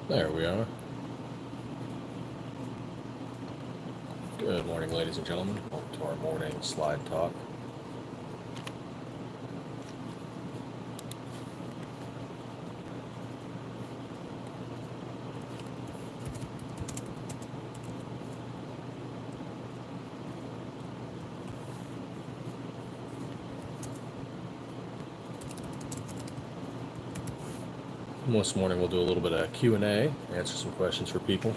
There we are. Good morning, ladies and gentlemen. Welcome to our morning slide talk. This morning we'll do a little bit of Q&A, answer some questions for people.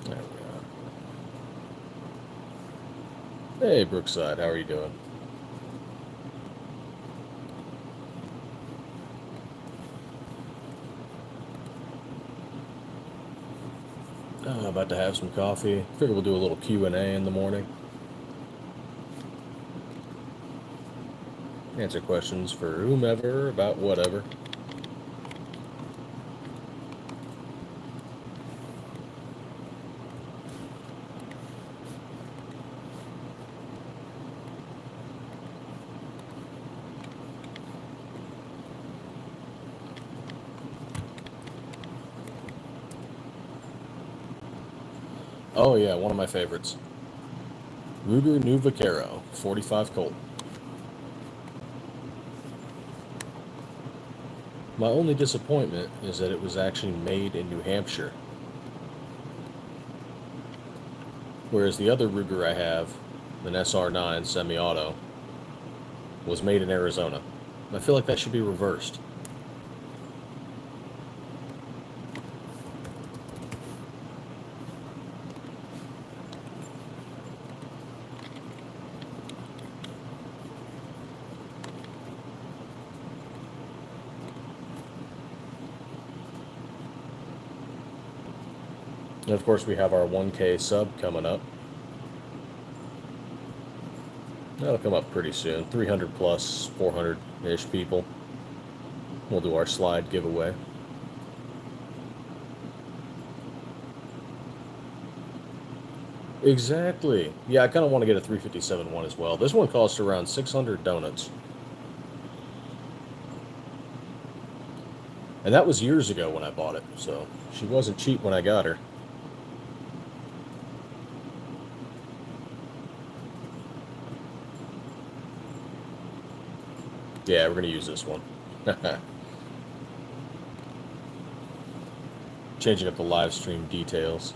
There we are. Hey, Brookside, how are you doing? About to have some coffee. Figure we'll do a little Q&A in the morning. Answer questions for whomever about whatever. Oh yeah, one of my favorites. Ruger New Vaquero, 45 Colt. My only disappointment is that it was actually made in New Hampshire. Whereas the other Ruger I have, an SR9 semi-auto, was made in Arizona. I feel like that should be reversed. And of course we have our 1K sub coming up. That'll come up pretty soon. 300 plus, 400-ish people. We'll do our slide giveaway. Exactly. Yeah, I kind of want to get a 357 one as well. This one costs around 600 donuts. And that was years ago when I bought it, so she wasn't cheap when I got her. Yeah, we're going to use this one. Changing up the live stream details.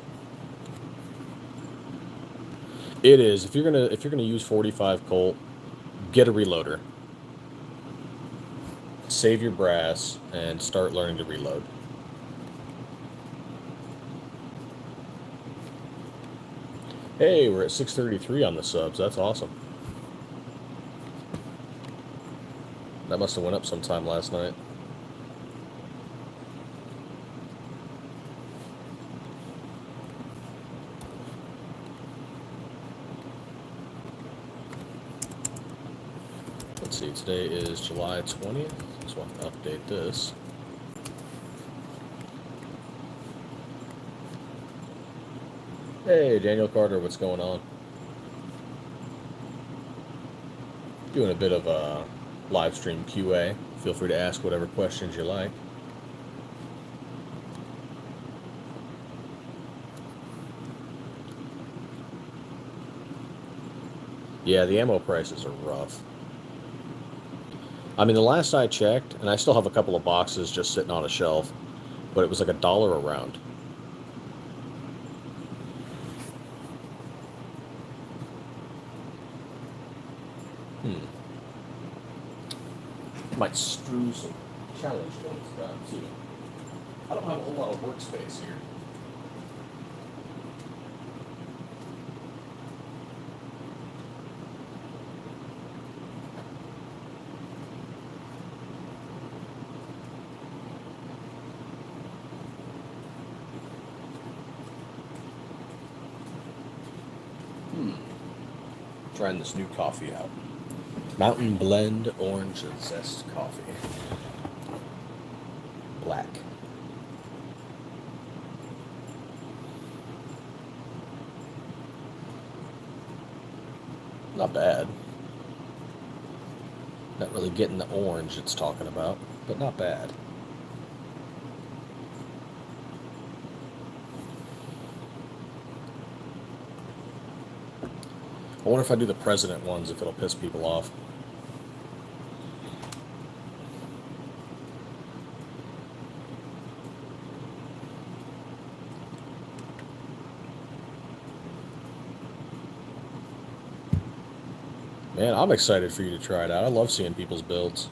It is. If you're gonna use 45 Colt, get a reloader. Save your brass and start learning to reload. Hey, we're at 633 on the subs. That's awesome. That must have went up sometime last night. Let's see, today is July 20th. Just want to update this. Hey, Daniel Carter, what's going on? Doing a bit of a live stream QA. Feel free to ask whatever questions you like. Yeah, the ammo prices are rough. I mean, the last I checked, and I still have a couple of boxes just sitting on a shelf, but it was like $1 a round. Might strew some challenge points down too. I don't have a whole lot of workspace here. Trying this new coffee out. Mountain Blend Orange Zest Coffee. black. Not bad. Not really getting the orange it's talking about, but not bad. I wonder if I do the president ones, if it'll piss people off. Man, I'm excited for you to try it out. I love seeing people's builds.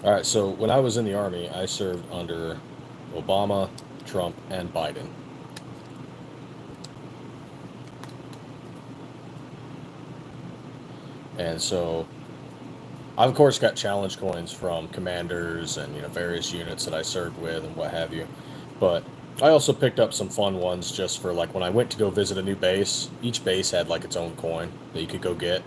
All right, so when I was in the Army, I served under Obama, Trump, and Biden. And so I've, of course, got challenge coins from commanders and, various units that I served with and what have you. But I also picked up some fun ones just for, like, when I went to go visit a new base. Each base had, like, its own coin that you could go get.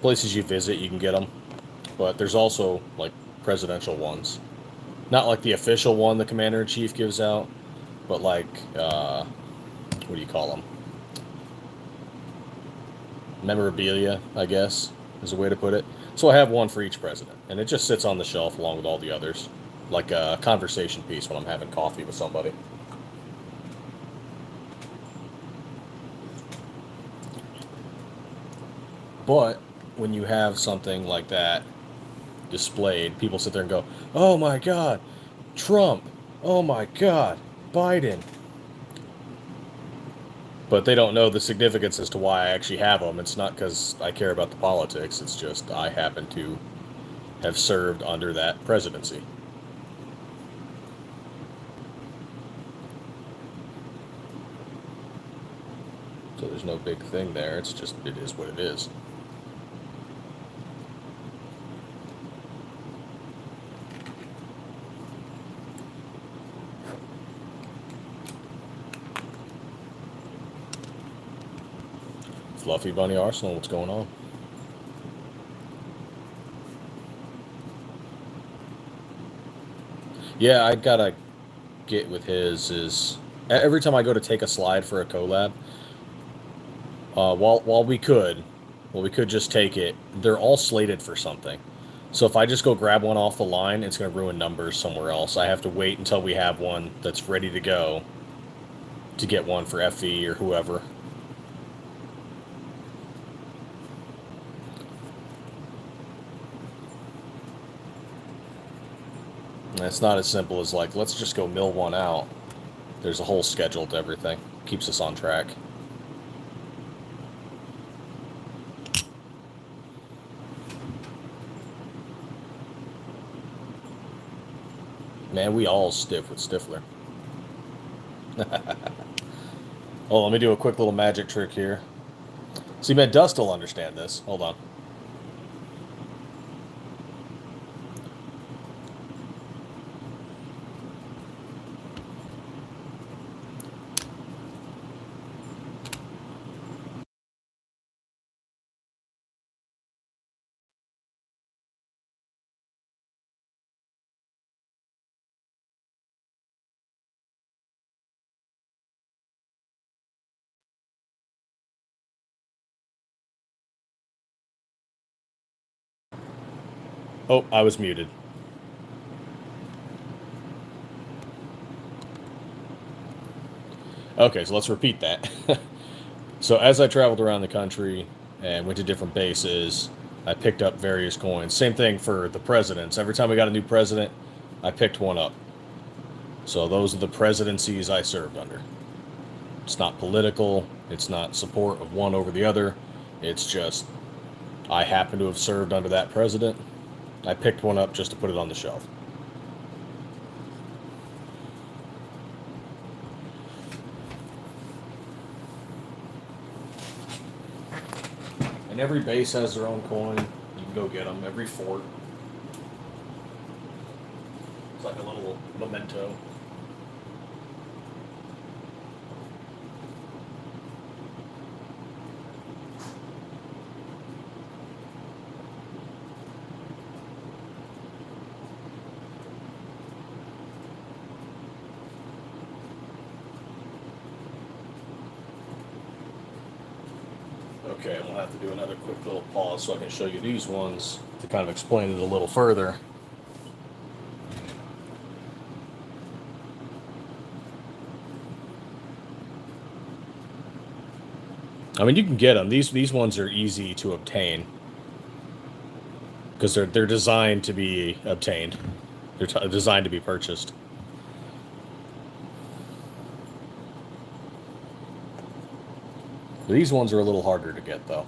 Places you visit, you can get them. But there's also, like, presidential ones. Not like the official one the commander-in-chief gives out, but like, what do you call them? Memorabilia, I guess, is a way to put it. So I have one for each president, and it just sits on the shelf along with all the others, like a conversation piece when I'm having coffee with somebody. But when you have something like that displayed, people sit there and go, "Oh my God, Trump! Oh my God, Biden!" But they don't know the significance as to why I actually have them. It's not because I care about the politics. It's just I happen to have served under that presidency. So there's no big thing there. It's just, it is what it is. Fluffy Bunny Arsenal, what's going on? Yeah, I gotta get with his is every time I go to take a slide for a collab, while we could just take it, they're all slated for something. So if I just go grab one off the line, it's gonna ruin numbers somewhere else. I have to wait until we have one that's ready to go to get one for FE or whoever. And it's not as simple as like, let's just go mill one out. There's a whole schedule to everything. Keeps us on track. Man, we all stiff with Stiffler. Oh, let me do a quick little magic trick here. See, man, Dust will understand this. Hold on. Oh, I was muted. Okay, so let's repeat that. So as I traveled around the country and went to different bases, I picked up various coins. Same thing for the presidents. Every time we got a new president, I picked one up. So those are the presidencies I served under. It's not political. It's not support of one over the other. It's just I happen to have served under that president. I picked one up just to put it on the shelf. every base has their own coin. You can go get them. Every fort. It's like a little memento. Okay, I'm going to have to do another quick little pause so I can show you these ones to kind of explain it a little further. I mean, you can get them. These ones are easy to obtain because they're designed to be obtained. They're designed to be purchased. These ones are a little harder to get, though.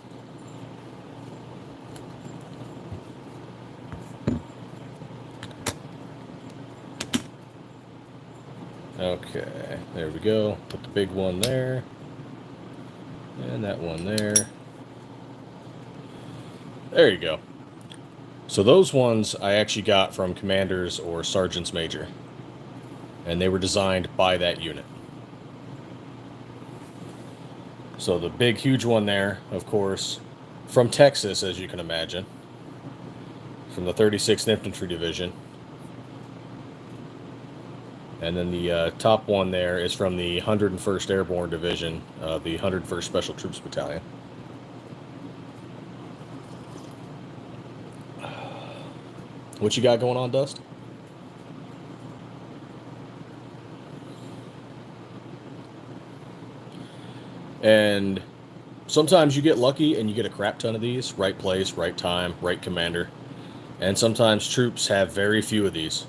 Okay, there we go. Put the big one there. And that one there. There you go. So those ones I actually got from commanders or sergeants major. And they were designed by that unit. So the big, huge one there, of course, from Texas, as you can imagine, from the 36th Infantry Division. And then the top one there is from the 101st Airborne Division, the 101st Special Troops Battalion. What you got going on, Dust? And sometimes you get lucky and you get a crap ton of these. Right place, right time, right commander. And sometimes troops have very few of these.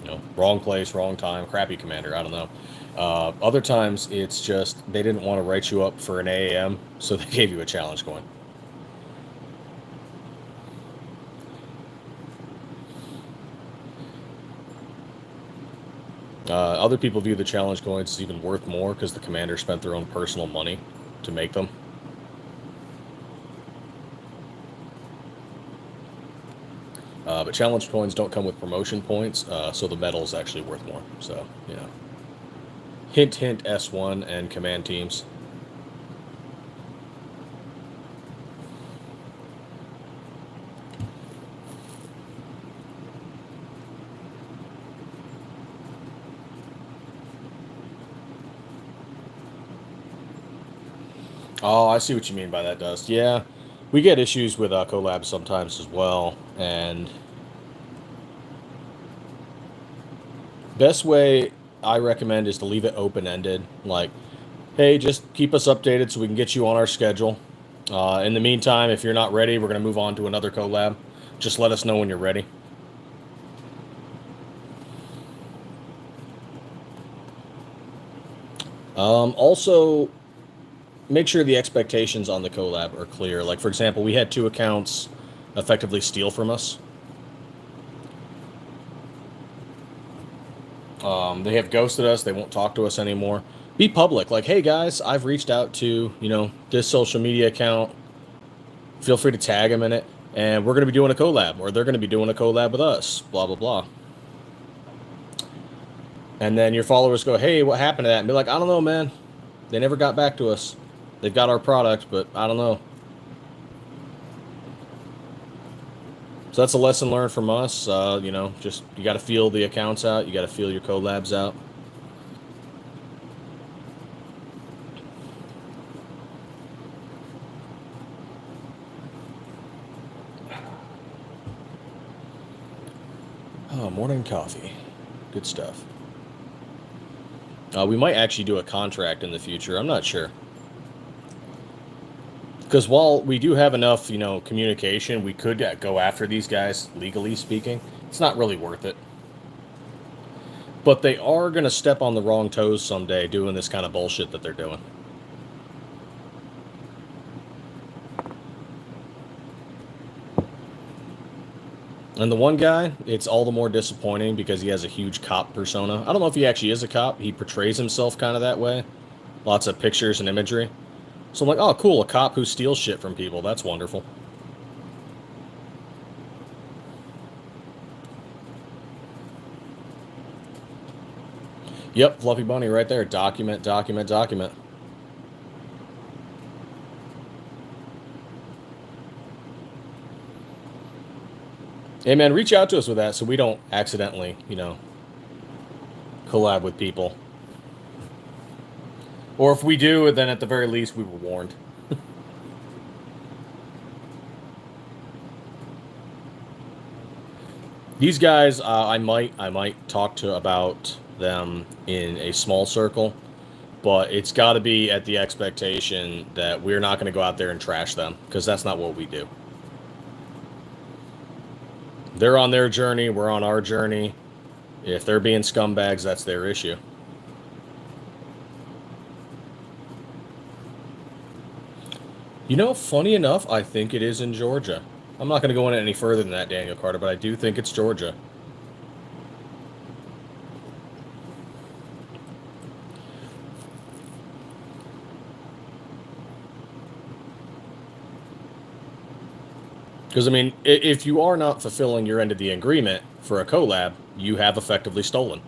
You know, wrong place, wrong time, crappy commander, I don't know. Other times it's just they didn't want to write you up for an AAM, so they gave you a challenge coin. Other people view the challenge coins as even worth more because the commander spent their own personal money to make them. But challenge coins don't come with promotion points, so the medal is actually worth more. So, you know. Hint, hint, S1 and command teams. Oh, I see what you mean by that, Dust. Yeah, we get issues with collabs sometimes as well, and best way I recommend is to leave it open-ended. Like, hey, just keep us updated so we can get you on our schedule. In the meantime, if you're not ready, we're going to move on to another collab. Just let us know when you're ready. Also, make sure the expectations on the collab are clear. Like, for example, we had 2 accounts effectively steal from us. They have ghosted us. They won't talk to us anymore. Be public. Like, hey, guys, I've reached out to, you know, this social media account. Feel free to tag them in it. And we're going to be doing a collab. Or they're going to be doing a collab with us. Blah, blah, blah. And then your followers go, hey, what happened to that? And be like, I don't know, man. They never got back to us. They've got our product, but I don't know. So that's a lesson learned from us. You know, just you got to feel the accounts out. You got to feel your collabs out. Oh, morning coffee. Good stuff. We might actually do a contract in the future. I'm not sure. Because while we do have enough, you know, communication, we could go after these guys, legally speaking. It's not really worth it. But they are going to step on the wrong toes someday doing this kind of bullshit that they're doing. And the one guy, it's all the more disappointing because he has a huge cop persona. I don't know if he actually is a cop. He portrays himself kind of that way. Lots of pictures and imagery. So I'm like, oh, cool, a cop who steals shit from people. That's wonderful. Yep, Fluffy Bunny right there. Document, document, document. Hey, man, reach out to us with that so we don't accidentally, collab with people. Or if we do, then at the very least, we were warned. These guys, I might talk to about them in a small circle, but it's got to be at the expectation that we're not going to go out there and trash them, because that's not what we do. They're on their journey, we're on our journey. If they're being scumbags, that's their issue. Funny enough, I think it is in Georgia. I'm not going to go in any further than that, Daniel Carter, but I do think it's Georgia. Because, I mean, if you are not fulfilling your end of the agreement for a collab, you have effectively stolen.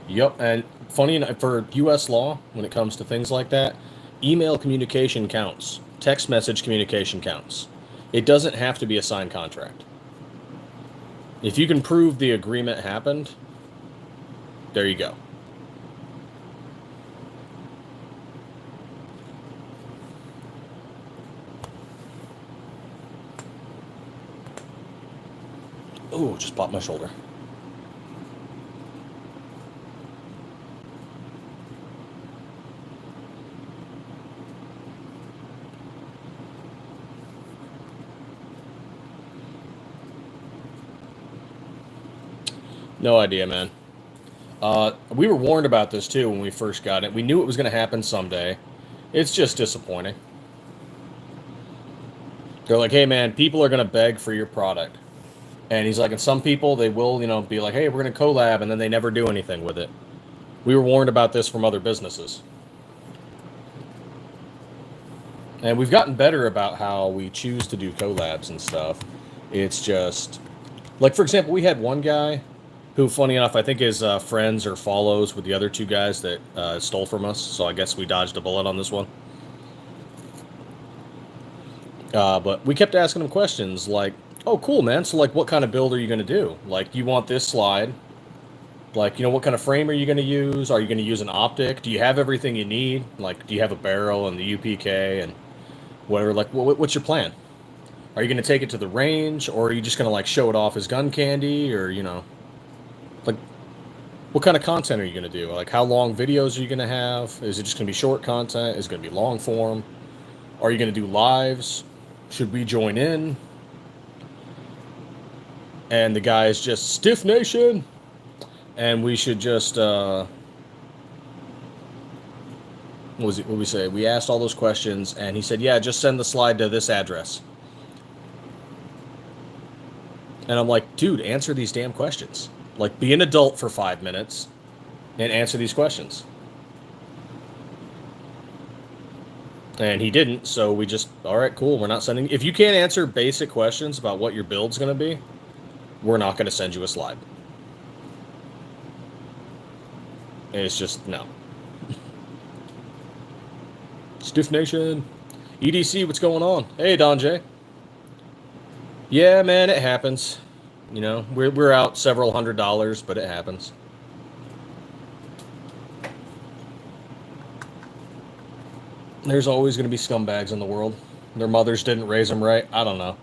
Yep, and funny enough, for U.S. law, when it comes to things like that, email communication counts. Text message communication counts. It doesn't have to be a signed contract. If you can prove the agreement happened, there you go. Oh, just popped my shoulder. No idea, man. We were warned about this too when we first got it. We knew it was going to happen someday. It's just disappointing. They're like, hey, man, people are going to beg for your product. And he's like, and some people, they will, be like, hey, we're going to collab, and then they never do anything with it. We were warned about this from other businesses. And we've gotten better about how we choose to do collabs and stuff. It's just, like, for example, we had one guy who, funny enough, I think is friends or follows with the other two guys that stole from us. So I guess we dodged a bullet on this one. But we kept asking him questions like, oh, cool, man. So, like, what kind of build are you going to do? Like, you want this slide? Like, what kind of frame are you going to use? Are you going to use an optic? Do you have everything you need? Like, do you have a barrel and the UPK and whatever? Like, what's your plan? Are you going to take it to the range, or are you just going to, like, show it off as gun candy, or, like, what kind of content are you going to do? Like, how long videos are you going to have? Is it just going to be short content? Is it going to be long form? Are you going to do lives? Should we join in? And the guy's just, Stiff Nation! And we should just, what did we say? We asked all those questions, and he said, yeah, just send the slide to this address. And I'm like, dude, answer these damn questions. Like, be an adult for 5 minutes and answer these questions. And he didn't, so we just, all right, cool, we're not sending. If you can't answer basic questions about what your build's going to be, we're not going to send you a slide. And it's just, no. Stiff Nation. EDC, what's going on? Hey, Don J. Yeah, man, it happens. We're out several $100s, but it happens. There's always going to be scumbags in the world. Their mothers didn't raise them right. I don't know.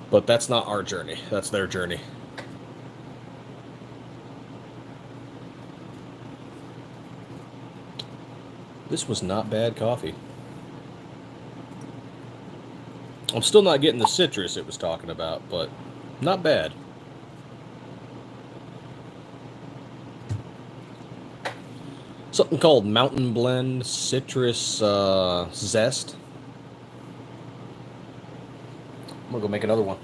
But that's not our journey. That's their journey. This was not bad coffee. I'm still not getting the citrus it was talking about, but not bad. Something called Mountain Blend Citrus Zest. I'm gonna go make another one.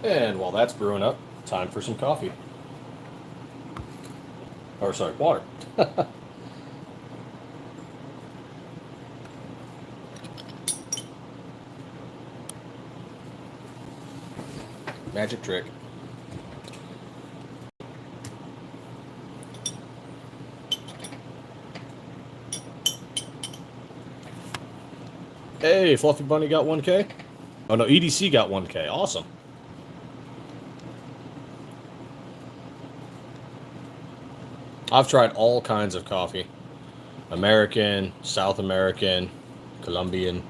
And while that's brewing up, time for some coffee. Or sorry, water. Magic trick. Hey, Fluffy Bunny got 1K? Oh no, EDC got 1K. Awesome. I've tried all kinds of coffee. American, South American, Colombian,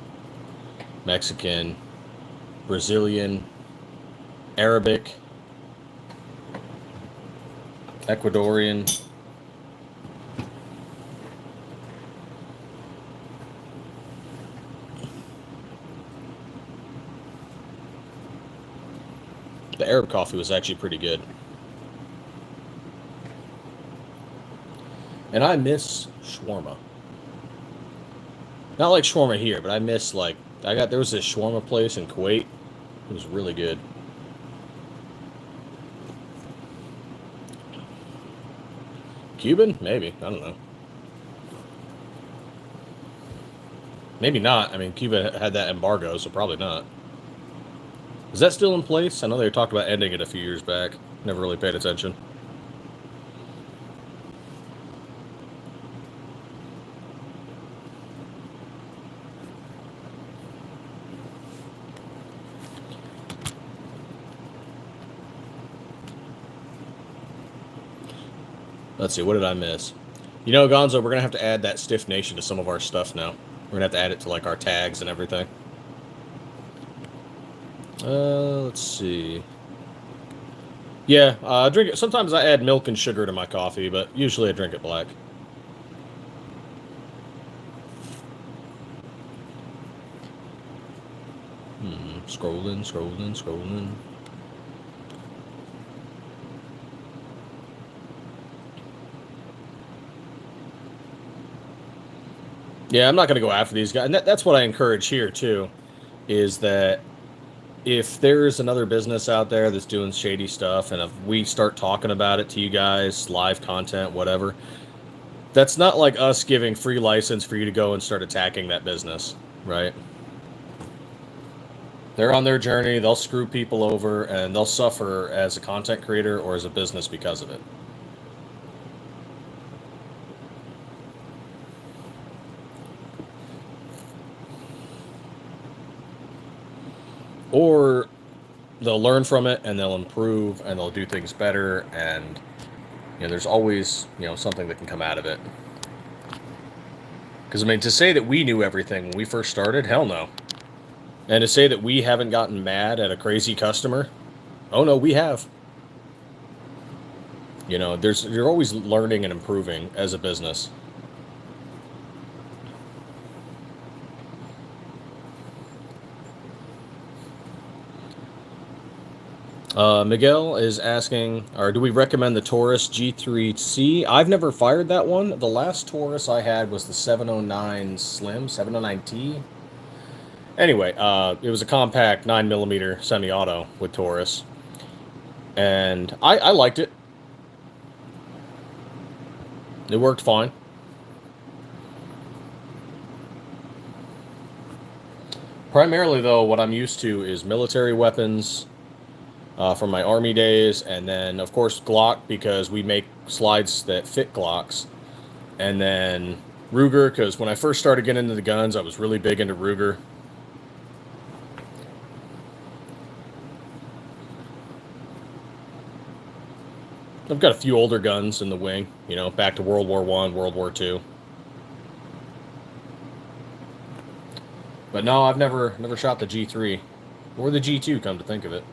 Mexican, Brazilian, Arabic, Ecuadorian. The Arab coffee was actually pretty good. And I miss shawarma. Not like shawarma here, but I miss there was this shawarma place in Kuwait. It was really good. Cuban? Maybe. I don't know. Maybe not. I mean, Cuba had that embargo, so probably not. Is that still in place? I know they talked about ending it a few years back. Never really paid attention. Let's see, what did I miss? You know, Gonzo, we're going to have to add that Stiff Nation to some of our stuff now. We're going to have to add it to, like, our tags and everything. Let's see. Yeah, I drink it. Sometimes I add milk and sugar to my coffee, but usually I drink it black. Scrolling. Yeah, I'm not going to go after these guys. And that's what I encourage here, too, is that if there's another business out there that's doing shady stuff, and if we start talking about it to you guys, live content, whatever, that's not like us giving free license for you to go and start attacking that business, right? They're on their journey, they'll screw people over, and they'll suffer as a content creator or as a business because of it. Or they'll learn from it and they'll improve and they'll do things better, and there's always something that can come out of it. Because I mean, to say that we knew everything when we first started, hell no. And to say that we haven't gotten mad at a crazy customer, oh no, we have. You're always learning and improving as a business. Miguel is asking, or do we recommend the Taurus G3C? I've never fired that one. The last Taurus I had was the 709 Slim, 709T. Anyway, it was a compact 9mm semi-auto with Taurus. And I liked it. It worked fine. Primarily, though, what I'm used to is military weapons from my Army days, and then, of course, Glock, because we make slides that fit Glocks, and then Ruger, because when I first started getting into the guns, I was really big into Ruger. I've got a few older guns in the wing, you know, back to World War I, World War II. But no, I've never shot the G3 or the G2, come to think of it.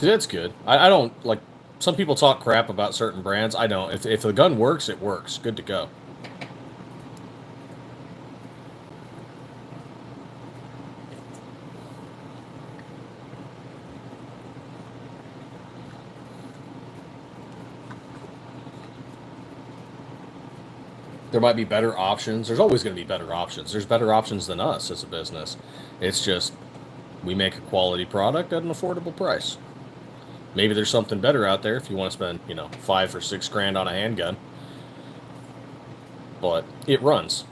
That's good. I don't, like, some people talk crap about certain brands. I don't. If the gun works, it works. Good to go. There might be better options. There's always going to be better options. There's better options than us as a business. It's just we make a quality product at an affordable price. Maybe there's something better out there if you want to spend, you know, $5 or $6 grand on a handgun. But it runs.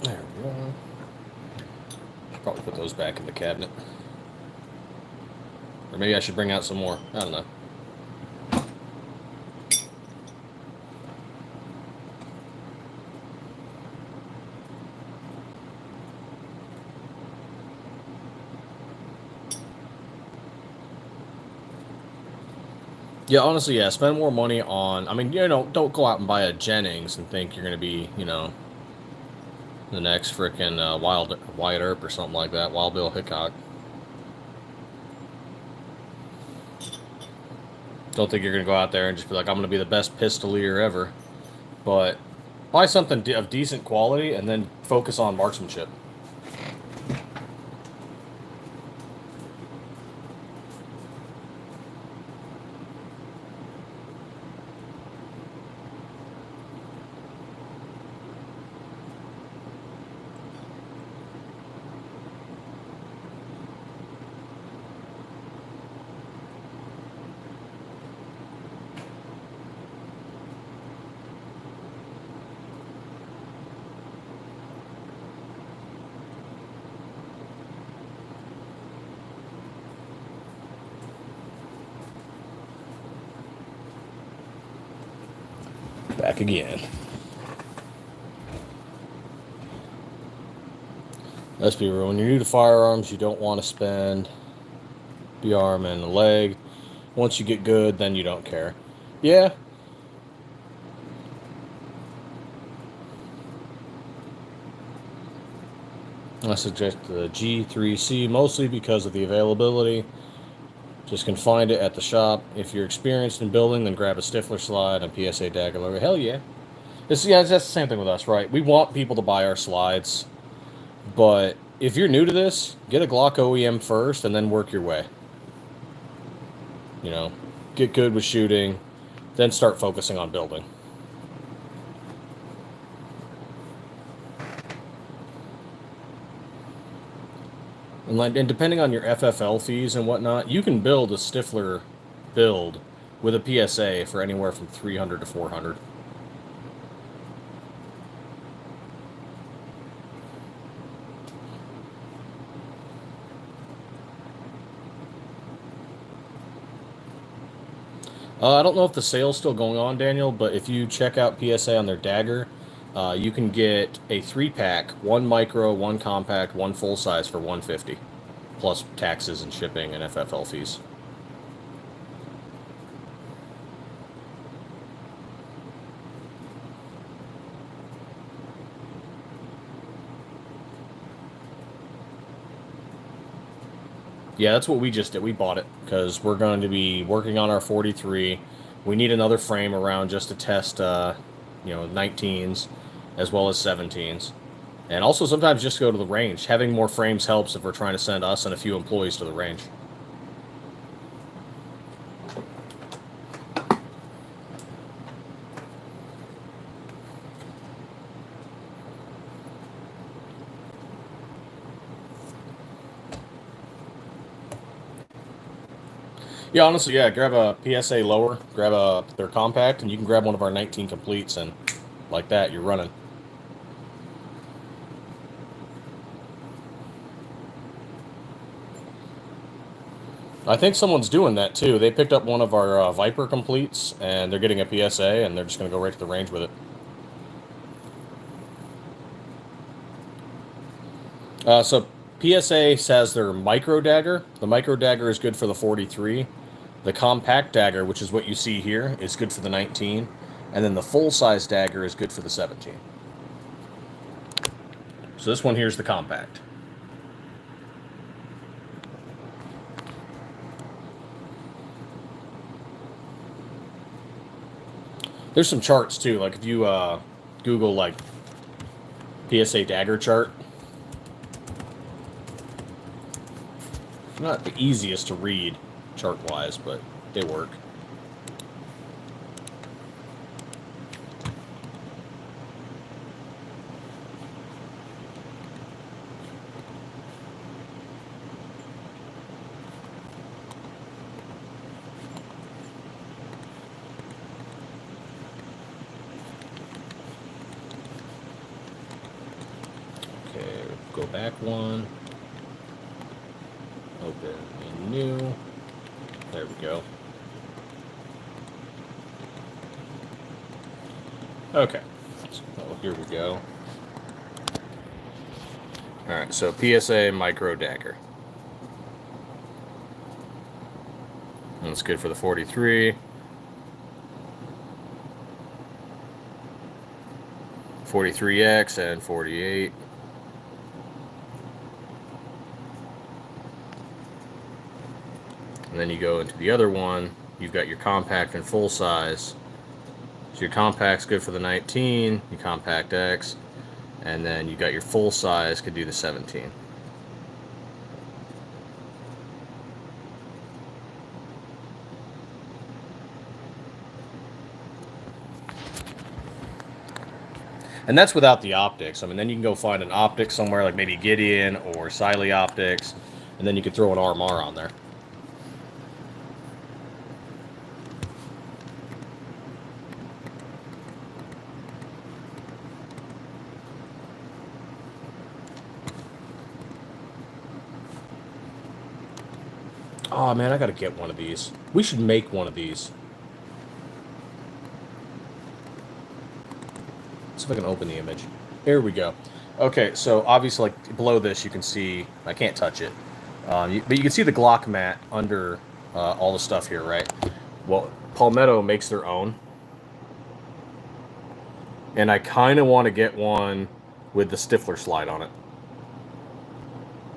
There we go. Should probably put those back in the cabinet. Or maybe I should bring out some more. I don't know. Yeah, honestly, yeah. Spend more money on. I mean, you know, don't go out and buy a Jennings and think you're going to be, you know, the next frickin' Wyatt Earp or something like that. Wild Bill Hickok. Don't think you're going to go out there and just be like, I'm going to be the best pistolier ever. But buy something of decent quality and then focus on marksmanship. Back again. Let's be real. When you're new to firearms, you don't want to spend the arm and the leg. Once you get good, then you don't care. Yeah. I suggest the G3C mostly because of the availability. Just can find it at the shop. If you're experienced in building, then grab a Stiffler slide and PSA Dagger logo. Hell yeah. That's the same thing with us, right? We want people to buy our slides. But if you're new to this, get a Glock OEM first and then work your way. You know, get good with shooting, then start focusing on building. And depending on your FFL fees and whatnot, you can build a Stiffler build with a PSA for anywhere from $300 to $400. I don't know if the sale's still going on, Daniel, but if you check out PSA on their Dagger, you can get a 3-pack, 1 micro, 1 compact, 1 full size for $150, plus taxes and shipping and FFL fees. Yeah, that's what we just did. We bought it because we're going to be working on our 43. We need another frame around just to test, 19s as well as 17s. And also sometimes just go to the range. Having more frames helps if we're trying to send us and a few employees to the range. Yeah, honestly, yeah, grab a PSA lower, grab their compact, and you can grab one of our 19 completes, and like that, you're running. I think someone's doing that too. They picked up one of our Viper completes, and they're getting a PSA, and they're just going to go right to the range with it. So PSA says their micro dagger. The micro dagger is good for the 43. The compact dagger, which is what you see here, is good for the 19. And then the full-size dagger is good for the 17. So this one here is the compact. There's some charts too. Like if you Google like PSA Dagger chart, not the easiest to read chart-wise, but they work. Okay, go back one. Open a new. There we go. Okay. So here we go. Alright, so PSA Micro Dagger. That's good for the 43. 43X and 48. And then you go into the other one, you've got your compact and full size. So your compact's good for the 19, your compact X, and then you got your full size, could do the 17. And that's without the optics. I mean, then you can go find an optic somewhere, like maybe Gideon or Siley Optics, and then you could throw an RMR on there. Oh man, I gotta get one of these. We should make one of these. Let's see if I can open the image. Here we go. Okay, so obviously, like below this, you can see I can't touch it, but you can see the Glock mat under all the stuff here, right? Well, Palmetto makes their own, and I kind of want to get one with the Stiffler slide on it,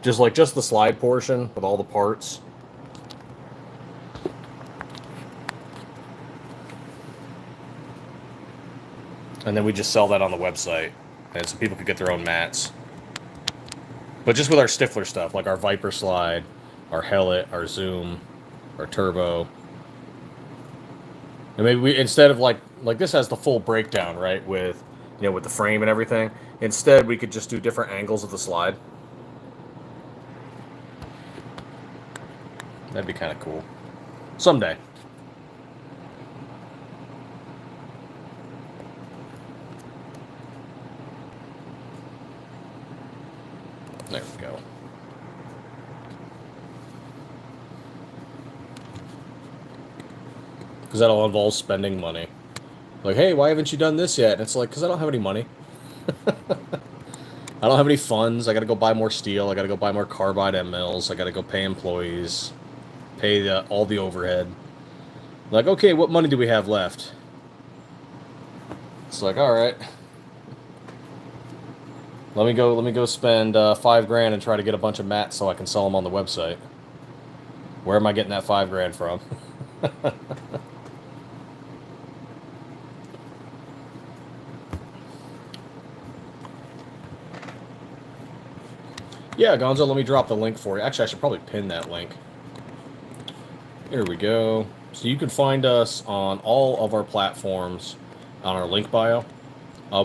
just the slide portion with all the parts. And then we just sell that on the website, and so people could get their own mats. But just with our Stiffler stuff, like our Viper slide, our Hellet, our Zoom, our Turbo. And maybe we, instead of like this has the full breakdown, right, with, you know, with the frame and everything. Instead, we could just do different angles of the slide. That'd be kind of cool. Someday. There we go. Because that'll involve spending money. Like, hey, why haven't you done this yet? And it's like, because I don't have any money. I don't have any funds. I got to go buy more steel. I got to go buy more carbide M mills. I got to go pay employees, pay all the overhead. Like, okay, what money do we have left? It's like, all right. Let me go spend $5 and try to get a bunch of mats so I can sell them on the website. Where am I getting that $5 from? Yeah, Gonzo, let me drop the link for you. Actually, I should probably pin that link. Here we go. So you can find us on all of our platforms on our link bio.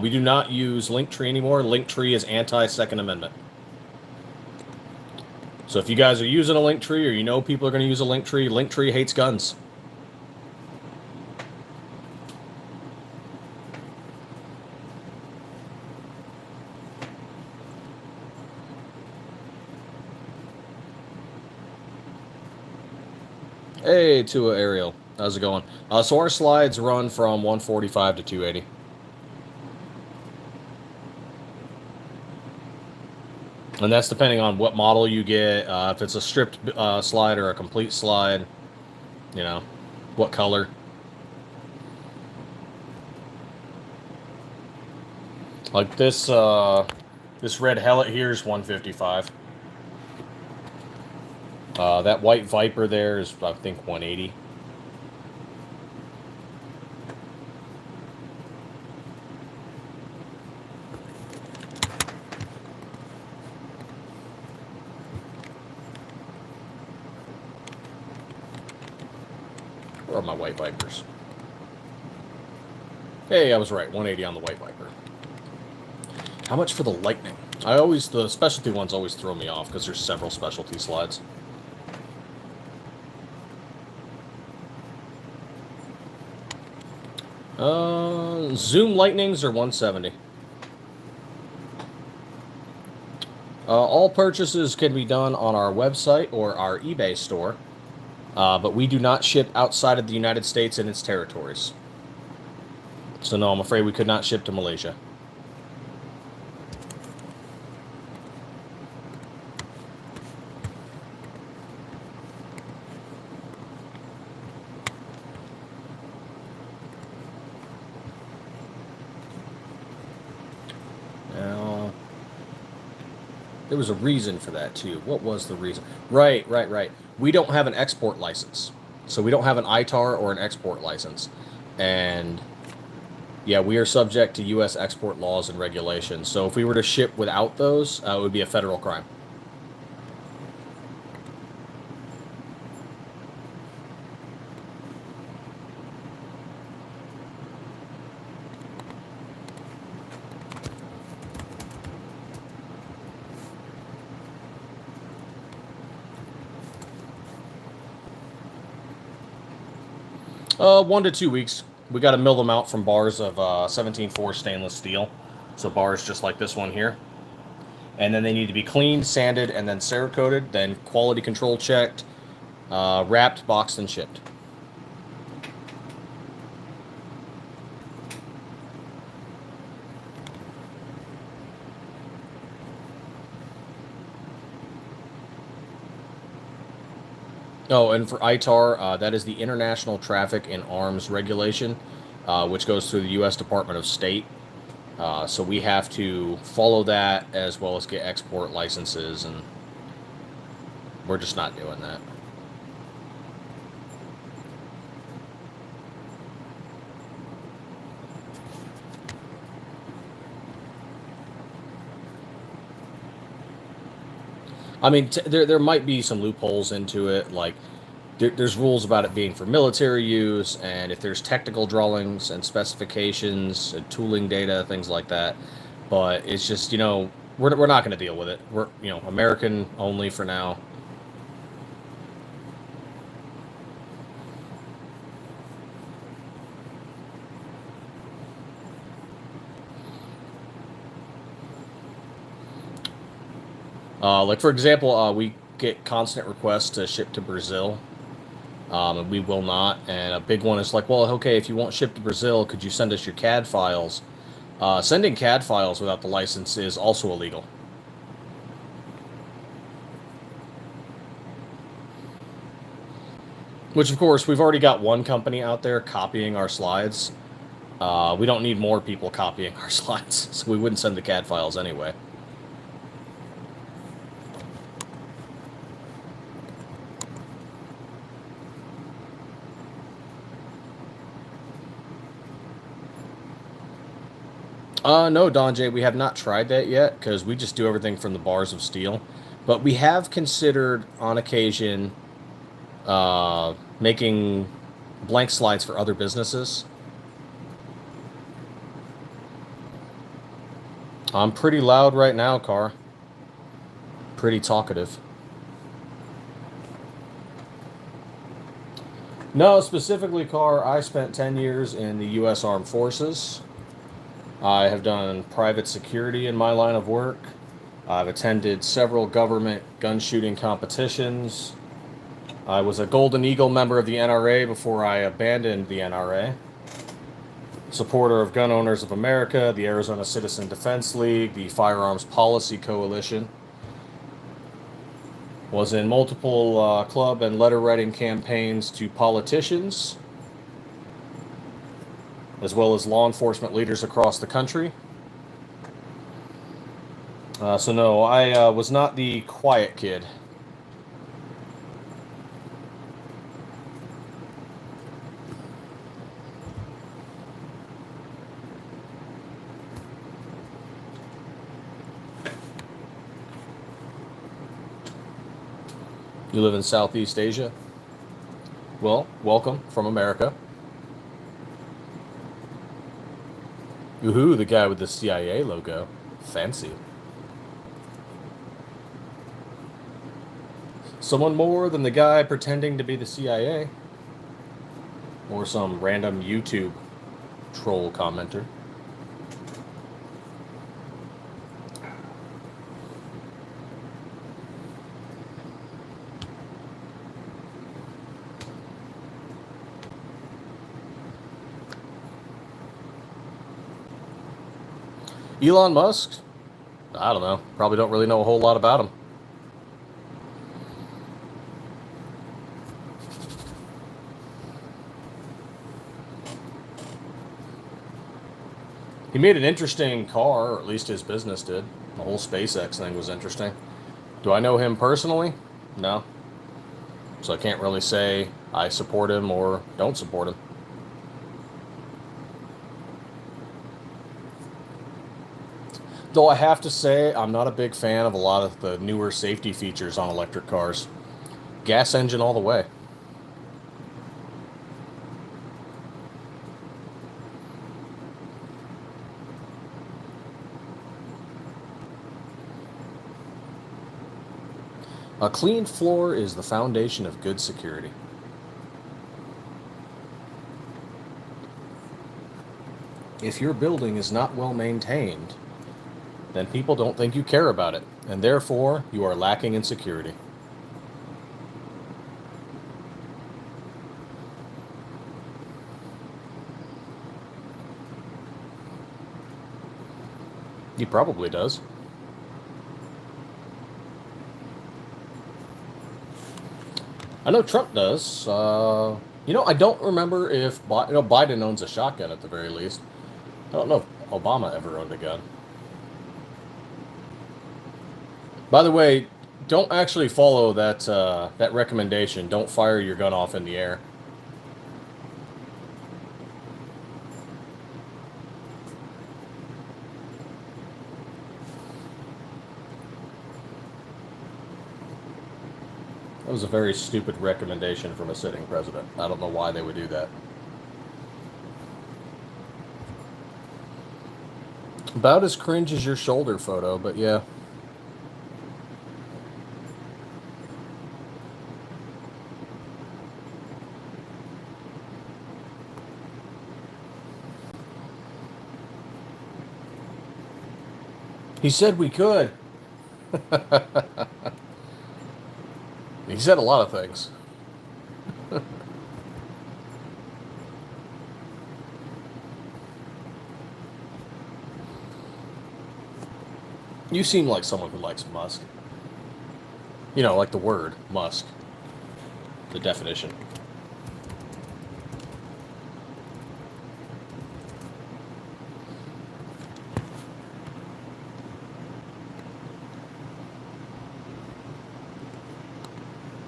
We do not use Linktree anymore. Linktree is anti-Second Amendment. So if you guys are using a Linktree or you know people are going to use a Linktree, Linktree hates guns. Hey, Tua Ariel. How's it going? So our slides run from 145 to 280. And that's depending on what model you get. If it's a stripped slide or a complete slide, you know, what color. Like this red helmet here is 155. That white Viper there is, I think, 180. Where are my white Vipers? Hey, I was right. 180 on the white Viper. How much for the Lightning? The specialty ones always throw me off because there's several specialty slides. Zoom Lightnings are 170. All purchases can be done on our website or our eBay store, but we do not ship outside of the United States and its territories. So no, I'm afraid we could not ship to Malaysia. Now, there was a reason for that too. What was the reason? Right. We don't have an export license. So we don't have an ITAR or an export license. And yeah, we are subject to U.S. export laws and regulations. So if we were to ship without those, it would be a federal crime. One to 2 weeks. We got to mill them out from bars of 17.4 stainless steel. So bars just like this one here. And then they need to be cleaned, sanded, and then Cerakoted, then quality control checked, wrapped, boxed, and shipped. Oh, and for ITAR, that is the International Traffic in Arms Regulation, which goes through the U.S. Department of State. So we have to follow that as well as get export licenses, and we're just not doing that. I mean, there might be some loopholes into it, like there's rules about it being for military use, and if there's technical drawings and specifications and tooling data, things like that. But it's just, we're not going to deal with it. We're, American only for now. Like, for example, we get constant requests to ship to Brazil, and we will not. And a big one is like, well, okay, if you won't ship to Brazil, could you send us your CAD files? Sending CAD files without the license is also illegal. Which, of course, we've already got one company out there copying our slides. We don't need more people copying our slides, so we wouldn't send the CAD files anyway. No, Don J, we have not tried that yet because we just do everything from the bars of steel. But we have considered on occasion making blank slides for other businesses. I'm pretty loud right now, Car. Pretty talkative. No, specifically, Car, I spent 10 years in the U.S. Armed Forces. I have done private security in my line of work. I've attended several government gun shooting competitions. I was a Golden Eagle member of the NRA before I abandoned the NRA. Supporter of Gun Owners of America, the Arizona Citizen Defense League, the Firearms Policy Coalition. Was in multiple club and letter writing campaigns to politicians, as well as law enforcement leaders across the country. So no, I was not the quiet kid. You live in Southeast Asia? Well, welcome from America. Woohoo, the guy with the CIA logo. Fancy. Someone more than the guy pretending to be the CIA. Or some random YouTube troll commenter. Elon Musk? I don't know. Probably don't really know a whole lot about him. He made an interesting car, or at least his business did. The whole SpaceX thing was interesting. Do I know him personally? No. So I can't really say I support him or don't support him. Though I have to say, I'm not a big fan of a lot of the newer safety features on electric cars. Gas engine all the way. A clean floor is the foundation of good security. If your building is not well maintained, then people don't think you care about it, and therefore you are lacking in security. He probably does. I know Trump does. I don't remember if Biden owns a shotgun at the very least. I don't know if Obama ever owned a gun. By the way, don't actually follow that recommendation. Don't fire your gun off in the air. That was a very stupid recommendation from a sitting president. I don't know why they would do that. About as cringe as your shoulder photo, but yeah. He said we could. He said a lot of things. You seem like someone who likes Musk. You know, like the word Musk. The definition.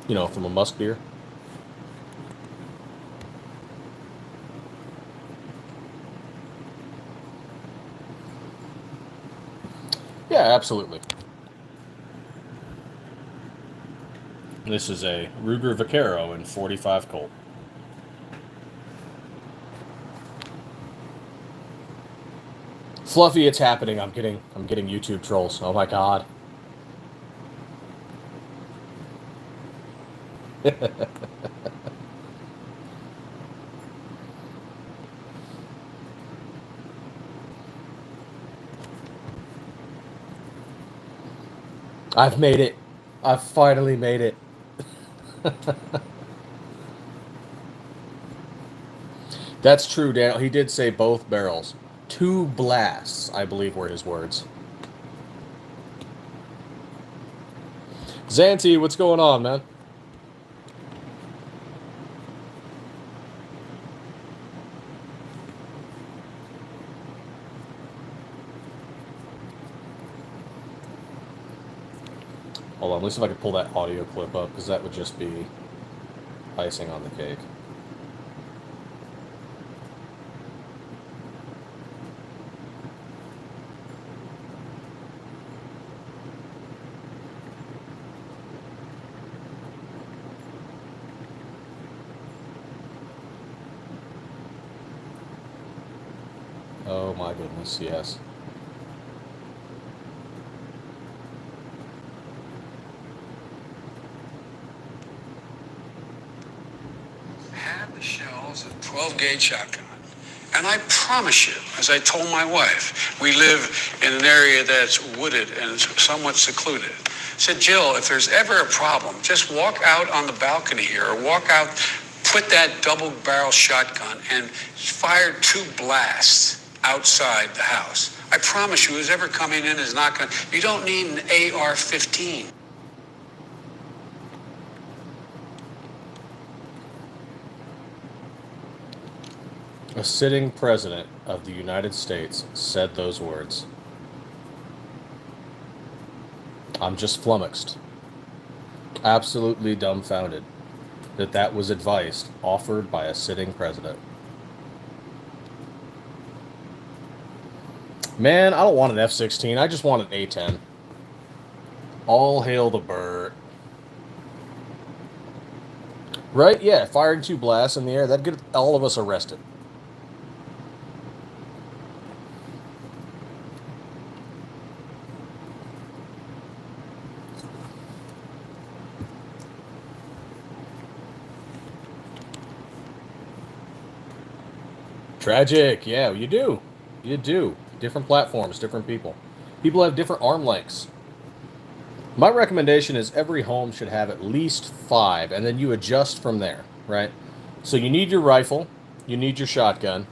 You know, from a Musk beer. Yeah, absolutely. This is a Ruger Vaquero in 45 Colt. Fluffy, it's happening. I'm getting YouTube trolls. Oh my god. I've made it. I've finally made it. That's true, Daniel. He did say both barrels. 2 blasts, I believe, were his words. Zanti, what's going on, man? Hold on, let me see if I can pull that audio clip up, because that would just be icing on the cake. Oh my goodness, yes. Had the shells a 12-gauge shotgun. And I promise you, as I told my wife, we live in an area that's wooded and somewhat secluded. I said, Jill, if there's ever a problem, just walk out on the balcony here or walk out, put that double-barrel shotgun and fire 2 blasts outside the house. I promise you, who's ever coming in is not going to... You don't need an AR-15. A sitting president of the United States said those words. I'm just flummoxed. Absolutely dumbfounded that that was advice offered by a sitting president. Man, I don't want an F-16. I just want an A-10. All hail the bird. Right? Yeah, firing 2 blasts in the air, that'd get all of us arrested. Tragic. Yeah, you do. You do. Different platforms, different people. People have different arm lengths. My recommendation is every home should have at least 5, and then you adjust from there, right? So you need your rifle, you need your shotgun,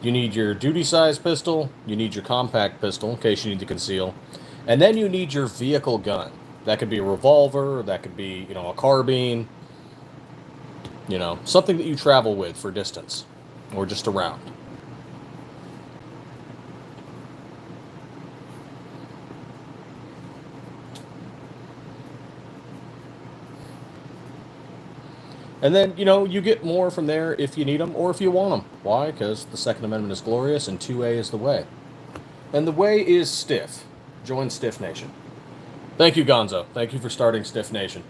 you need your duty-size pistol, you need your compact pistol in case you need to conceal, and then you need your vehicle gun. That could be a revolver, that could be, a carbine, something that you travel with for distance or just around. And then, you get more from there if you need them or if you want them. Why? Because the Second Amendment is glorious and 2A is the way. And the way is stiff. Join Stiff Nation. Thank you, Gonzo. Thank you for starting Stiff Nation.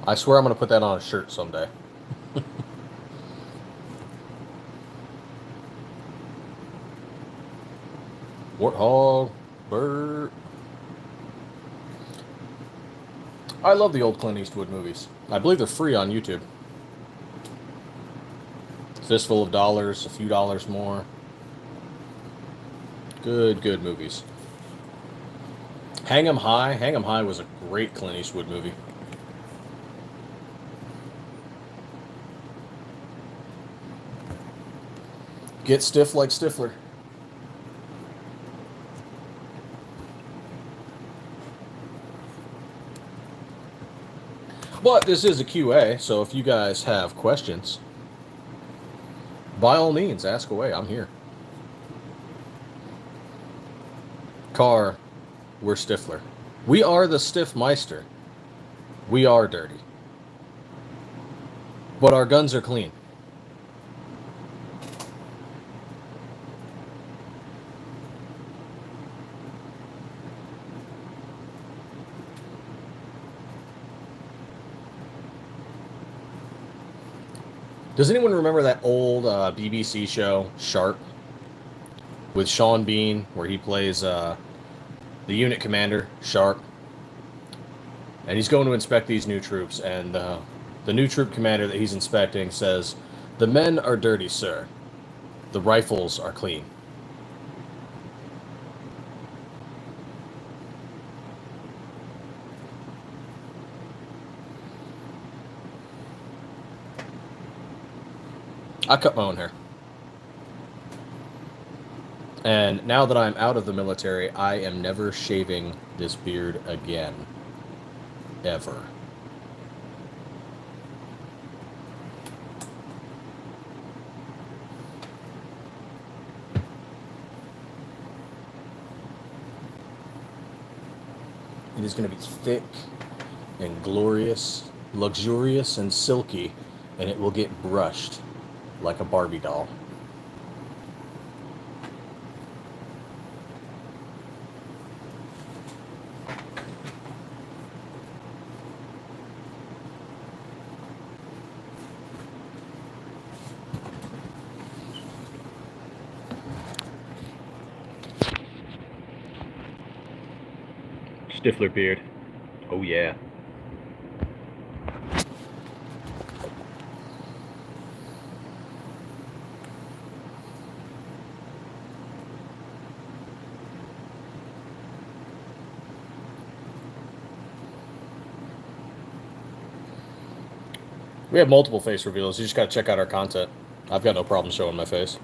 I swear I'm going to put that on a shirt someday. Warthog, Bird. I love the old Clint Eastwood movies. I believe they're free on YouTube. Fistful of Dollars, a few dollars more. Good movies. Hang 'em High. Hang 'em High was a great Clint Eastwood movie. Get stiff like Stiffler. But this is a QA, so if you guys have questions, by all means, ask away. I'm here. Car, we're Stiffler. We are the Stiffmeister. We are dirty. But our guns are clean. Does anyone remember that old BBC show, Sharp, with Sean Bean, where he plays the unit commander, Sharp? And he's going to inspect these new troops, and the new troop commander that he's inspecting says, "The men are dirty, sir. The rifles are clean." I cut my own hair. And now that I'm out of the military, I am never shaving this beard again. Ever. It is going to be thick and glorious, luxurious and silky, and it will get brushed like a Barbie doll. Stiffler beard. Oh yeah. We have multiple face reveals. You just got to check out our content. I've got no problem showing my face.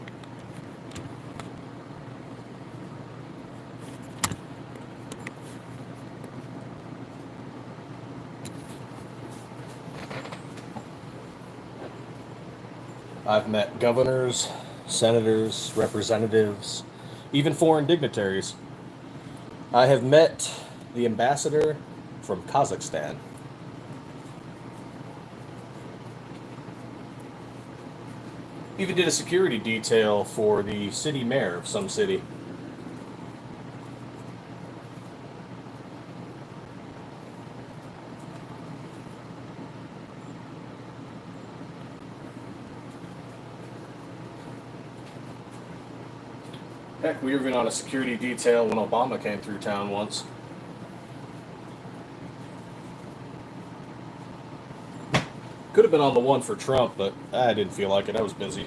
I've met governors, senators, representatives, even foreign dignitaries. I have met the ambassador from Kazakhstan. Even did a security detail for the city mayor of some city. Heck, we were even on a security detail when Obama came through town once. Could have been on the one for Trump, but I didn't feel like it. I was busy.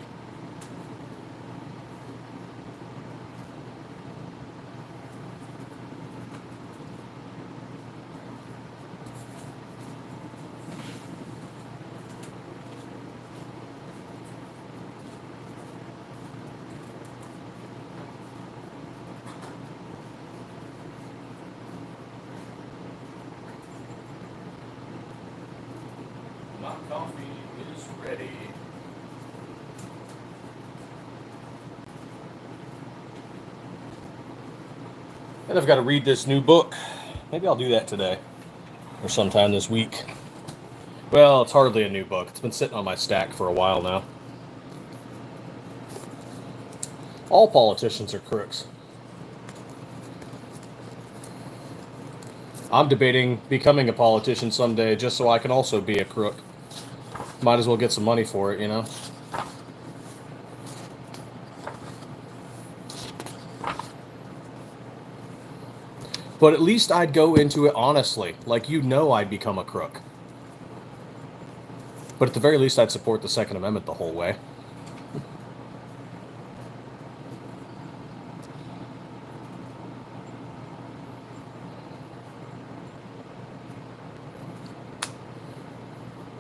My coffee is ready. And I've got to read this new book. Maybe I'll do that today or sometime this week. Well, it's hardly a new book. It's been sitting on my stack for a while now. All politicians are crooks. I'm debating becoming a politician someday just so I can also be a crook. Might as well get some money for it, you know? But at least I'd go into it honestly. Like, you know, I'd become a crook. But at the very least, I'd support the Second Amendment the whole way.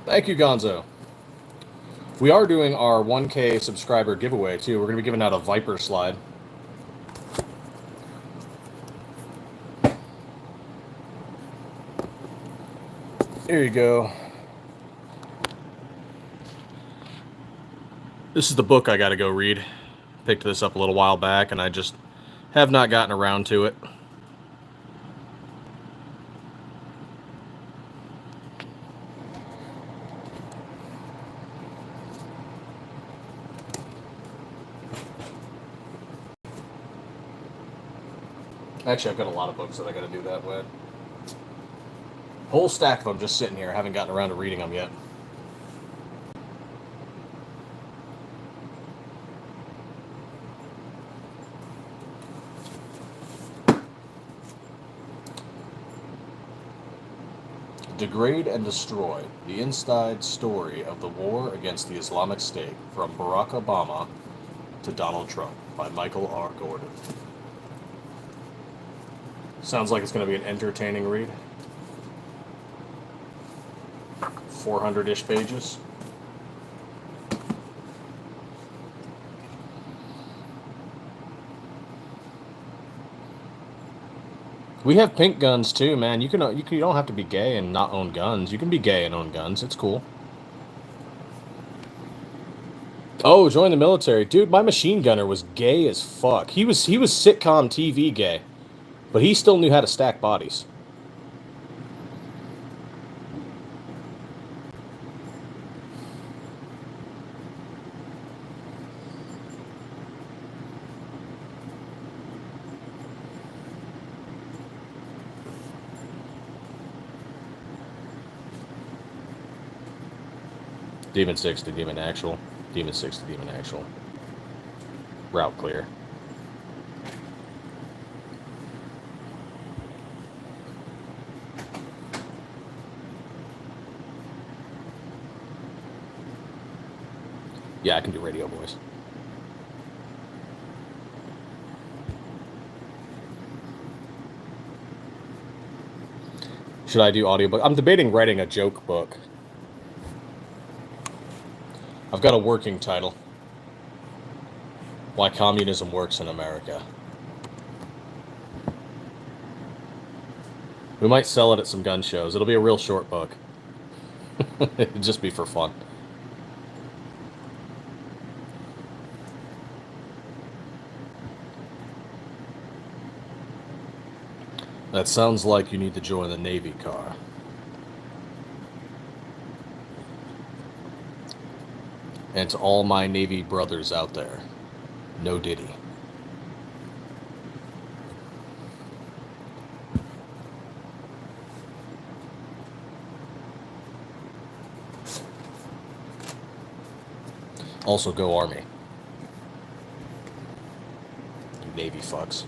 Thank you, Gonzo. We are doing our 1K subscriber giveaway, too. We're going to be giving out a Viper slide. There you go. This is the book I got to go read. Picked this up a little while back, and I just have not gotten around to it. Actually, I've got a lot of books that I got to do that with. Whole stack of them just sitting here. I haven't gotten around to reading them yet. Degrade and Destroy, the Inside Story of the War Against the Islamic State, from Barack Obama to Donald Trump, by Michael R. Gordon. Sounds like it's going to be an entertaining read. 400-ish pages. We have pink guns too, man. You don't have to be gay and not own guns. You can be gay and own guns. It's cool. Oh, join the military, dude. My machine gunner was gay as fuck. He was sitcom TV gay, but he still knew how to stack bodies. Demon 6 to Demon Actual. Demon 6 to Demon Actual. Route clear. Yeah, I can do radio voice. Should I do audiobook? I'm debating writing a joke book. I've got a working title. Why Communism Works in America. We might sell it at some gun shows. It'll be a real short book. It'll just be for fun. That sounds like you need to join the Navy car. And to all my Navy brothers out there, no Diddy. Also, go Army. You Navy fucks.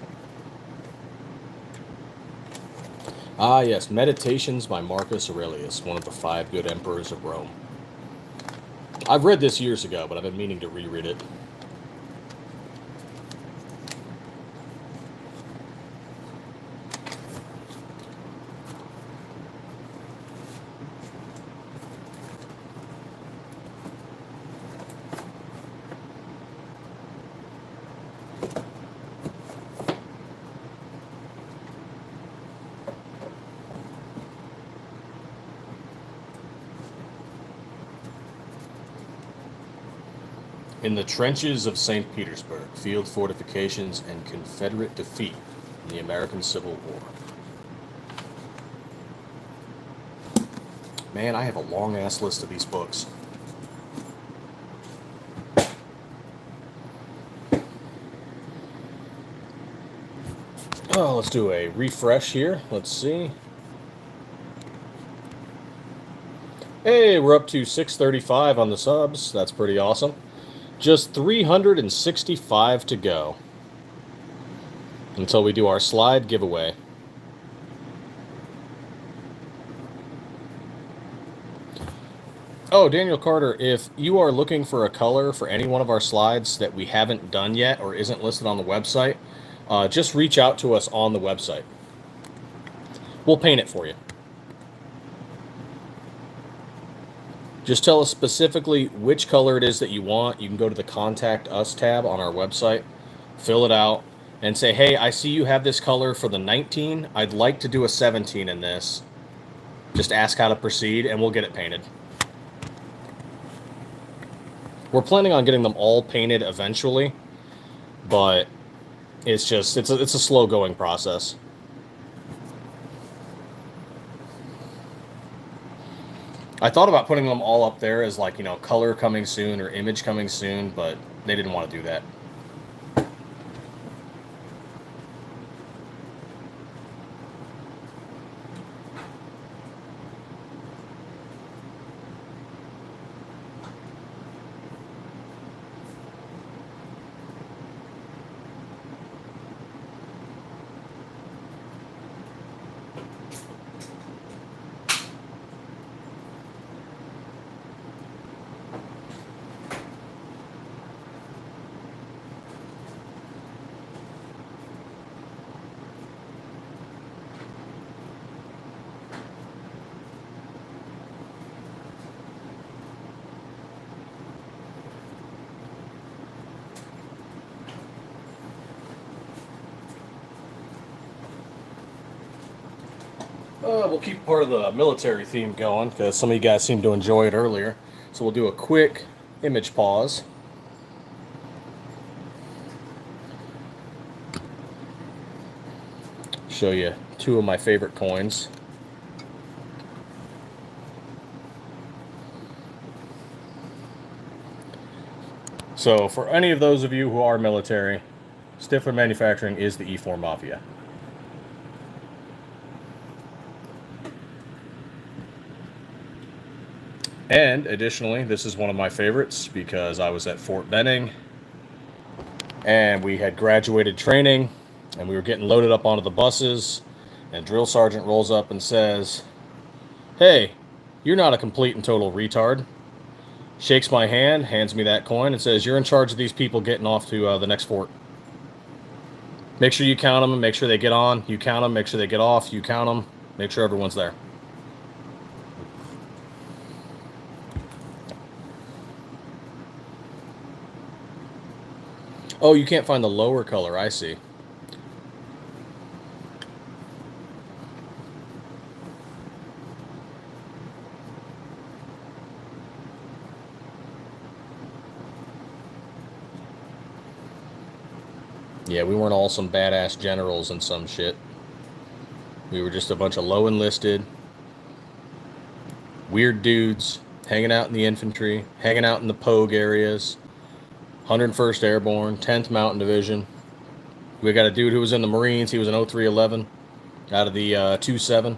Ah, yes, Meditations by Marcus Aurelius, one of the 5 good emperors of Rome. I've read this years ago, but I've been meaning to reread it. In the trenches of St. Petersburg, field fortifications and Confederate defeat in the American Civil War. Man, I have a long-ass list of these books. Oh, let's do a refresh here. Let's see. Hey, we're up to 635 on the subs. That's pretty awesome. Just 365 to go until we do our slide giveaway. Oh, Daniel Carter, if you are looking for a color for any one of our slides that we haven't done yet or isn't listed on the website, just reach out to us on the website. We'll paint it for you. Just tell us specifically which color it is that you want. You can go to the Contact Us tab on our website, fill it out, and say, hey, I see you have this color for the 19. I'd like to do a 17 in this. Just ask how to proceed, and we'll get it painted. We're planning on getting them all painted eventually, but it's a slow-going process. I thought about putting them all up there as, like, you know, color coming soon or image coming soon, but they didn't want to do that. We'll keep part of the military theme going because some of you guys seemed to enjoy it earlier. So we'll do a quick image pause. Show you two of my favorite coins. So for any of those of you who are military, Stiffler Manufacturing is the E4 Mafia. And additionally, this is one of my favorites because I was at Fort Benning and we had graduated training and we were getting loaded up onto the buses, and drill sergeant rolls up and says, "Hey, you're not a complete and total retard." Shakes my hand, hands me that coin, and says, "You're in charge of these people getting off to the next fort. Make sure you count them and make sure they get on. You count them, make sure they get off. You count them, make sure everyone's there." Oh, you can't find the lower color, I see. Yeah, we weren't all some badass generals and some shit. We were just a bunch of low enlisted, weird dudes hanging out in the infantry, hanging out in the Pogue areas, 101st Airborne, 10th Mountain Division. We got a dude who was in the Marines. He was an 0311 out of the 27.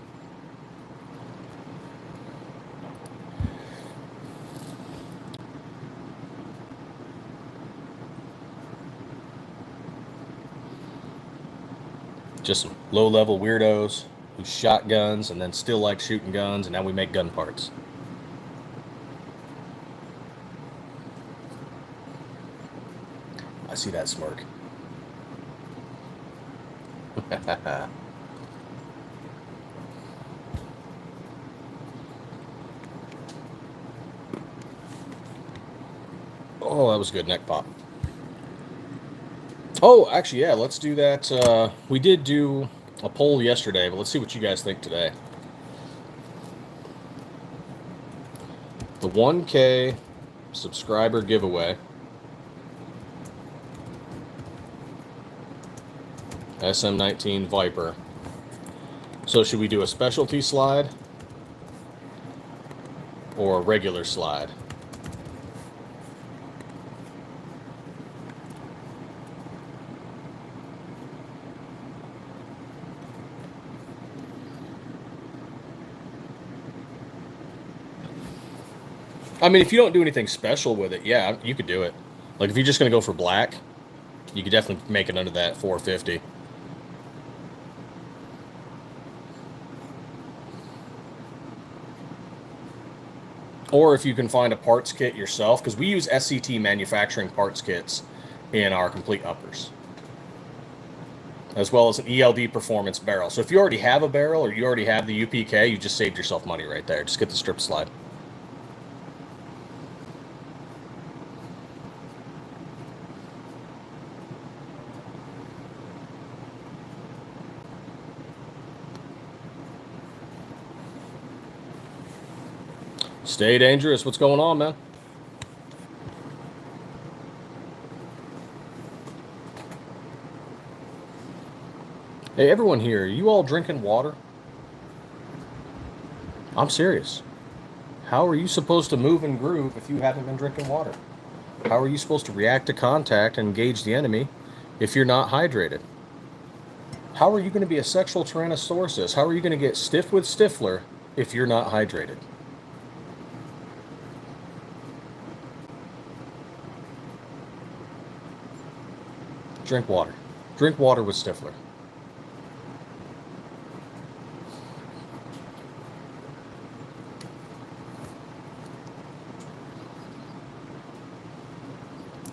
Just some low-level weirdos who shot guns and then still like shooting guns, and now we make gun parts. I see that smirk. Oh, that was a good neck pop. Oh, actually, yeah, let's do that. We did do a poll yesterday, but let's see what you guys think today. The 1K subscriber giveaway. SM19 Viper. So should we do a specialty slide or a regular slide? I mean, if you don't do anything special with it, yeah, you could do it. Like, if you're just going to go for black, you could definitely make it under that 450. Or if you can find a parts kit yourself, because we use SCT manufacturing parts kits in our complete uppers, as well as an ELD performance barrel. So if you already have a barrel or you already have the UPK, you just saved yourself money right there. Just get the strip slide. Stay dangerous. What's going on, man? Hey, everyone here, are you all drinking water? I'm serious. How are you supposed to move and groove if you haven't been drinking water? How are you supposed to react to contact and engage the enemy if you're not hydrated? How are you going to be a sexual tyrannosaurus? How are you going to get stiff with Stiffler if you're not hydrated? Drink water. Drink water with Stiffler.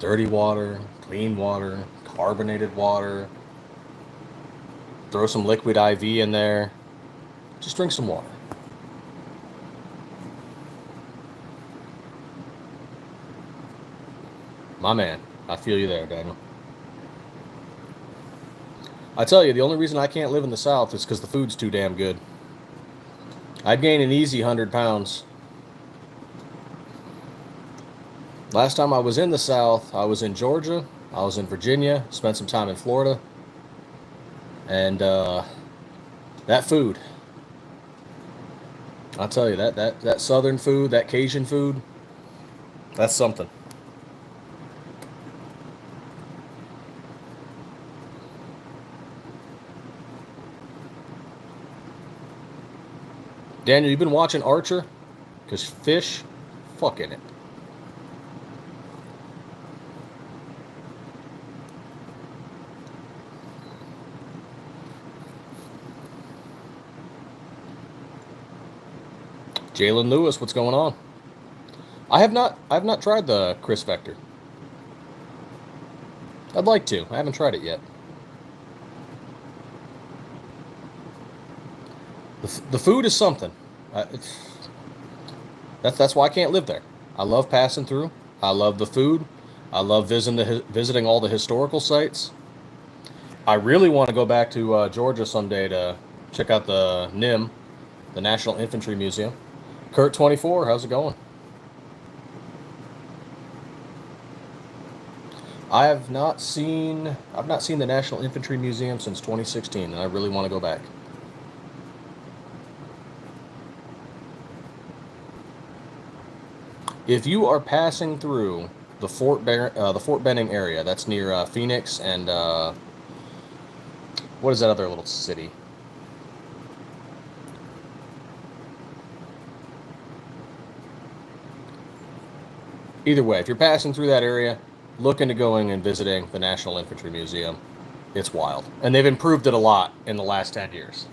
Dirty water, clean water, carbonated water. Throw some liquid IV in there. Just drink some water. My man, I feel you there, Daniel. I tell you, the only reason I can't live in the South is because the food's too damn good. I'd gain an easy 100 pounds. Last time I was in the South, I was in Georgia, I was in Virginia, spent some time in Florida, and that food, I'll tell you, that Southern food, that Cajun food, that's something. Daniel, you been watching Archer? Because fish, fucking it. Jalen Lewis, what's going on? I have not tried the Chris Vector. I'd like to. I haven't tried it yet. The food is something. That's why I can't live there. I love passing through. I love the food. I love visiting all the historical sites. I really want to go back to Georgia someday to check out the NIM, the National Infantry Museum. Kurt 24, how's it going? I've not seen the National Infantry Museum since 2016, and I really want to go back. If you are passing through the Fort Benning area, that's near Phoenix and what is that other little city? Either way, if you're passing through that area, look into going and visiting the National Infantry Museum. It's wild. And they've improved it a lot in the last 10 years.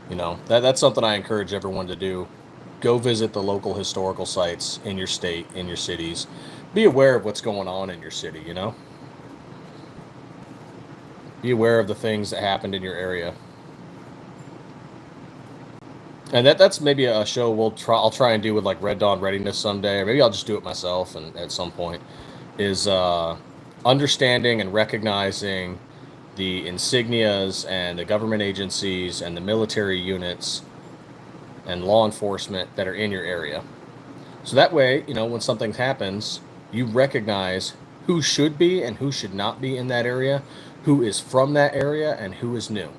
You know, that's something I encourage everyone to do. Go visit the local historical sites in your state, in your cities. Be aware of what's going on in your city, you know? Be aware of the things that happened in your area. And that's maybe a show I'll try and do with like Red Dawn Readiness someday, or maybe I'll just do it myself and at some point, is understanding and recognizing the insignias and the government agencies and the military units and law enforcement that are in your area. So that way, you know, when something happens, you recognize who should be and who should not be in that area, who is from that area, and who is new.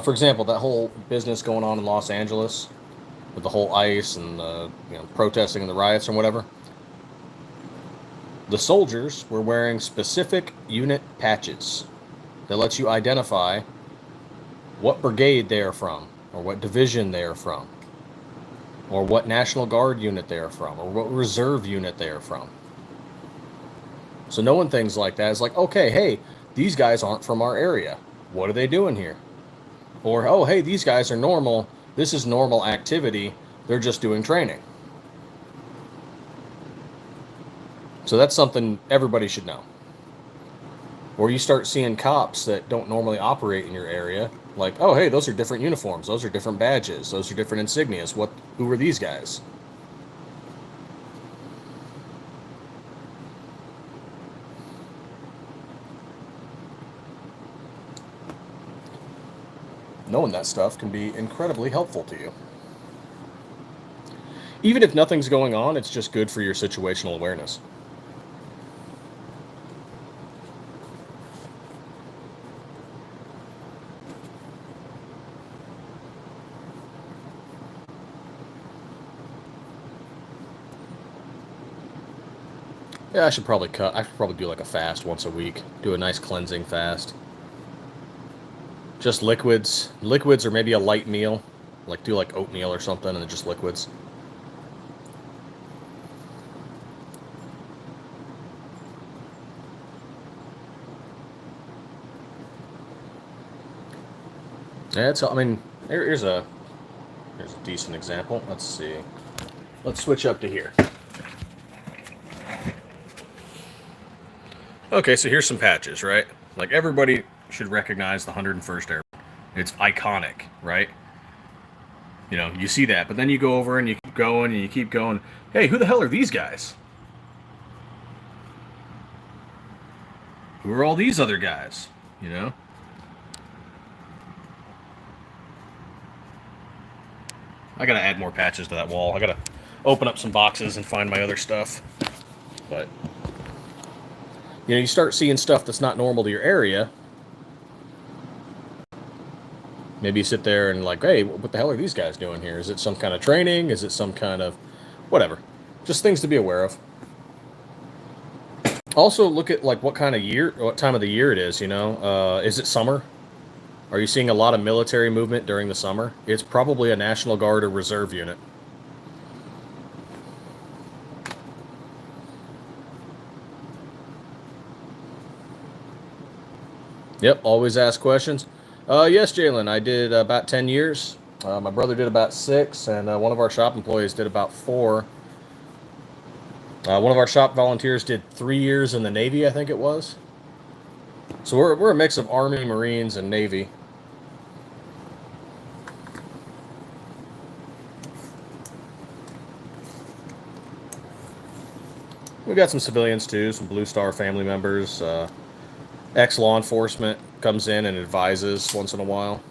For example, that whole business going on in Los Angeles with the whole ICE and the protesting and the riots and whatever. The soldiers were wearing specific unit patches that lets you identify what brigade they are from, or what division they are from, or what National Guard unit they are from, or what reserve unit they are from. So knowing things like that is like, okay, hey, these guys aren't from our area. What are they doing here? Or, oh, hey, these guys are normal. This is normal activity. They're just doing training. So that's something everybody should know. Or you start seeing cops that don't normally operate in your area. Like, oh, hey, those are different uniforms. Those are different badges. Those are different insignias. Who are these guys? Knowing that stuff can be incredibly helpful to you. Even if nothing's going on, it's just good for your situational awareness. Yeah, I should probably do like a fast once a week. Do a nice cleansing fast. Just liquids. Liquids or maybe a light meal. Like do like oatmeal or something and then just liquids. Yeah, here's a decent example. Let's see. Let's switch up to here. Okay, so here's some patches, right? Like everybody should recognize the 101st Airborne. It's iconic, right? You know, you see that, but then you go over and you going and you keep going. Hey, who the hell are these guys? Who are all these other guys? You know? I gotta add more patches to that wall. I gotta open up some boxes and find my other stuff. But, you know, you start seeing stuff that's not normal to your area. Maybe you sit there and like, hey, what the hell are these guys doing here? Is it some kind of training? Is it some kind of whatever? Just things to be aware of. Also, look at like what time of the year it is. You know, is it summer? Are you seeing a lot of military movement during the summer? It's probably a National Guard or Reserve unit. Yep, always ask questions. Yes, Jalen, I did about 10 years. My brother did about 6, and one of our shop employees did about 4. One of our shop volunteers did 3 years in the Navy, I think it was. So we're a mix of Army, Marines, and Navy. We got some civilians too, some Blue Star family members. Ex-law enforcement comes in and advises once in a while.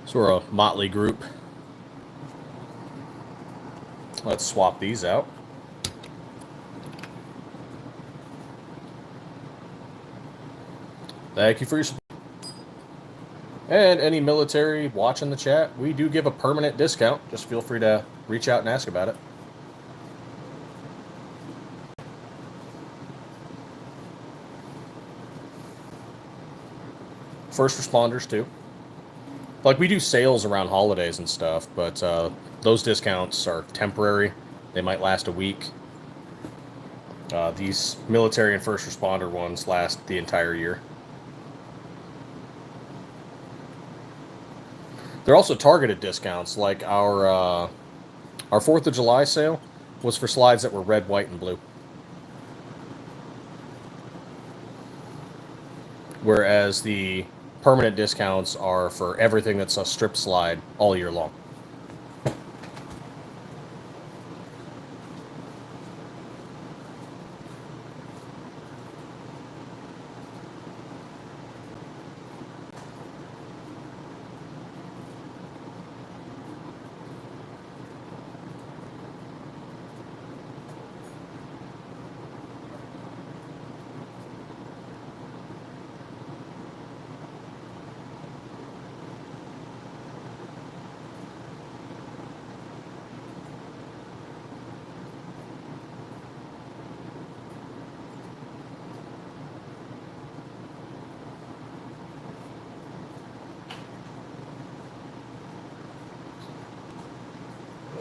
So we're a motley group. Let's swap these out. Thank you for your support. And any military watching the chat, we do give a permanent discount. Just feel free to reach out and ask about it. First responders too. Like we do sales around holidays and stuff, but those discounts are temporary. They might last a week. These military and first responder ones last the entire year. They're also targeted discounts, like our 4th of July sale was for slides that were red, white, and blue. Whereas the permanent discounts are for everything that's a strip slide all year long.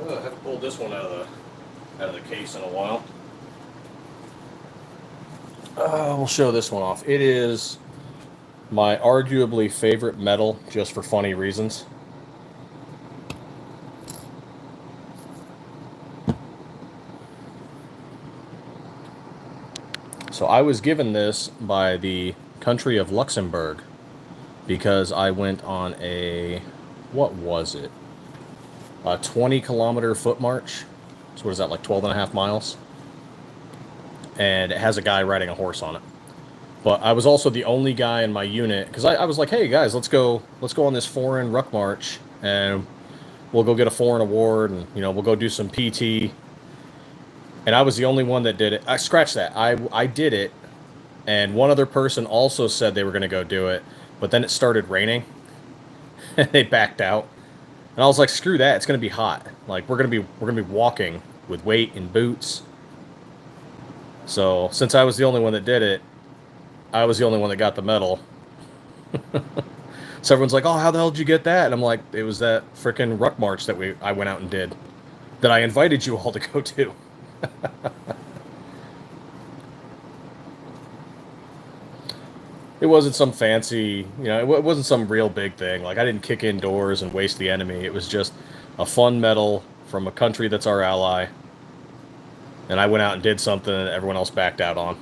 I haven't pulled this one out of the case in a while. We'll show this one off. It is my arguably favorite metal, just for funny reasons. So I was given this by the country of Luxembourg because I went on a, what was it? A 20-kilometer foot march. So what is that, like 12 and a half miles? And it has a guy riding a horse on it. But I was also the only guy in my unit, because I was like, hey guys, let's go on this foreign ruck march, and we'll go get a foreign award, and you know, we'll go do some PT. And I was the only one that did it. I scratched that. I did it, and one other person also said they were going to go do it, but then it started raining, and they backed out. And I was like, screw that. It's going to be hot. Like we're going to be walking with weight and boots. So since I was the only one that did it, I was the only one that got the medal. So everyone's like, oh, how the hell did you get that? And I'm like, it was that frickin' ruck march that I went out and did, that I invited you all to go to. It wasn't some fancy, you know, it wasn't some real big thing. Like, I didn't kick in doors and waste the enemy. It was just a fun medal from a country that's our ally. and I went out and did something that everyone else backed out on.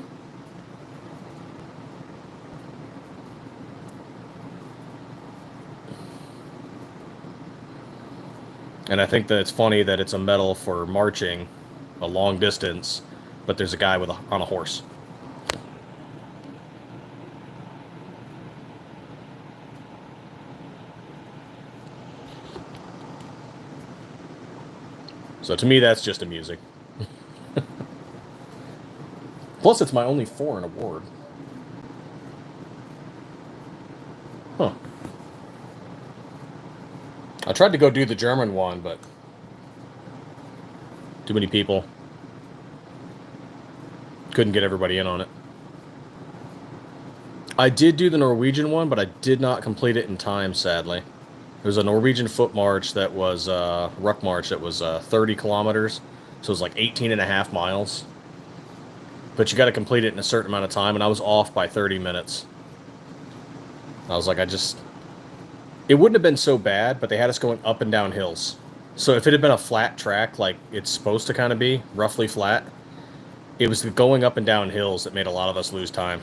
And I think that it's funny that it's a medal for marching a long distance, but there's a guy on a horse. So to me, that's just amusing. Plus, it's my only foreign award. Huh. I tried to go do the German one, but too many people. Couldn't get everybody in on it. I did do the Norwegian one, but I did not complete it in time, sadly. There was a Norwegian foot march that was, ruck march that was 30 kilometers. So it was like 18 and a half miles. But you got to complete it in a certain amount of time, and I was off by 30 minutes. I was like, it wouldn't have been so bad, but they had us going up and down hills. So if it had been a flat track, like it's supposed to kind of be, roughly flat, it was the going up and down hills that made a lot of us lose time.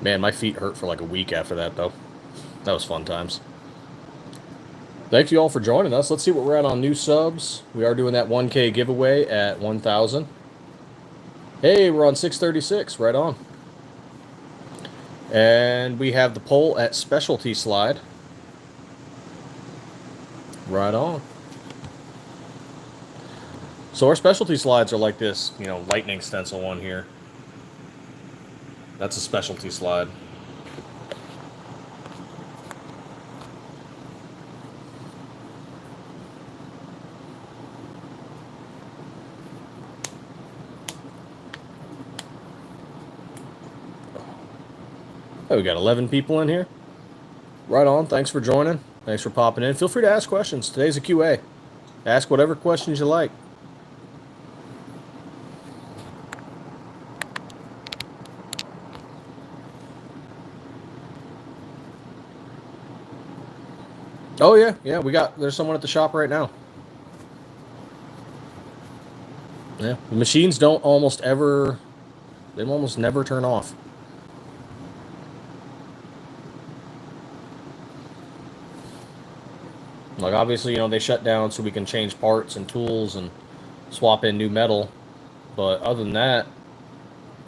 Man, my feet hurt for like a week after that, though. That was fun times. Thank you all for joining us. Let's see what we're at on new subs. We are doing that 1K giveaway at 1,000. Hey, we're on 636. Right on. And we have the poll at specialty slide. Right on. So our specialty slides are like this, lightning stencil one here. That's a specialty slide. Oh, we got 11 people in here. Right on. Thanks for joining. Thanks for popping in. Feel free to ask questions. Today's a QA. Ask whatever questions you like. Oh, yeah. There's someone at the shop right now. Yeah. The machines they almost never turn off. Like, obviously, they shut down so we can change parts and tools and swap in new metal. But other than that,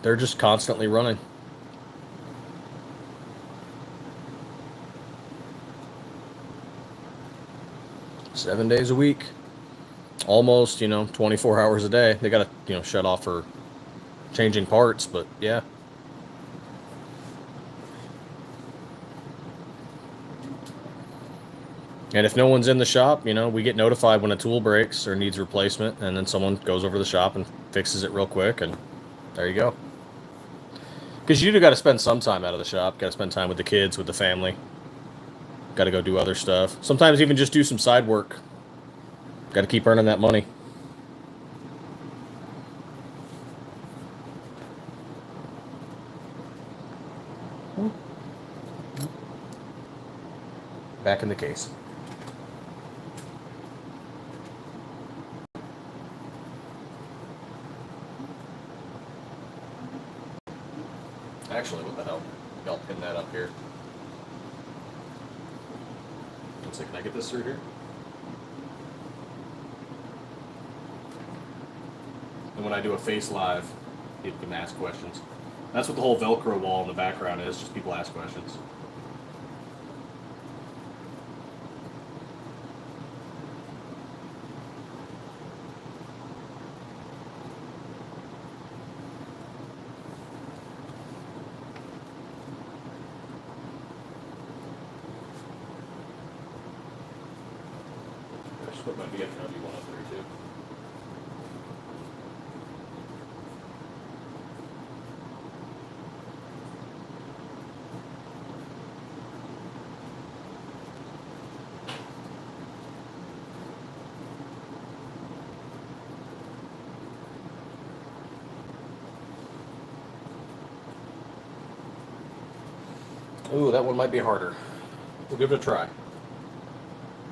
they're just constantly running. Seven days a week. Almost, 24 hours a day. They got to, shut off for changing parts, but yeah. And if no one's in the shop, we get notified when a tool breaks or needs replacement, and then someone goes over to the shop and fixes it real quick, and there you go. Because you do got to spend some time out of the shop. Got to spend time with the kids, with the family. Got to go do other stuff. Sometimes even just do some side work. Got to keep earning that money. Back in the case. Actually, what the hell? Y'all pin that up here. Let's see, can I get this through here? And when I do a face live, people can ask questions. That's what the whole Velcro wall in the background is, just people ask questions. I should put my VFW one up there too. Ooh, that one might be harder. We'll give it a try.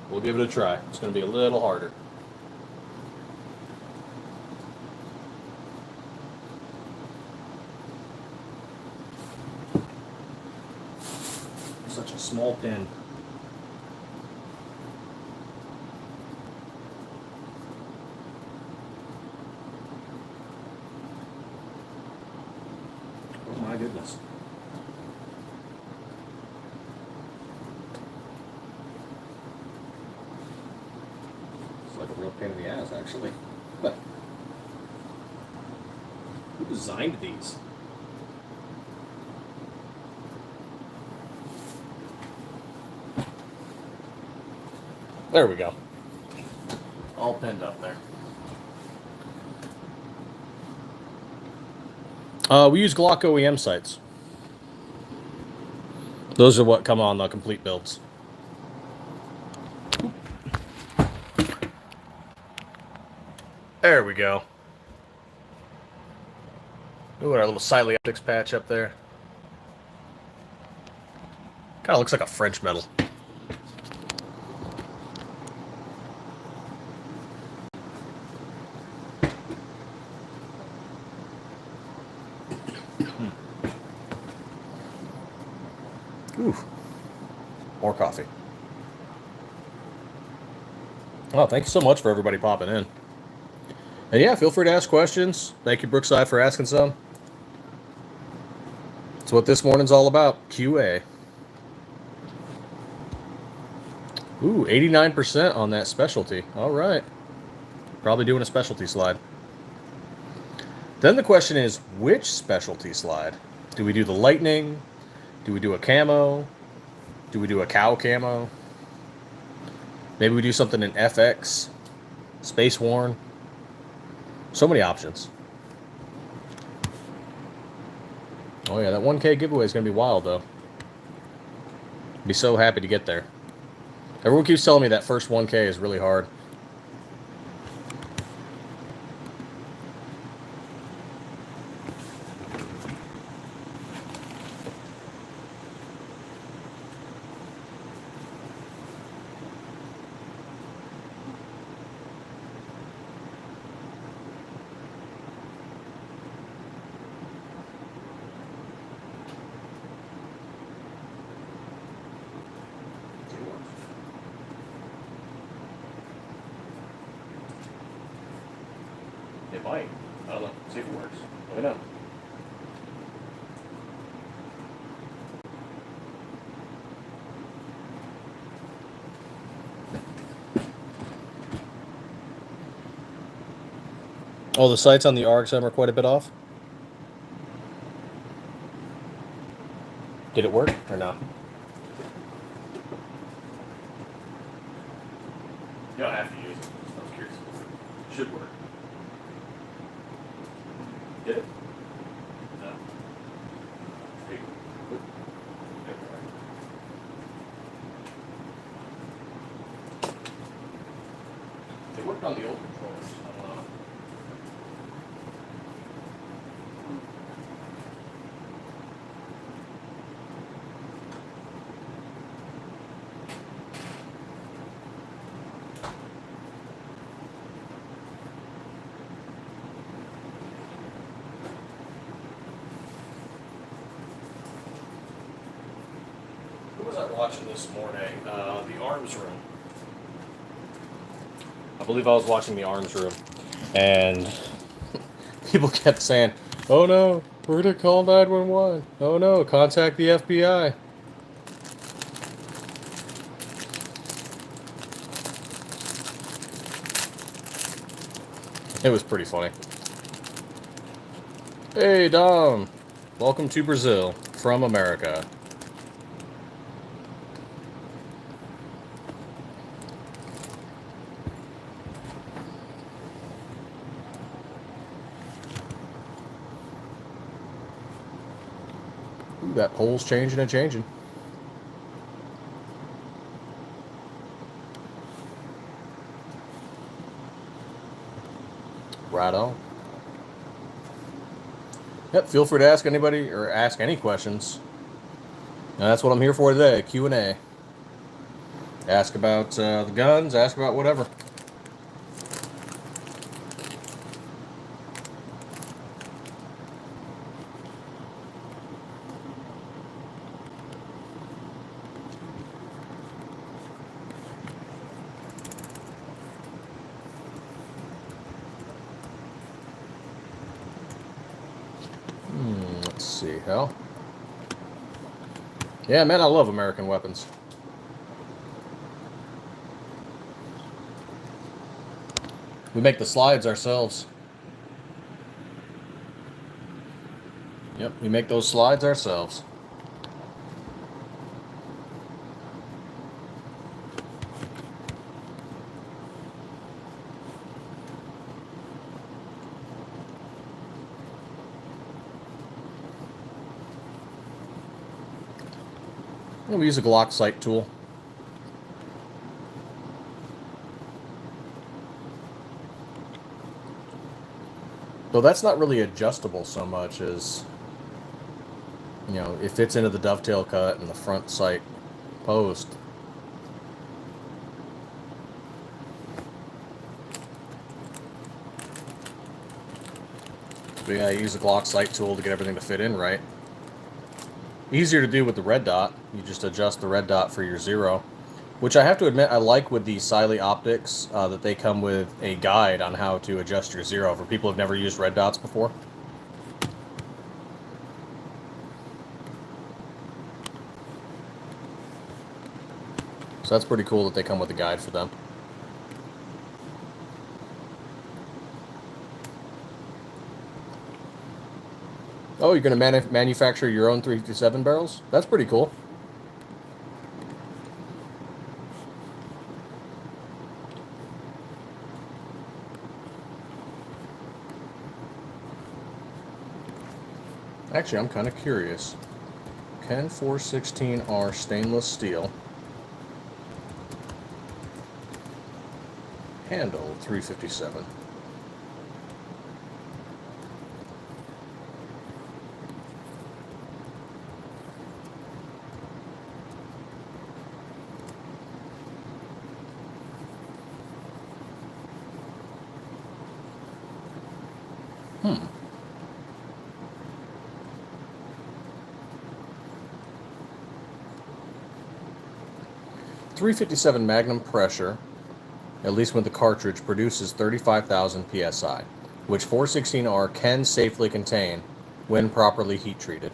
We'll give it a try. It's going to be a little harder. Such a small pin. Oh my goodness. It's like a real pain in the ass, actually. Who designed these? There we go. All pinned up there. We use Glock OEM sights. Those are what come on the complete builds. There we go. Ooh, our little Siley Optics patch up there. Kind of looks like a French medal. Ooh, more coffee. Oh, thank you so much for everybody popping in. And yeah, feel free to ask questions. Thank you, Brookside, for asking some. That's what this morning's all about, QA. Ooh, 89% on that specialty. All right. Probably doing a specialty slide. Then the question is, which specialty slide? Do we do the lightning? Do we do a camo? Do we do a cow camo? Maybe we do something in FX, Space Worn. So many options. Oh yeah, that 1K giveaway is going to be wild, though. Be so happy to get there. Everyone keeps telling me that first 1K is really hard. It might. I don't know. See if it works. Let me know. Oh, the sights on the RXM are quite a bit off. Did it work or not? You don't have to use it. I was curious. It should work. Did it? No. It worked on the old controllers. I don't know. Who was I watching this morning? The Arms Room. I believe I was watching the Arms Room, and people kept saying, "Oh no, we're gonna call 911. Oh no, contact the FBI." It was pretty funny. Hey Dom, welcome to Brazil from America. Ooh, that pole's changing and changing. Right on. Yep, feel free to ask anybody or ask any questions. And that's what I'm here for today, Q&A. Ask about the guns, ask about whatever. Let's see, hell. Yeah, man, I love American weapons. We make the slides ourselves. Yep, we make those slides ourselves. And we use a Glock sight tool. Though that's not really adjustable so much as, you know, it fits into the dovetail cut and the front sight post. But yeah, I use a Glock sight tool to get everything to fit in right. Easier to do with the red dot. You just adjust the red dot for your zero. Which I have to admit I like with the Siley optics, that they come with a guide on how to adjust your zero for people who've never used red dots before. So that's pretty cool that they come with a guide for them. Oh, you're going to manufacture your own 357 barrels? That's pretty cool. Actually, I'm kind of curious. Can 416R stainless steel handle 357? Hmm. .357 Magnum pressure, at least when the cartridge produces 35,000 psi, which 416R can safely contain when properly heat treated.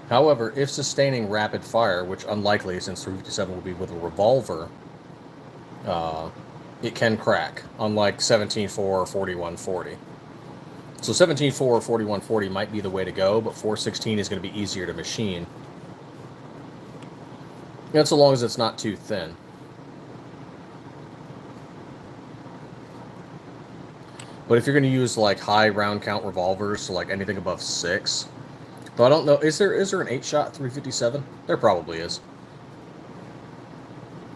However, if sustaining rapid fire, which unlikely since 357 will be with a revolver, it can crack, unlike 17.4 or 4140. So 17.4 or 4140 might be the way to go, but 416 is going to be easier to machine. And so long as it's not too thin. But if you're going to use like high round count revolvers, so like anything above 6, though I don't know, is there an 8-shot 357? There probably is.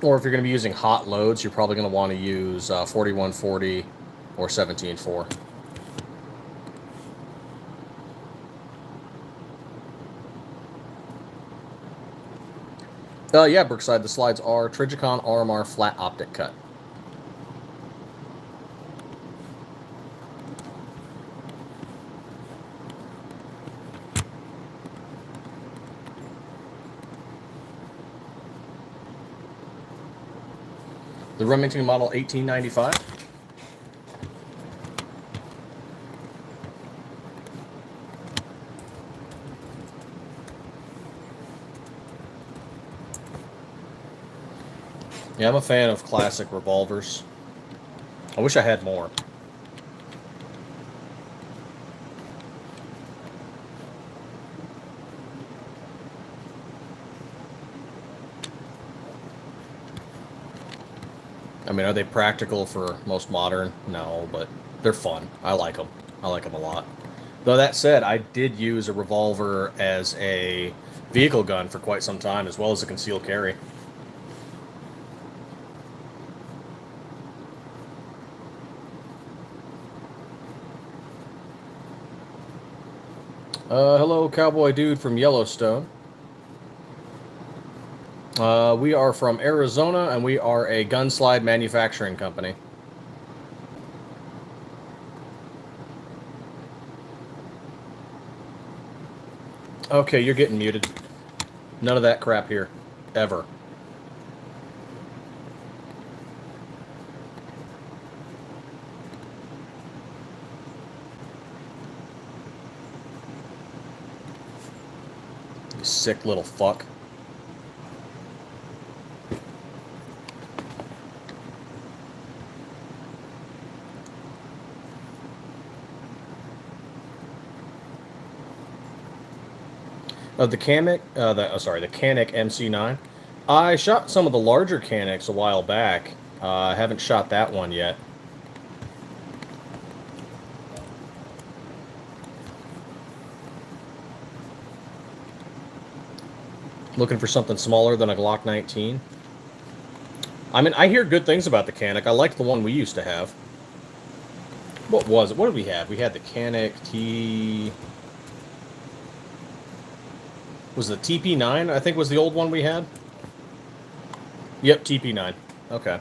Or if you're going to be using hot loads, you're probably going to want to use 4140 or 17.4. Yeah, Brookside, the slides are Trijicon RMR flat optic cut. The Remington Model 1895. Yeah, I'm a fan of classic revolvers. I wish I had more. I mean, are they practical for most modern? No, but they're fun. I like them. I like them a lot. Though that said, I did use a revolver as a vehicle gun for quite some time, as well as a concealed carry. Hello, cowboy dude from Yellowstone. We are from Arizona, and we are a gun slide manufacturing company. Okay, you're getting muted. None of that crap here. Ever. You sick little fuck. The Canic, the Canic MC9. I shot some of the larger Canics a while back. I haven't shot that one yet. Looking for something smaller than a Glock 19. I mean, I hear good things about the Canic. I liked the one we used to have. What was it? What did we have? We had the Canic T... Was the TP9, I think, was the old one we had? Yep, TP9. Okay.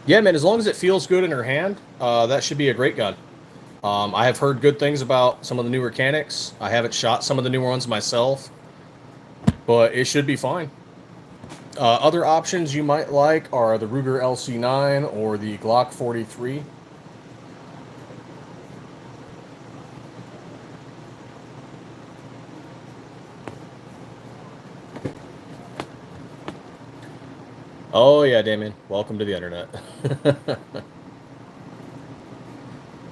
Yeah, man, as long as it feels good in her hand, that should be a great gun. I have heard good things about some of the newer Canics. I haven't shot some of the newer ones myself, but it should be fine. Other options you might like are the Ruger LC9 or the Glock 43. Oh yeah, Damien. Welcome to the internet. It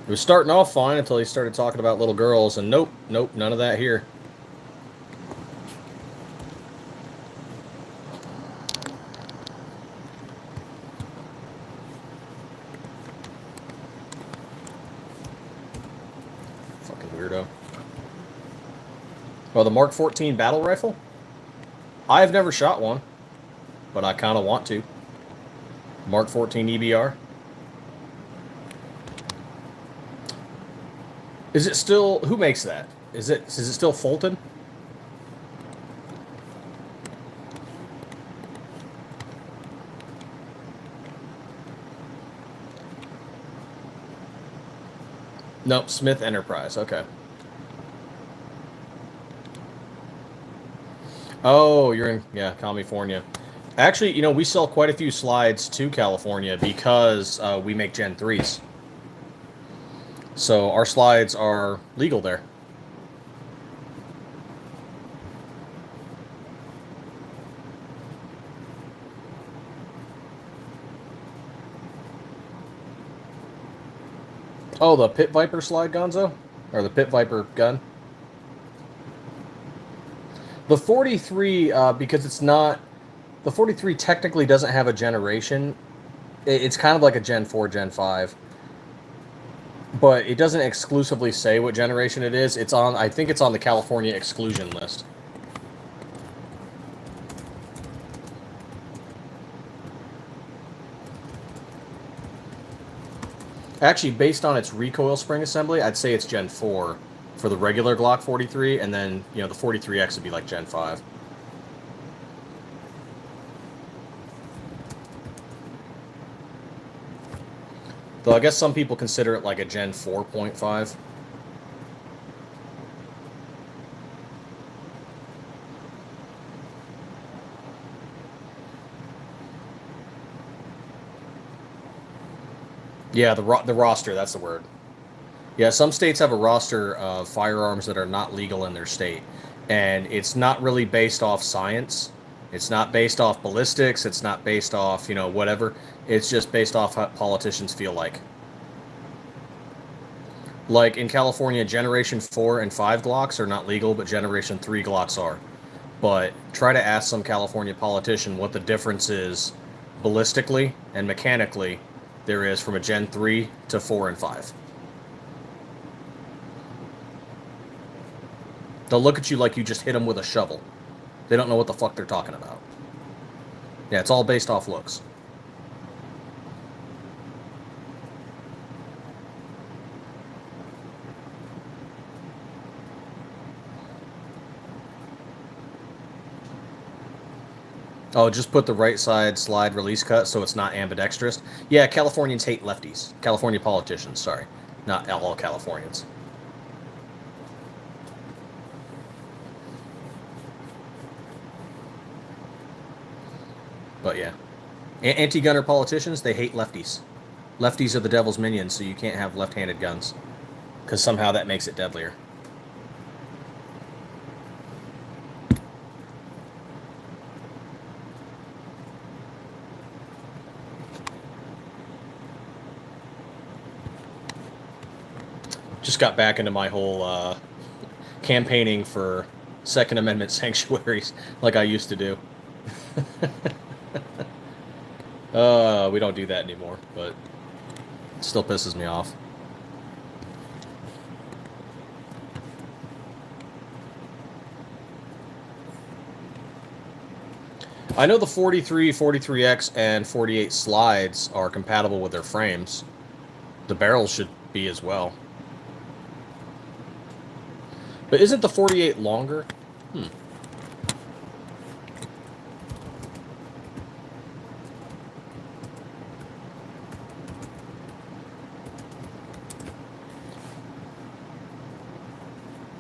was starting off fine until he started talking about little girls, and nope, none of that here. Fucking weirdo. Oh, the Mark 14 battle rifle? I've never shot one, but I kind of want to. Mark 14 EBR. Is it still... Who makes that? Is it still Fulton? Nope, Smith Enterprise. Okay. Oh, you're in... Yeah, California. Actually, you know, we sell quite a few slides to California because we make Gen 3s. So our slides are legal there. Oh, the Pit Viper slide, Gonzo? Or the Pit Viper gun? The 43, because it's not... The 43 technically doesn't have a generation. It's kind of like a Gen 4, Gen 5. But it doesn't exclusively say what generation it is. It's on... I think it's on the California exclusion list. Actually, based on its recoil spring assembly, I'd say it's Gen 4 for the regular Glock 43, and then, you know, the 43X would be like Gen 5. Though I guess some people consider it like a Gen 4.5. Yeah, the roster, that's the word. Yeah, some states have a roster of firearms that are not legal in their state. And it's not really based off science. It's not based off ballistics. It's not based off, you know, whatever. It's just based off how politicians feel like. Like in California, Generation 4 and 5 Glocks are not legal, but Generation 3 Glocks are. But try to ask some California politician what the difference is ballistically and mechanically there is from a Gen 3 to 4 and 5. They'll look at you like you just hit them with a shovel. They don't know what the fuck they're talking about. Yeah, it's all based off looks. Oh, just put the right side slide release cut so it's not ambidextrous. Yeah, Californians hate lefties. California politicians, sorry. Not all Californians. But yeah. Anti-gunner politicians, they hate lefties. Lefties are the devil's minions, so you can't have left-handed guns. Because somehow that makes it deadlier. Just got back into my whole campaigning for Second Amendment sanctuaries like I used to do. We don't do that anymore, but it still pisses me off. I know the 43, 43X, and 48 slides are compatible with their frames. The barrels should be as well. But isn't the 48 longer?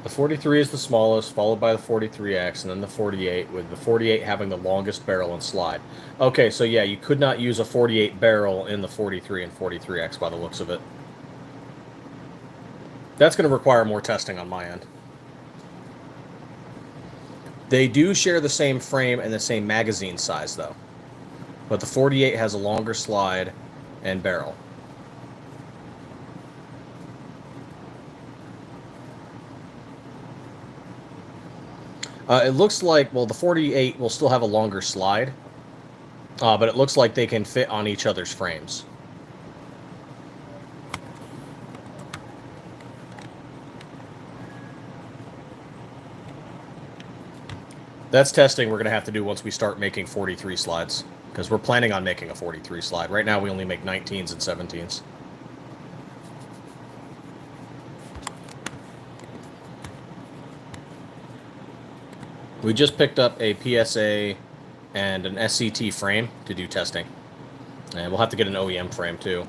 The 43 is the smallest, followed by the 43X, and then the 48, with the 48 having the longest barrel and slide. Okay, so yeah, you could not use a 48 barrel in the 43 and 43X by the looks of it. That's going to require more testing on my end. They do share the same frame and the same magazine size, though. But the 48 has a longer slide and barrel. It looks like, well, the 48 will still have a longer slide, but it looks like they can fit on each other's frames. That's testing we're going to have to do once we start making 43 slides, because we're planning on making a 43 slide. Right now we only make 19s and 17s. We just picked up a PSA and an SCT frame to do testing. And we'll have to get an OEM frame too.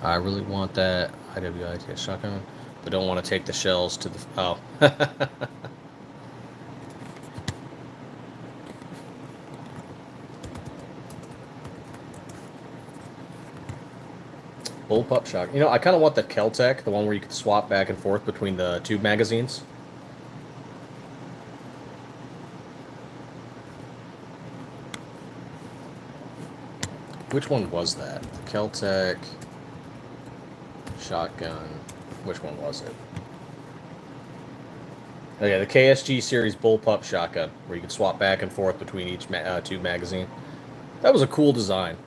I really want that IWIT shotgun, but don't want to take the shells to the... Oh. Bullpup shotgun. You know, I kind of want the Keltec, the one where you can swap back and forth between the tube magazines. Which one was that? The Keltec shotgun. Which one was it? Oh yeah, the KSG series bullpup shotgun, where you can swap back and forth between each tube magazine. That was a cool design.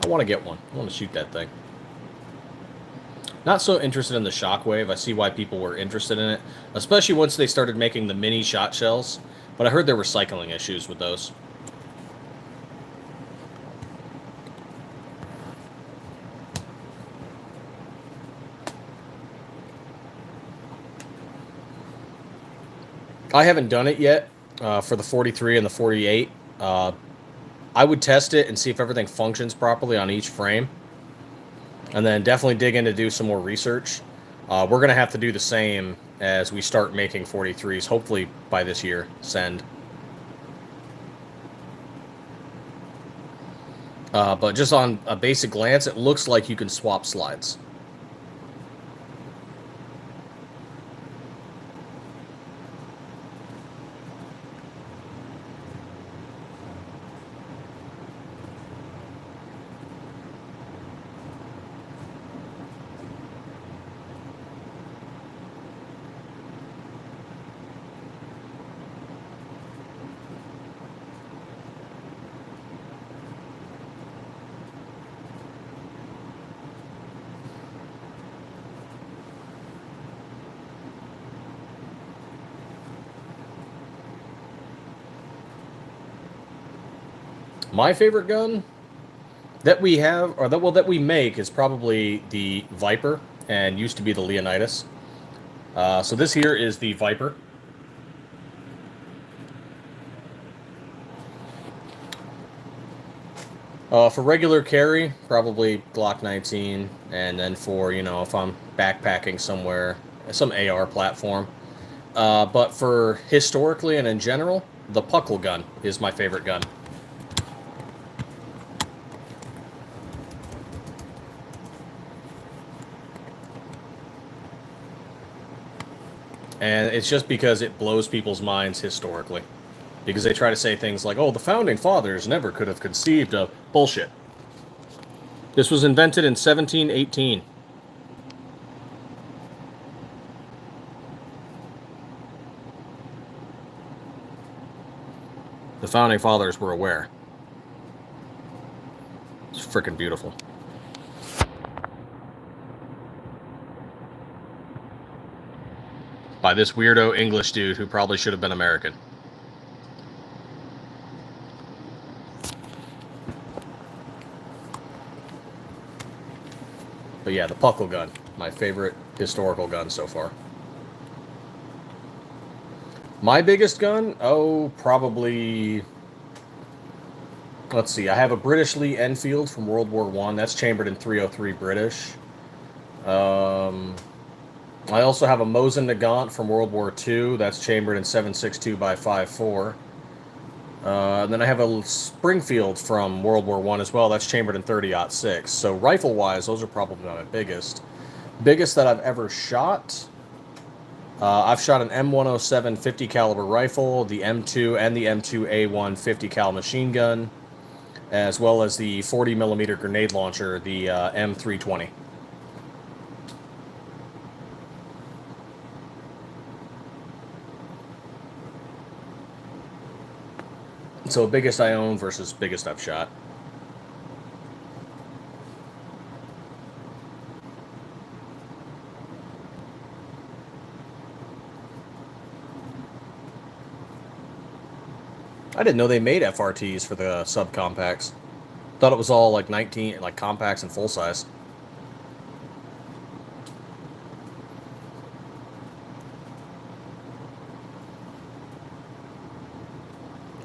I want to get one. I want to shoot that thing. Not so interested in the Shockwave. I see why people were interested in it, especially once they started making the mini shot shells. But I heard there were cycling issues with those. I haven't done it yet for the 43 and the 48. I would test it and see if everything functions properly on each frame. And then definitely dig in to do some more research. We're going to have to do the same as we start making 43s, hopefully by this year. Send. But just on a basic glance, it looks like you can swap slides. My favorite gun that we have, or that we make, is probably the Viper, and used to be the Leonidas. So this here is the Viper. For regular carry, probably Glock 19, and then for, if I'm backpacking somewhere, some AR platform. But for historically and in general, the Puckle gun is my favorite gun. And it's just because it blows people's minds historically. Because they try to say things like, oh, the founding fathers never could have conceived of bullshit. This was invented in 1718. The founding fathers were aware. It's freaking beautiful. By this weirdo English dude who probably should have been American. But yeah, the Puckle gun, my favorite historical gun so far. My biggest gun? Oh, probably... Let's see, I have a British Lee Enfield from World War I. That's chambered in .303 British. I also have a Mosin Nagant from World War II. That's chambered in .762 by .54. And then I have a Springfield from World War I as well. That's chambered in .30-06. So rifle-wise, those are probably my biggest. Biggest that I've ever shot. I've shot an M107 50 caliber rifle, the M2 and the M2A1 50 cal machine gun, as well as the 40 millimeter grenade launcher, the M320. So biggest I own versus biggest I've shot. I didn't know they made FRTs for the subcompacts. Thought it was all like 19, like compacts and full size.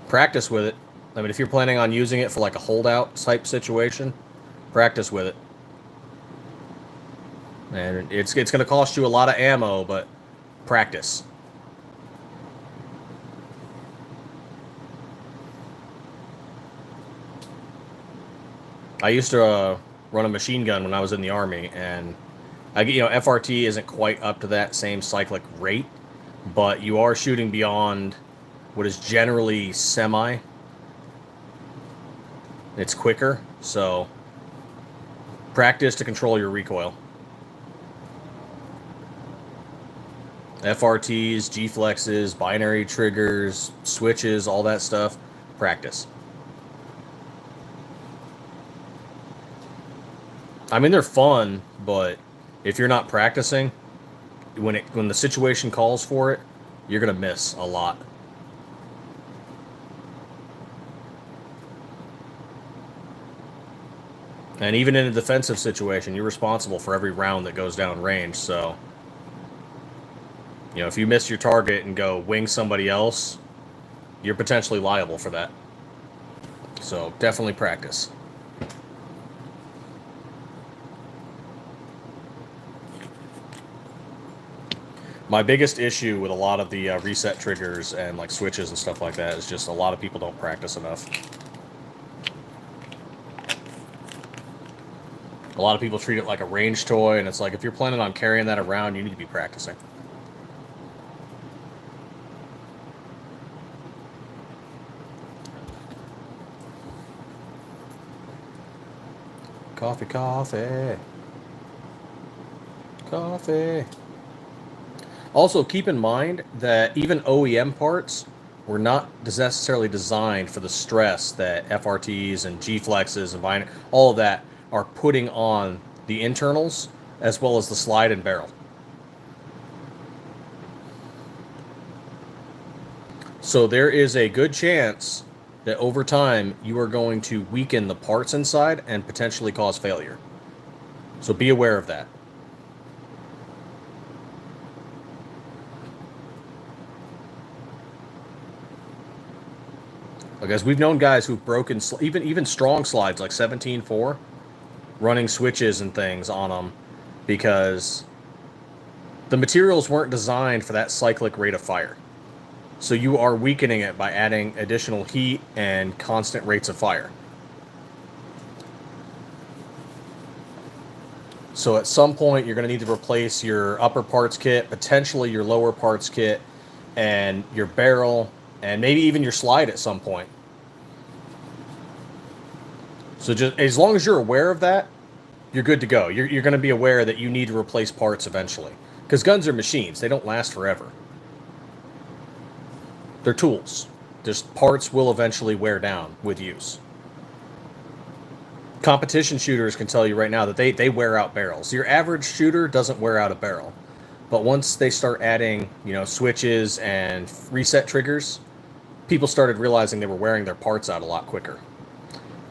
Practice with it. I mean, if you're planning on using it for like a holdout type situation, practice with it. And it's going to cost you a lot of ammo, but practice. I used to run a machine gun when I was in the Army, and FRT isn't quite up to that same cyclic rate, but you are shooting beyond what is generally semi. It's quicker, so practice to control your recoil. FRTs, G-flexes, binary triggers, switches, all that stuff, practice. I mean, they're fun, but if you're not practicing, when the situation calls for it, you're going to miss a lot. And even in a defensive situation, you're responsible for every round that goes down range, so... if you miss your target and go wing somebody else, you're potentially liable for that. So definitely practice. My biggest issue with a lot of the reset triggers and like switches and stuff like that is just a lot of people don't practice enough. A lot of people treat it like a range toy, and it's like, if you're planning on carrying that around, you need to be practicing. Coffee, coffee. Coffee. Also, keep in mind that even OEM parts were not necessarily designed for the stress that FRTs and G-flexes and all of that are putting on the internals, as well as the slide and barrel. So there is a good chance that over time you are going to weaken the parts inside and potentially cause failure. So be aware of that. Because we've known guys who've broken even strong slides like 17.4, running switches and things on them because the materials weren't designed for that cyclic rate of fire. So you are weakening it by adding additional heat and constant rates of fire. So at some point, you're going to need to replace your upper parts kit, potentially your lower parts kit, and your barrel, and maybe even your slide at some point. So just as long as you're aware of that, you're good to go. You're going to be aware that you need to replace parts eventually. Because guns are machines. They don't last forever. They're tools. Just parts will eventually wear down with use. Competition shooters can tell you right now that they wear out barrels. Your average shooter doesn't wear out a barrel. But once they start adding, switches and reset triggers, people started realizing they were wearing their parts out a lot quicker.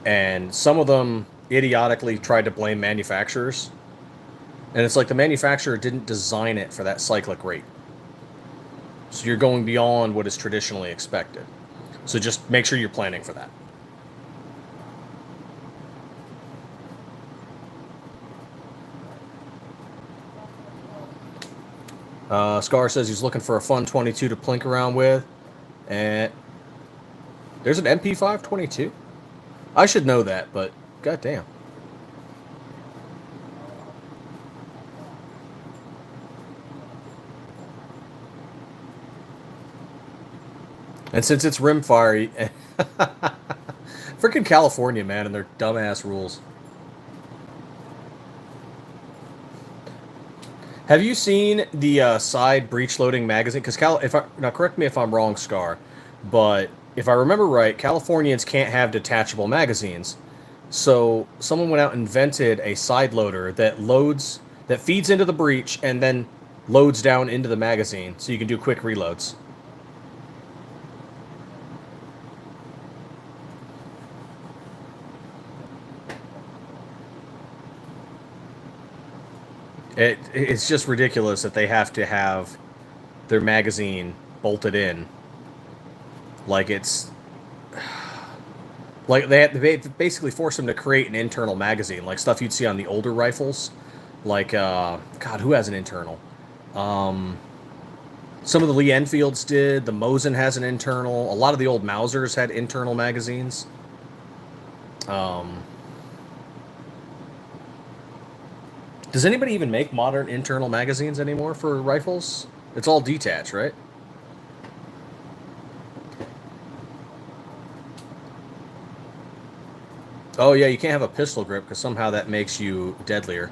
And some of them idiotically tried to blame manufacturers. And it's like the manufacturer didn't design it for that cyclic rate. So you're going beyond what is traditionally expected. So just make sure you're planning for that. Scar says he's looking for a fun 22 to plink around with. And there's an MP5 22? I should know that, but goddamn. And since it's rimfire, freaking California, man, and their dumbass rules. Have you seen the side breech loading magazine? Because now correct me if I'm wrong, Scar, but if I remember right, Californians can't have detachable magazines. So someone went out and invented a side loader that feeds into the breech and then loads down into the magazine, so you can do quick reloads. It's just ridiculous that they have to have their magazine bolted in. Like it's... Like they basically force them to create an internal magazine, like stuff you'd see on the older rifles. Like, God, who has an internal? Some of the Lee Enfields did. The Mosin has an internal. A lot of the old Mausers had internal magazines. Does anybody even make modern internal magazines anymore for rifles? It's all detached, right? Oh, yeah, you can't have a pistol grip because somehow that makes you deadlier.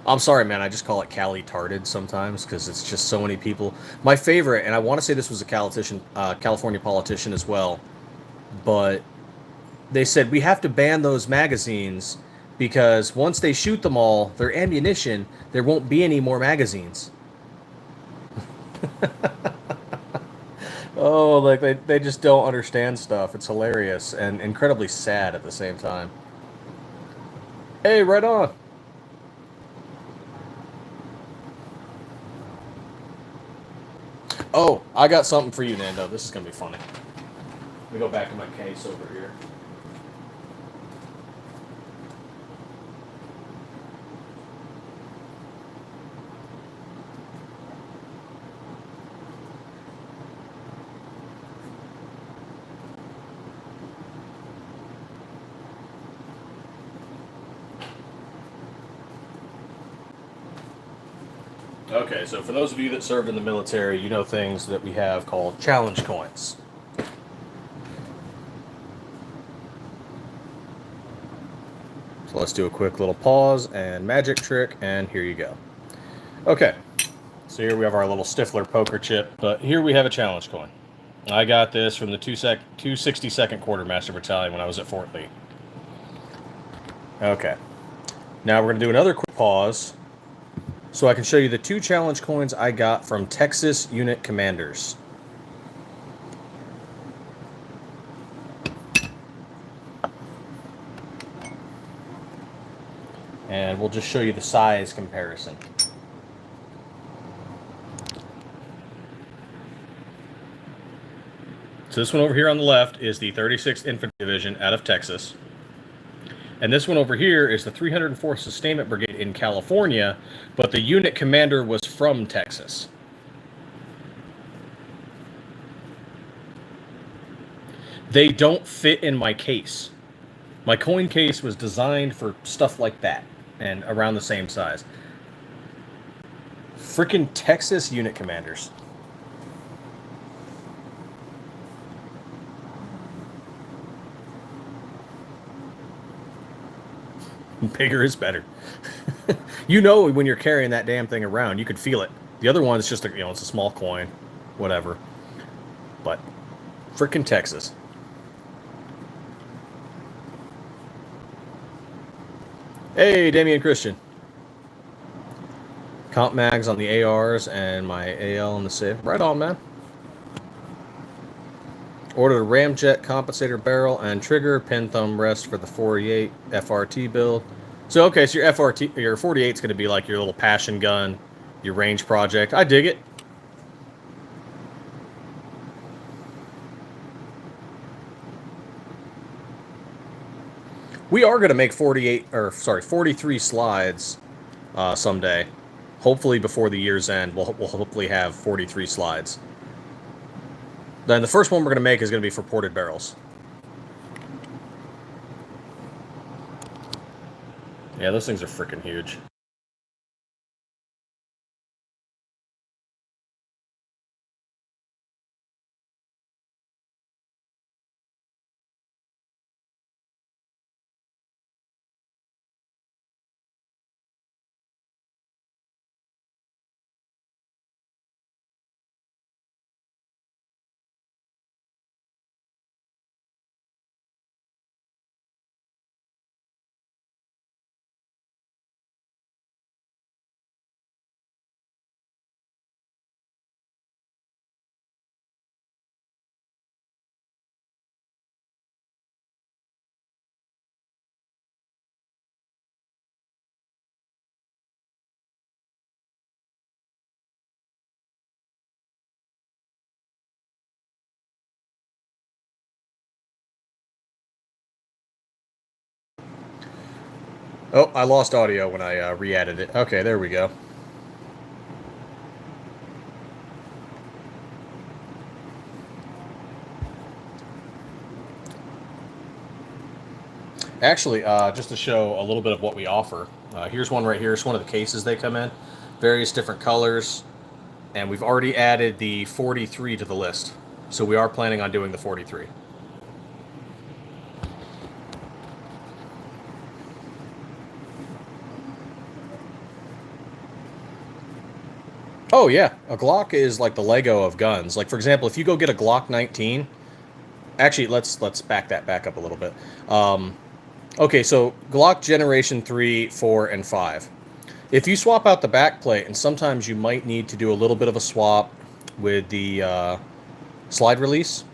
I'm sorry, man. I just call it Cali tarded sometimes because it's just so many people. My favorite, and I want to say this was a California politician as well, but they said we have to ban those magazines because once they shoot them all, their ammunition, there won't be any more magazines. Oh, like they just don't understand stuff. It's hilarious and incredibly sad at the same time. Hey, right on. Oh, I got something for you, Nando. This is going to be funny. Let me go back to my case over here. Okay, so for those of you that served in the military, you know things that we have called challenge coins. So let's do a quick little pause and magic trick, and here you go. Okay, so here we have our little Stiffler poker chip, but here we have a challenge coin. I got this from the 262nd Quartermaster Battalion when I was at Fort Lee. Okay. Now we're going to do another quick pause so I can show you the 2 challenge coins I got from Texas Unit Commanders. And we'll just show you the size comparison. So this one over here on the left is the 36th Infantry Division out of Texas. And this one over here is the 304th Sustainment Brigade in California, but the unit commander was from Texas. They don't fit in my case. My coin case was designed for stuff like that and around the same size. Freaking Texas unit commanders. Bigger is better. You know, when you're carrying that damn thing around, you could feel it. The other one is just a, it's a small coin, whatever. But freaking Texas. Hey, Damian Christian. Comp mags on the ARs and my AL on the SIV. Right on, man. Ordered a ramjet compensator barrel and trigger, pin thumb rest for the 48 FRT build. So, okay, so your 48 is going to be like your little passion gun, your range project. I dig it. We are going to make 43 slides someday. Hopefully before the year's end, we'll hopefully have 43 slides. Then the first one we're going to make is going to be for ported barrels. Yeah, those things are freaking huge. Oh, I lost audio when I re-added it. Okay, there we go. Actually, just to show a little bit of what we offer, here's one right here. It's one of the cases they come in. Various different colors. And we've already added the 43 to the list. So we are planning on doing the 43. Oh yeah, a Glock is like the Lego of guns. Like, for example, if you go get a Glock 19, actually let's back up a little bit. Okay, so Glock Generation 3, 4, and 5. If you swap out the back plate, and sometimes you might need to do a little bit of a swap with the slide release,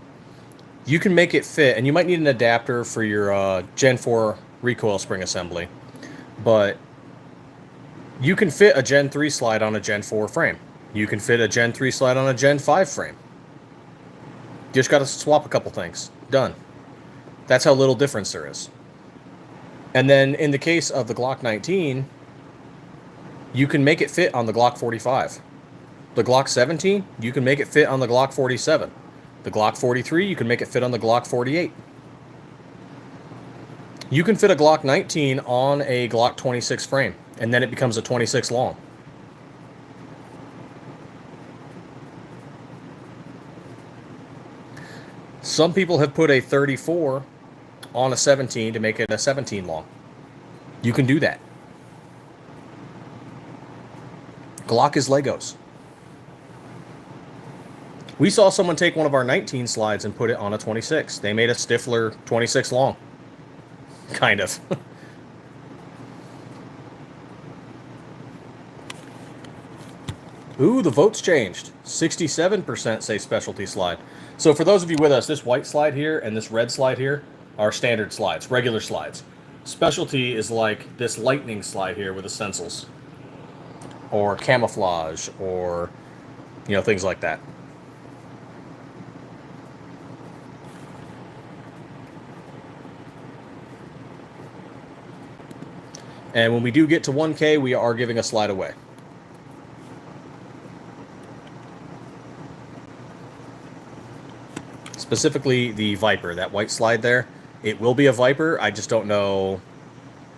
you can make it fit, and you might need an adapter for your Gen 4 recoil spring assembly. But you can fit a Gen 3 slide on a Gen 4 frame. You can fit a Gen 3 slide on a Gen 5 frame. You just got to swap a couple things. Done. That's how little difference there is. And then in the case of the Glock 19, you can make it fit on the Glock 45. The Glock 17, you can make it fit on the Glock 47. The Glock 43, you can make it fit on the Glock 48. You can fit a Glock 19 on a Glock 26 frame, and then it becomes a 26 long. Some people have put a 34 on a 17 to make it a 17 long. You can do that. Glock is Legos. We saw someone take one of our 19 slides and put it on a 26. They made a Stiffler 26 long. Kind of. Ooh, the votes changed. 67% say specialty slide. So for those of you with us, this white slide here and this red slide here are standard slides, regular slides. Specialty is like this lightning slide here with the stencils. Or camouflage, or, you know, things like that. And when we do get to 1K, we are giving a slide away. Specifically the Viper, that white slide there. It will be a Viper. I just don't know,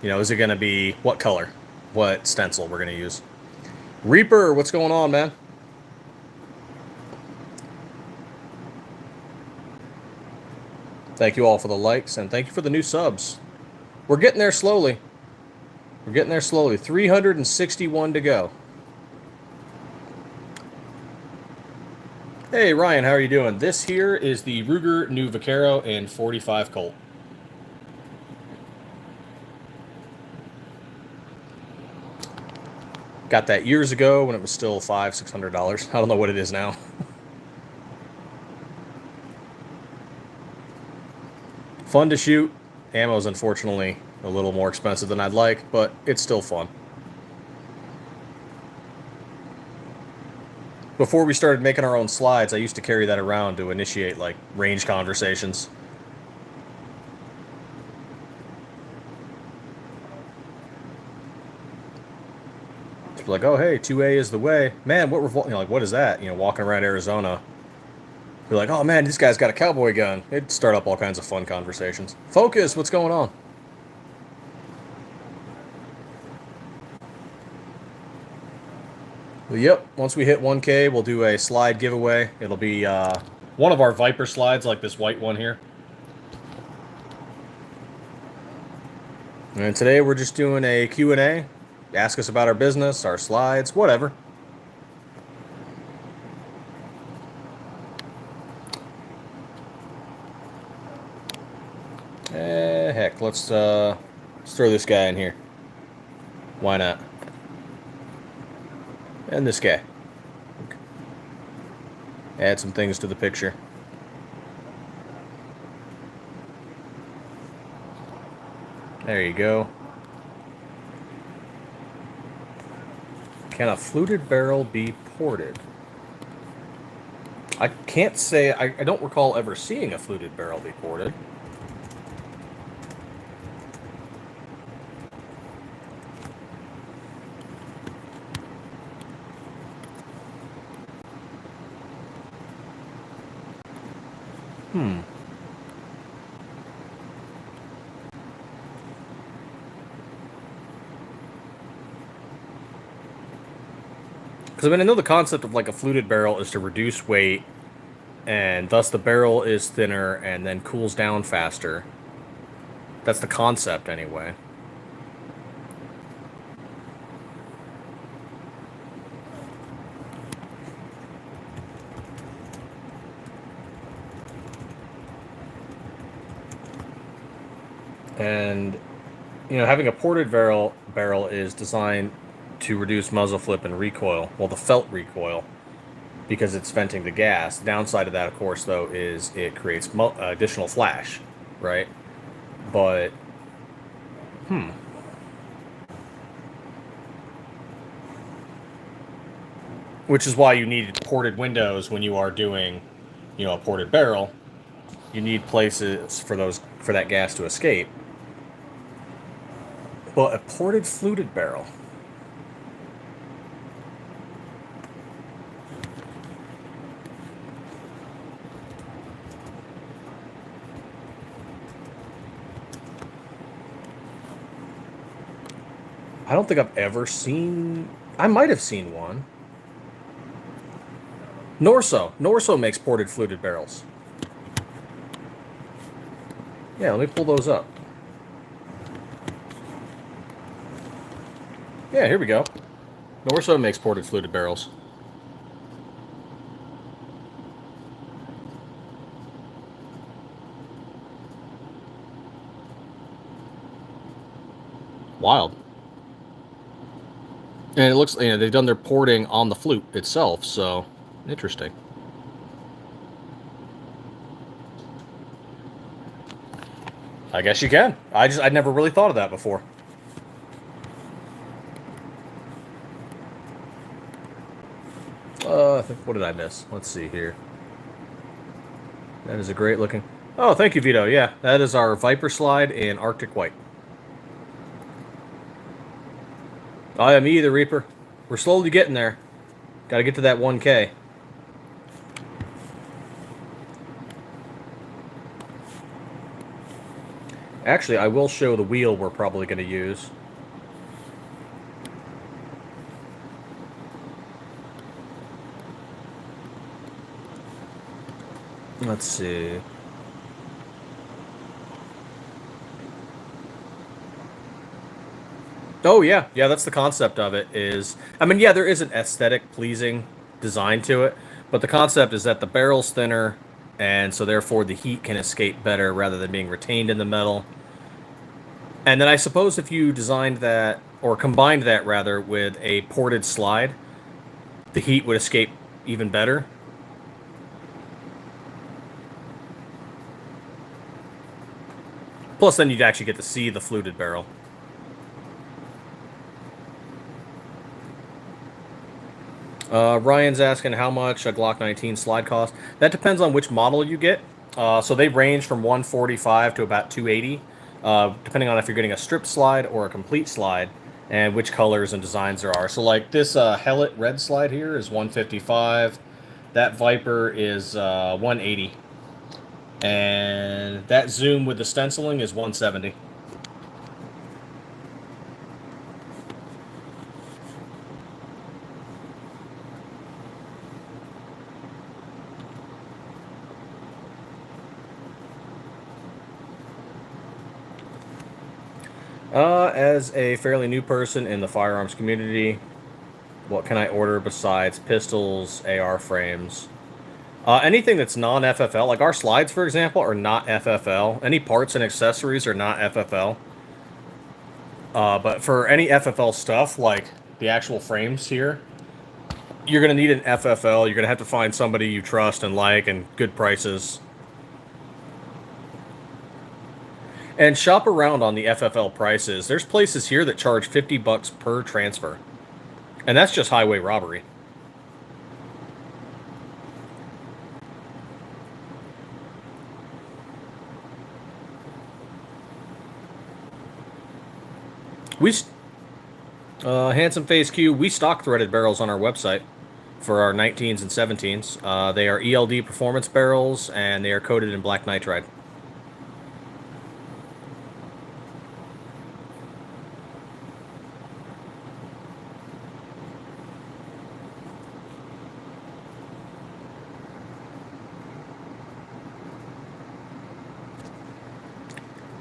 you know, is it going to be what color? What stencil we're going to use? Reaper, what's going on, man? Thank you all for the likes, and thank you for the new subs. We're getting there slowly. We're getting there slowly. 361 to go. Hey, Ryan, how are you doing? This here is the Ruger New Vaquero in 45 Colt. Got that years ago when it was still $500-600. I don't know what it is now. Fun to shoot. Ammo is unfortunately a little more expensive than I'd like, but it's still fun. Before we started making our own slides, I used to carry that around to initiate, like, range conversations. Just be like, oh, hey, 2A is the way. Man, what revolt? You know, like, what is that? You know, walking around Arizona. Be like, oh, man, this guy's got a cowboy gun. It'd start up all kinds of fun conversations. Focus, what's going on? Well, yep, once we hit 1K, we'll do a slide giveaway. It'll be one of our Viper slides, like this white one here. And today we're just doing a Q&A. Ask us about our business, our slides, whatever. Heck, let's throw this guy in here. Why not? And this guy. Add some things to the picture. There you go. Can a fluted barrel be ported? I can't say, I don't recall ever seeing a fluted barrel be ported. Because, I mean, I know the concept of, like, a fluted barrel is to reduce weight, and thus the barrel is thinner and then cools down faster. That's the concept, anyway. And, you know, having a ported barrel is designed to reduce muzzle flip and recoil. Well, the felt recoil, because it's venting the gas. The downside of that, of course, though, is it creates additional flash, right? But, which is why you need ported windows when you are doing, you know, a ported barrel. You need places for that gas to escape. But a ported fluted barrel. I don't think I've ever seen... I might have seen one. Norso makes ported fluted barrels. Yeah, let me pull those up. Yeah, here we go. Norso makes ported fluted barrels. Wild. And it looks, they've done their porting on the flute itself, so interesting. I guess you can. I'd never really thought of that before. What did I miss? Let's see here. That is a great looking. Oh, thank you, Vito. Yeah, that is our Viper slide in Arctic White. Oh, yeah, me either, Reaper. We're slowly getting there. Got to get to that 1K. Actually, I will show the wheel we're probably going to use. Let's see. Oh, yeah. Yeah, that's the concept of it is... I mean, yeah, there is an aesthetic, pleasing design to it, but the concept is that the barrel's thinner, and so therefore the heat can escape better rather than being retained in the metal. And then I suppose if you designed that, or combined that rather, with a ported slide, the heat would escape even better. Plus, then you'd actually get to see the fluted barrel. Ryan's asking how much a Glock 19 slide costs. That depends on which model you get. So they range from 145 to about 280, depending on if you're getting a strip slide or a complete slide, and which colors and designs there are. So like this Hellet red slide here is 155. That Viper is 180. And that Zoom with the stenciling is 170. As a fairly new person in the firearms community, what can I order besides pistols, AR frames? Anything that's non-FFL, like our slides, for example, are not FFL. Any parts and accessories are not FFL. But for any FFL stuff, like the actual frames here, you're going to need an FFL. You're going to have to find somebody you trust and like and good prices. And shop around on the FFL prices. There's places here that charge $50 per transfer. And that's just highway robbery. Handsome Face Q, we stock threaded barrels on our website for our 19s and 17s. They are ELD performance barrels, and they are coated in black nitride.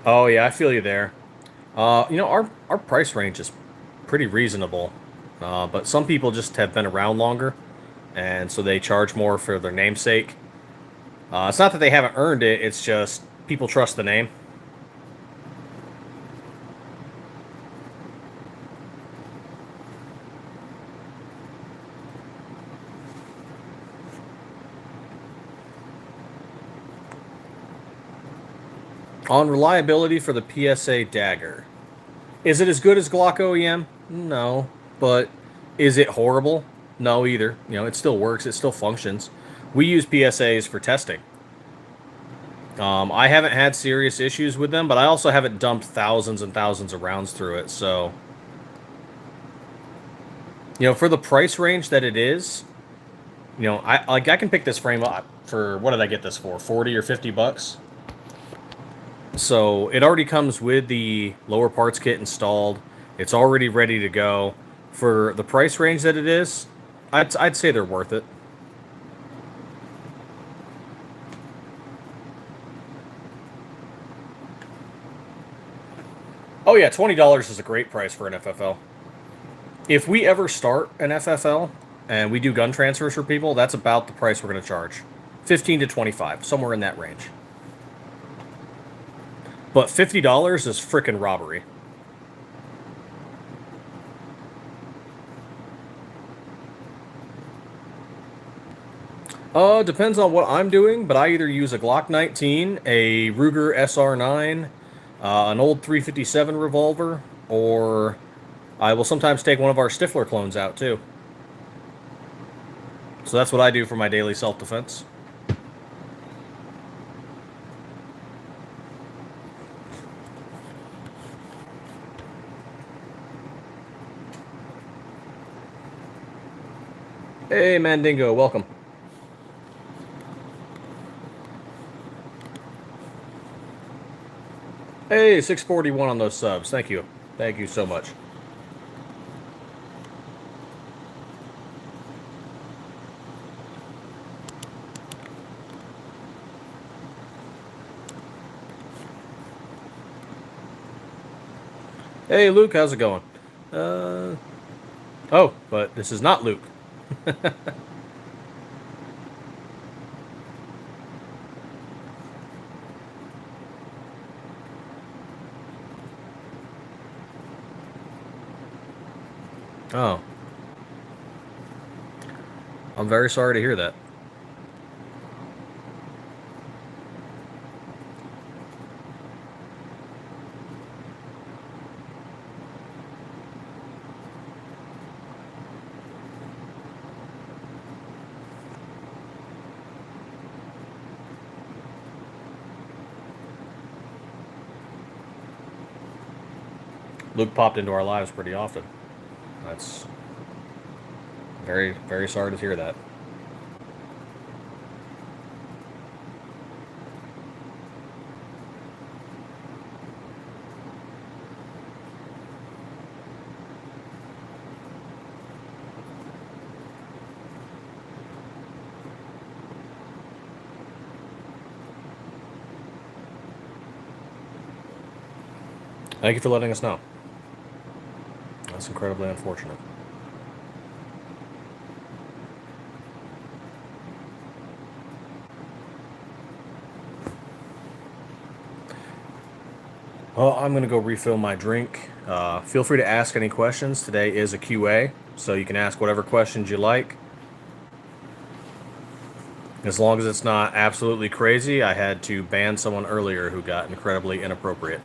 Oh yeah, I feel you there. Our price range is pretty reasonable, but some people just have been around longer, and so they charge more for their namesake. It's not that they haven't earned it; it's just people trust the name. On reliability for the PSA Dagger, is it as good as Glock OEM? No, but is it horrible? No, either. It still works. It still functions. We use PSAs for testing. I haven't had serious issues with them, but I also haven't dumped thousands and thousands of rounds through it. So, for the price range that it is, I can pick this frame up for, what did I get this for? 40 or 50 bucks. So it already comes with the lower parts kit installed. It's already ready to go. For the price range that it is, I'd say they're worth it. Oh yeah, $20 is a great price for an FFL. If we ever start an FFL and we do gun transfers for people, that's about the price we're going to charge. 15 to 25, somewhere in that range. But $50 is frickin' robbery. Depends on what I'm doing, but I either use a Glock 19, a Ruger SR9, an old 357 revolver, or I will sometimes take one of our Stiffler clones out too. So that's what I do for my daily self-defense. Hey, Mandingo, welcome. Hey, 641 on those subs. Thank you. Thank you so much. Hey, Luke, how's it going? Oh, but this is not Luke. Oh. I'm very sorry to hear that. Luke popped into our lives pretty often. That's very, very sorry to hear that. Thank you for letting us know. That's incredibly unfortunate. Well, I'm going to go refill my drink. Feel free to ask any questions. Today is a QA, so you can ask whatever questions you like. As long as it's not absolutely crazy, I had to ban someone earlier who got incredibly inappropriate.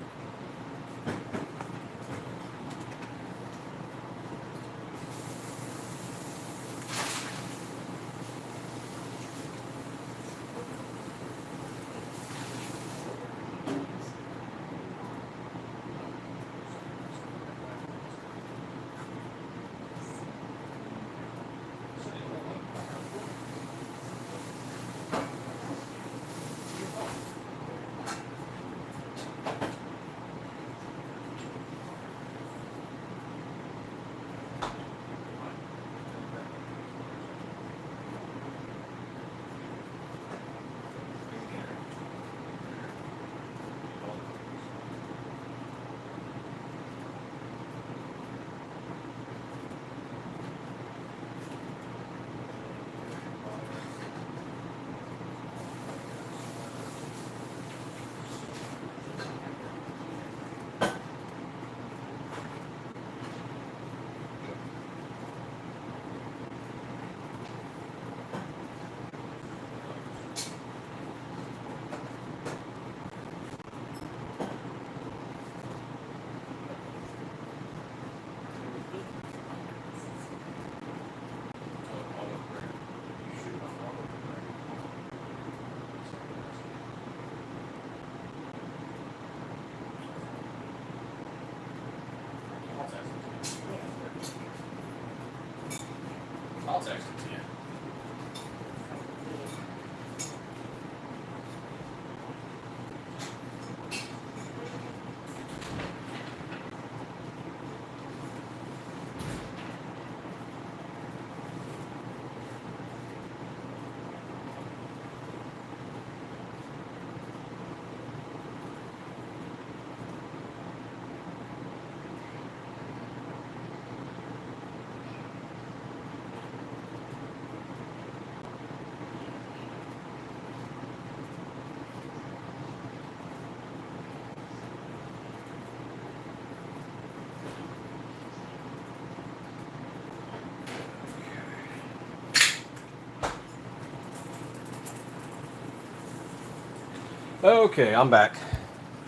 Okay, I'm back.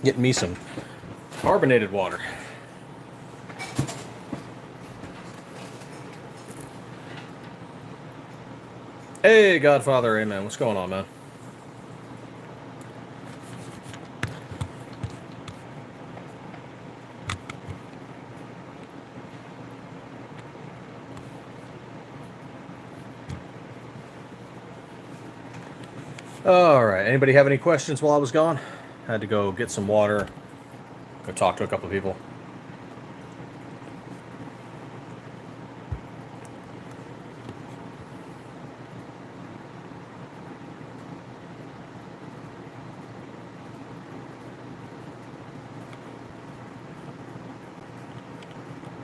Getting me some carbonated water. Hey, Godfather, amen. What's going on, man? All right. Anybody have any questions while I was gone? Had to go get some water, go talk to a couple of people.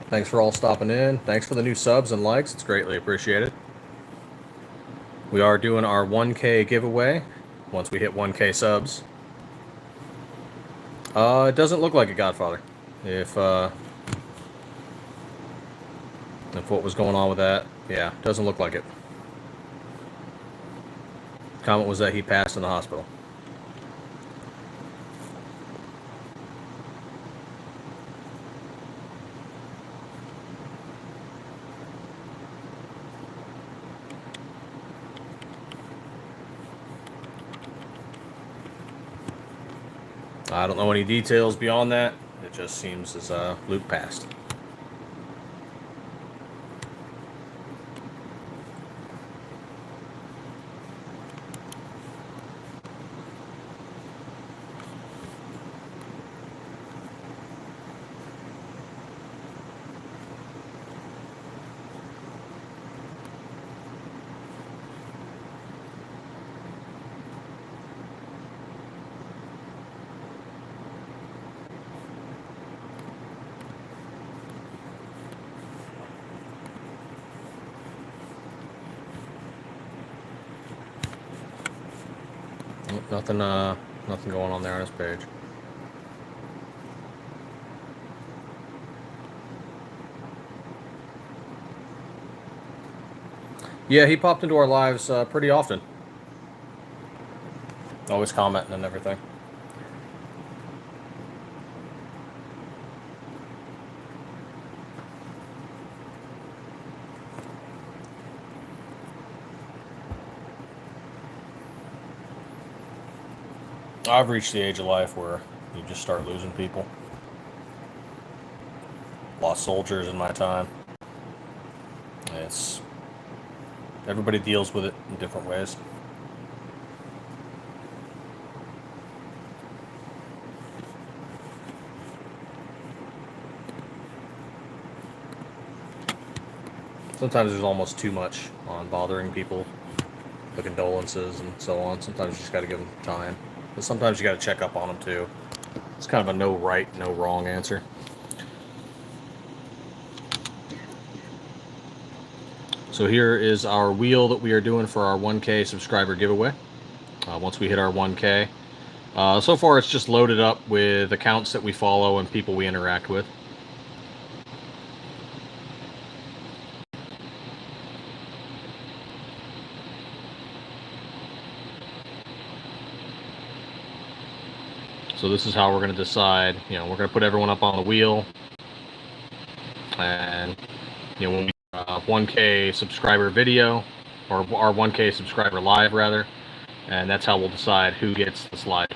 Thanks for all stopping in. Thanks for the new subs and likes. It's greatly appreciated. We are doing our 1K giveaway once we hit 1K subs. It doesn't look like a Godfather. If what was going on with that, yeah, doesn't look like it. Comment was that he passed in the hospital. I don't know any details beyond that. It just seems as Luke passed. Nothing going on there on this page. Yeah, he popped into our lives pretty often. Always commenting and everything. I've reached the age of life where you just start losing people. Lost soldiers in my time. It's everybody deals with it in different ways. Sometimes there's almost too much on bothering people, the condolences and so on. Sometimes you just got to give them time. But sometimes you got to check up on them too. It's kind of a no right, no wrong answer. So here is our wheel that we are doing for our 1K subscriber giveaway. Once we hit our 1K. So far it's just loaded up with accounts that we follow and people we interact with. So this is how we're going to decide, we're going to put everyone up on the wheel. And, when we 1K subscriber video, or our 1K subscriber live, rather. And that's how we'll decide who gets the slide.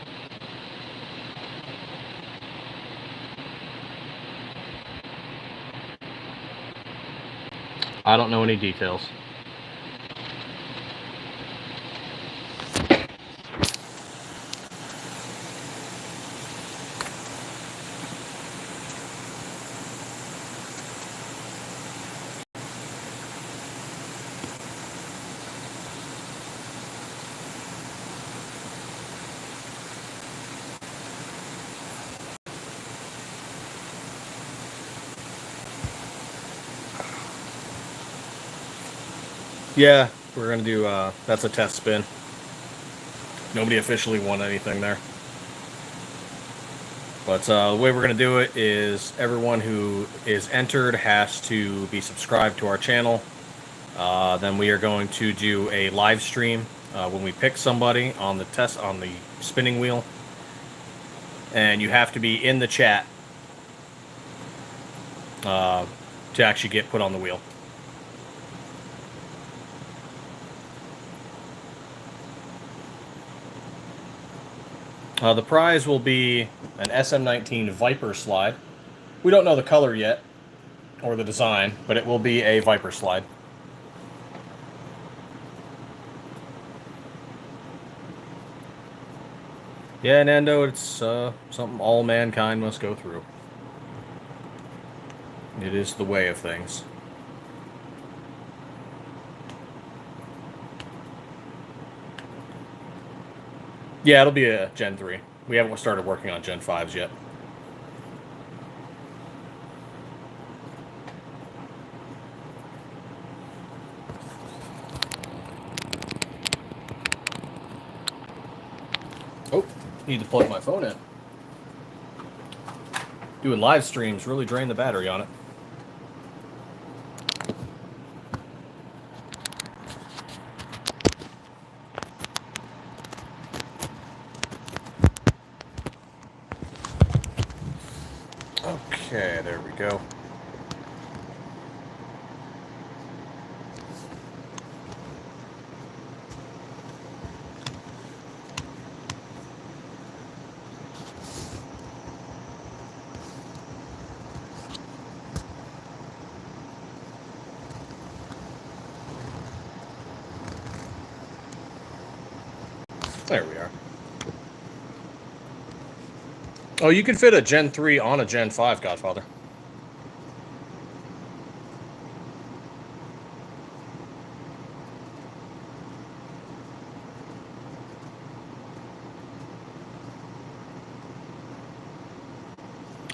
I don't know any details. Yeah, we're going to do, that's a test spin. Nobody officially won anything there. But the way we're going to do it is everyone who is entered has to be subscribed to our channel. Then we are going to do a live stream when we pick somebody on the spinning wheel. and you have to be in the chat to actually get put on the wheel. The prize will be an SM19 Viper slide. We don't know the color yet, or the design, but it will be a Viper slide. Yeah, Nando, it's something all mankind must go through. It is the way of things. Yeah, it'll be a Gen 3. We haven't started working on Gen 5s yet. Oh, need to plug my phone in. Doing live streams really drain the battery on it. Okay, there we go. There we are. Oh, you can fit a Gen 3 on a Gen 5, Godfather.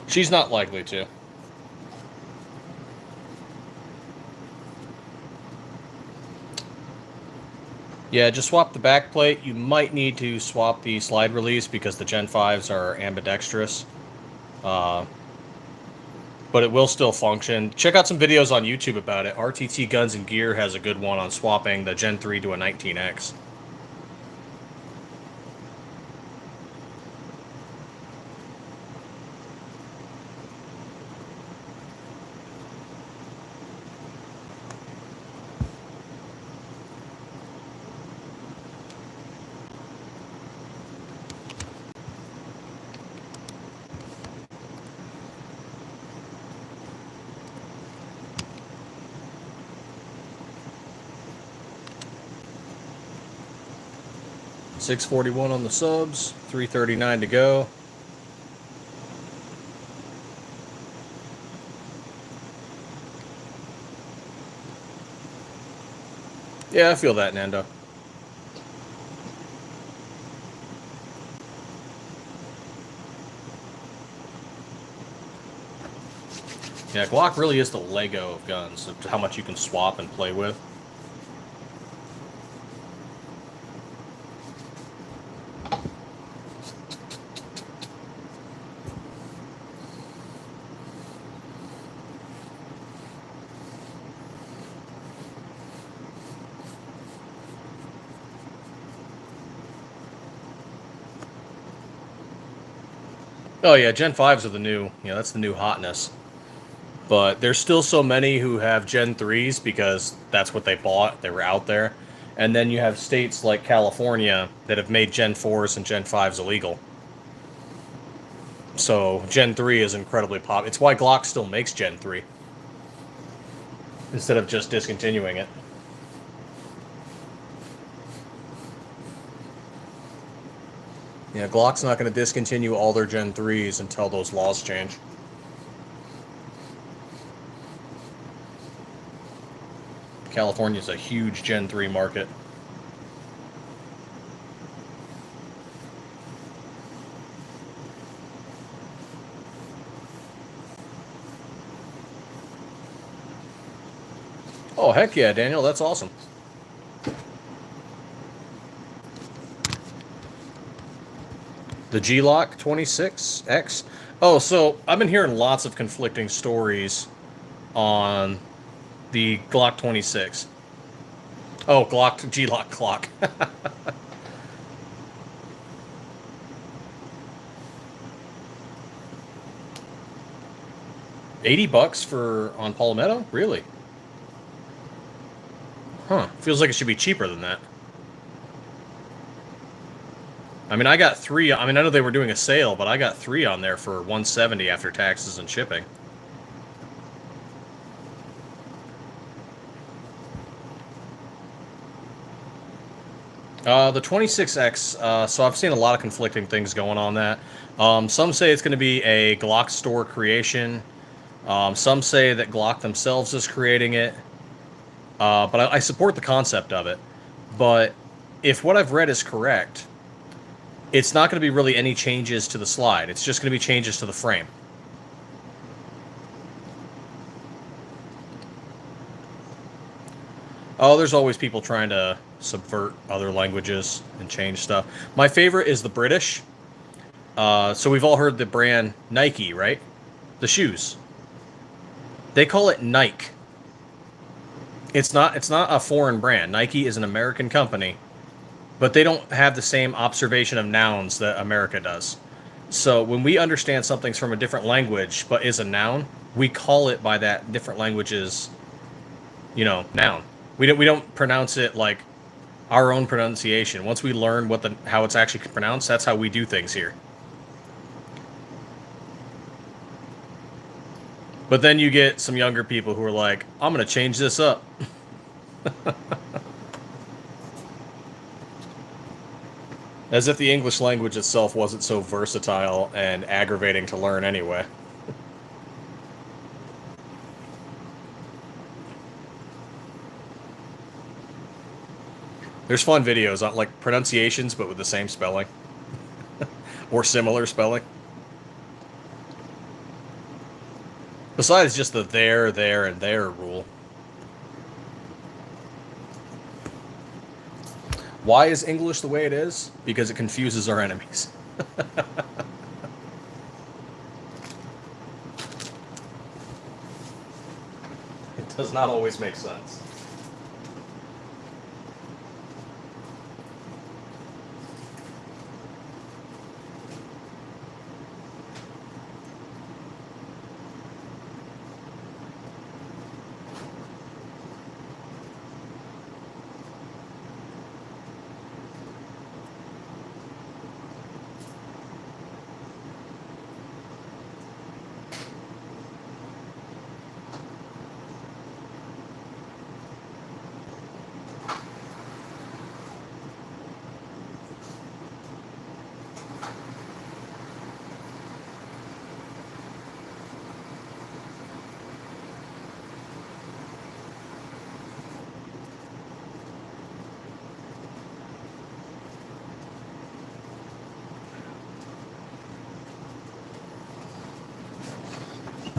She's not likely to. Yeah, just swap the back plate. You might need to swap the slide release because the Gen 5s are ambidextrous. But it will still function. Check out some videos on YouTube about it. RTT Guns and Gear has a good one on swapping the Gen 3 to a 19X. $641 on the subs, $339 to go. Yeah, I feel that, Nando. Yeah, Glock really is the Lego of guns, of how much you can swap and play with. Oh yeah, Gen 5s are the new, that's the new hotness. But there's still so many who have Gen 3s because that's what they bought. They were out there. And then you have states like California that have made Gen 4s and Gen 5s illegal. So Gen 3 is incredibly popular. It's why Glock still makes Gen 3 instead of just discontinuing it. Yeah, Glock's not going to discontinue all their Gen 3s until those laws change. California's a huge Gen 3 market. Oh, heck yeah, Daniel, that's awesome. The G-Lock 26X? Oh, so I've been hearing lots of conflicting stories on the Glock 26. Oh, G-Lock clock. $80 on Palmetto? Really? Huh. Feels like it should be cheaper than that. I mean, I got 3. I mean, I know they were doing a sale, but I got 3 on there for $170 after taxes and shipping. The 26X, so I've seen a lot of conflicting things going on that. Some say it's going to be a Glock store creation. Some say that Glock themselves is creating it. But I support the concept of it. But if what I've read is correct, it's not going to be really any changes to the slide. It's just going to be changes to the frame. Oh, there's always people trying to subvert other languages and change stuff. My favorite is the British. So we've all heard the brand Nike, right? The shoes. They call it Nike. It's not a foreign brand. Nike is an American company, but they don't have the same observation of nouns that America does. So when we understand something's from a different language but is a noun, we call it by that different language's, noun. We don't pronounce it like our own pronunciation. Once we learn how it's actually pronounced, that's how we do things here. But then you get some younger people who are like, I'm going to change this up. As if the English language itself wasn't so versatile and aggravating to learn anyway. There's fun videos on like pronunciations, but with the same spelling. Or similar spelling. Besides just the there, and there rule. Why is English the way it is? Because it confuses our enemies. It does not always make sense.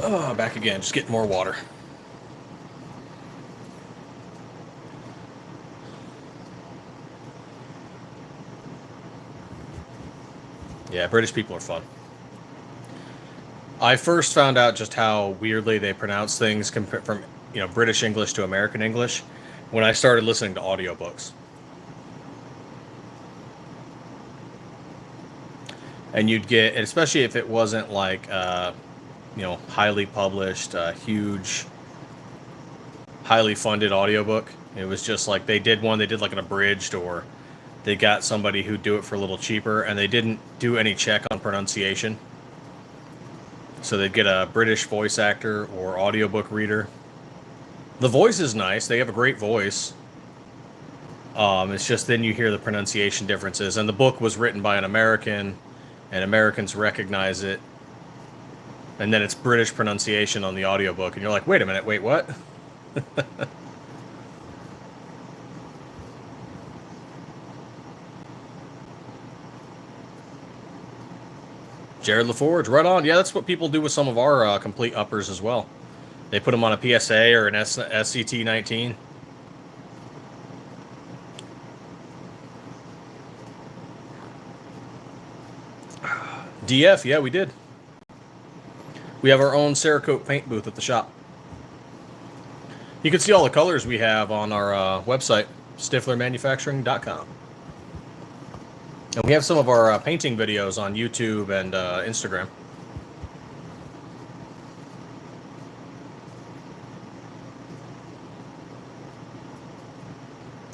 Oh, back again. Just getting more water. Yeah, British people are fun. I first found out just how weirdly they pronounce things from, British English to American English when I started listening to audiobooks. And you'd get, and especially if it wasn't like, highly published, huge, highly funded audiobook. It was just like they did like an abridged, or they got somebody who'd do it for a little cheaper, and they didn't do any check on pronunciation. So they'd get a British voice actor or audiobook reader. The voice is nice. They have a great voice. It's just then you hear the pronunciation differences. And the book was written by an American, and Americans recognize it. And then it's British pronunciation on the audiobook, and you're like, wait a minute, wait, what? Jared LaForge, right on. Yeah, that's what people do with some of our complete uppers as well. They put them on a PSA or an SCT 19. DF, yeah, we did. We have our own Cerakote paint booth at the shop. You can see all the colors we have on our website, stifflermanufacturing.com. And we have some of our painting videos on YouTube and Instagram.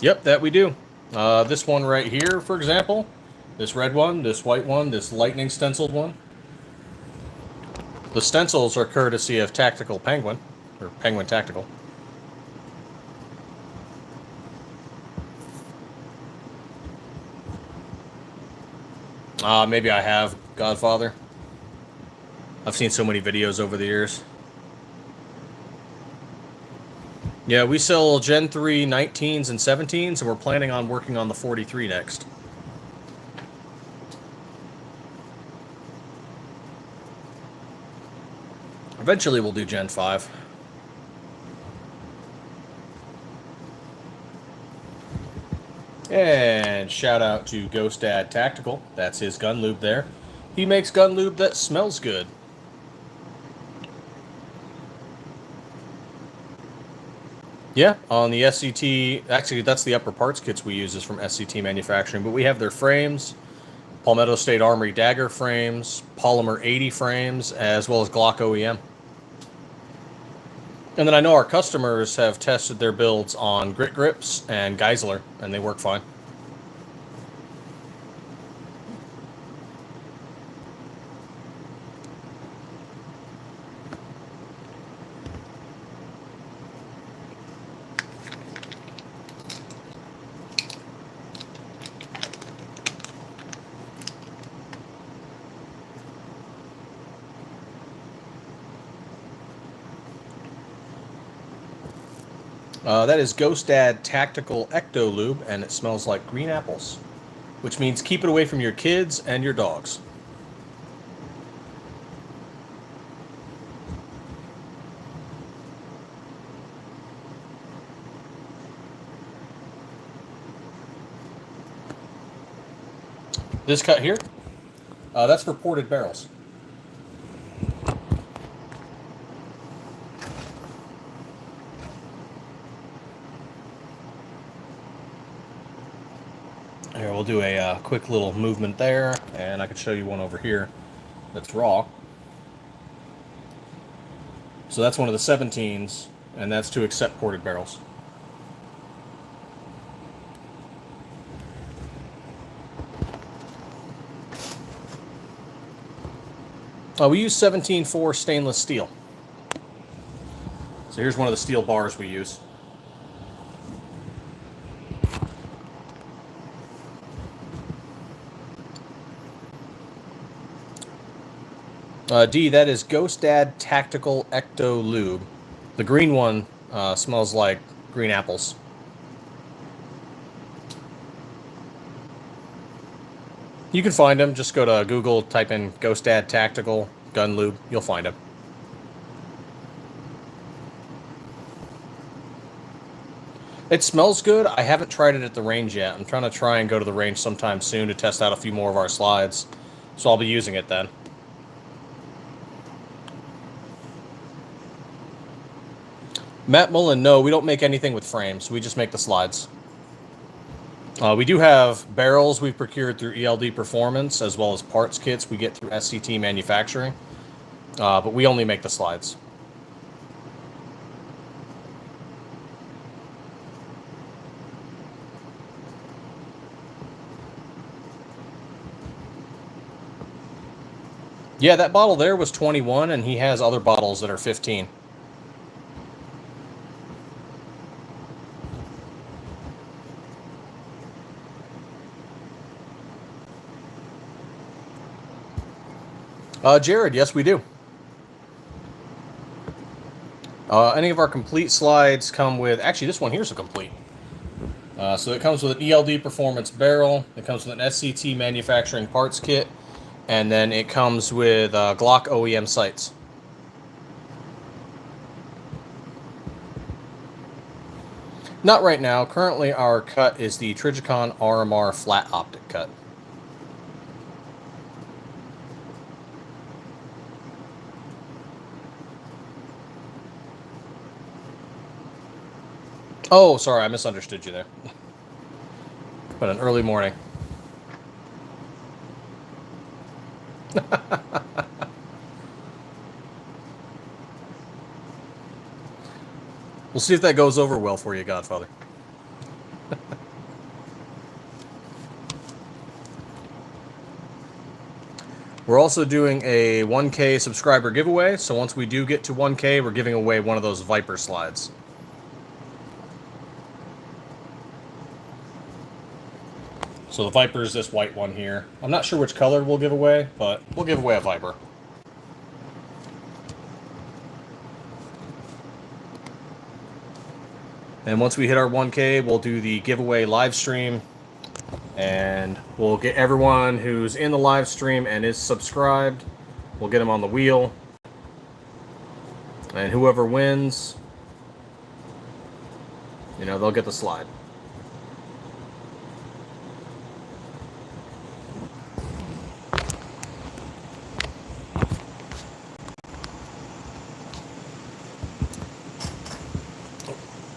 Yep, that we do. This one right here, for example, this red one, this white one, this lightning stenciled one. The stencils are courtesy of Tactical Penguin, or Penguin Tactical. Maybe I have, Godfather. I've seen so many videos over the years. Yeah, we sell Gen 3 19s and 17s, and we're planning on working on the 43 next. Eventually we'll do Gen 5. And shout out to Ghost Dad Tactical. That's his gun lube there. He makes gun lube that smells good. Yeah, on the SCT, actually that's the upper parts kits we use is from SCT Manufacturing, but we have their frames, Palmetto State Armory Dagger frames, Polymer 80 frames, as well as Glock OEM. And then I know our customers have tested their builds on Grit Grips and Geisler, and they work fine. That is Ghost Dad Tactical Ecto Lube, and it smells like green apples, which means keep it away from your kids and your dogs. This cut here, that's for ported barrels. Here, we'll do a quick little movement there, and I can show you one over here that's raw. So that's one of the 17s, and that's to accept ported barrels. We use 17.4 stainless steel. So here's one of the steel bars we use. D, that is Ghost Dad Tactical Ecto Lube. The green one smells like green apples. You can find them. Just go to Google, type in Ghost Dad Tactical Gun Lube. You'll find them. It smells good. I haven't tried it at the range yet. I'm trying to go to the range sometime soon to test out a few more of our slides. So I'll be using it then. Matt Mullen, no, we don't make anything with frames. We just make the slides. We do have barrels we've procured through ELD Performance, as well as parts kits we get through SCT Manufacturing. But we only make the slides. Yeah, that bottle there was 21, and he has other bottles that are 15. Jared, yes, we do. Any of our complete slides come with... Actually, this one here's a complete. So it comes with an ELD Performance barrel. It comes with an SCT Manufacturing parts kit. And then it comes with Glock OEM sights. Not right now. Currently, our cut is the Trijicon RMR flat optic cut. Oh, sorry, I misunderstood you there. But an early morning. We'll see if that goes over well for you, Godfather. We're also doing a 1K subscriber giveaway, so once we do get to 1K, we're giving away one of those Viper slides. So the Viper is this white one here. I'm not sure which color we'll give away, but we'll give away a Viper. And once we hit our 1K, we'll do the giveaway live stream. And we'll get everyone who's in the live stream and is subscribed, we'll get them on the wheel. And whoever wins, you know, they'll get the slide.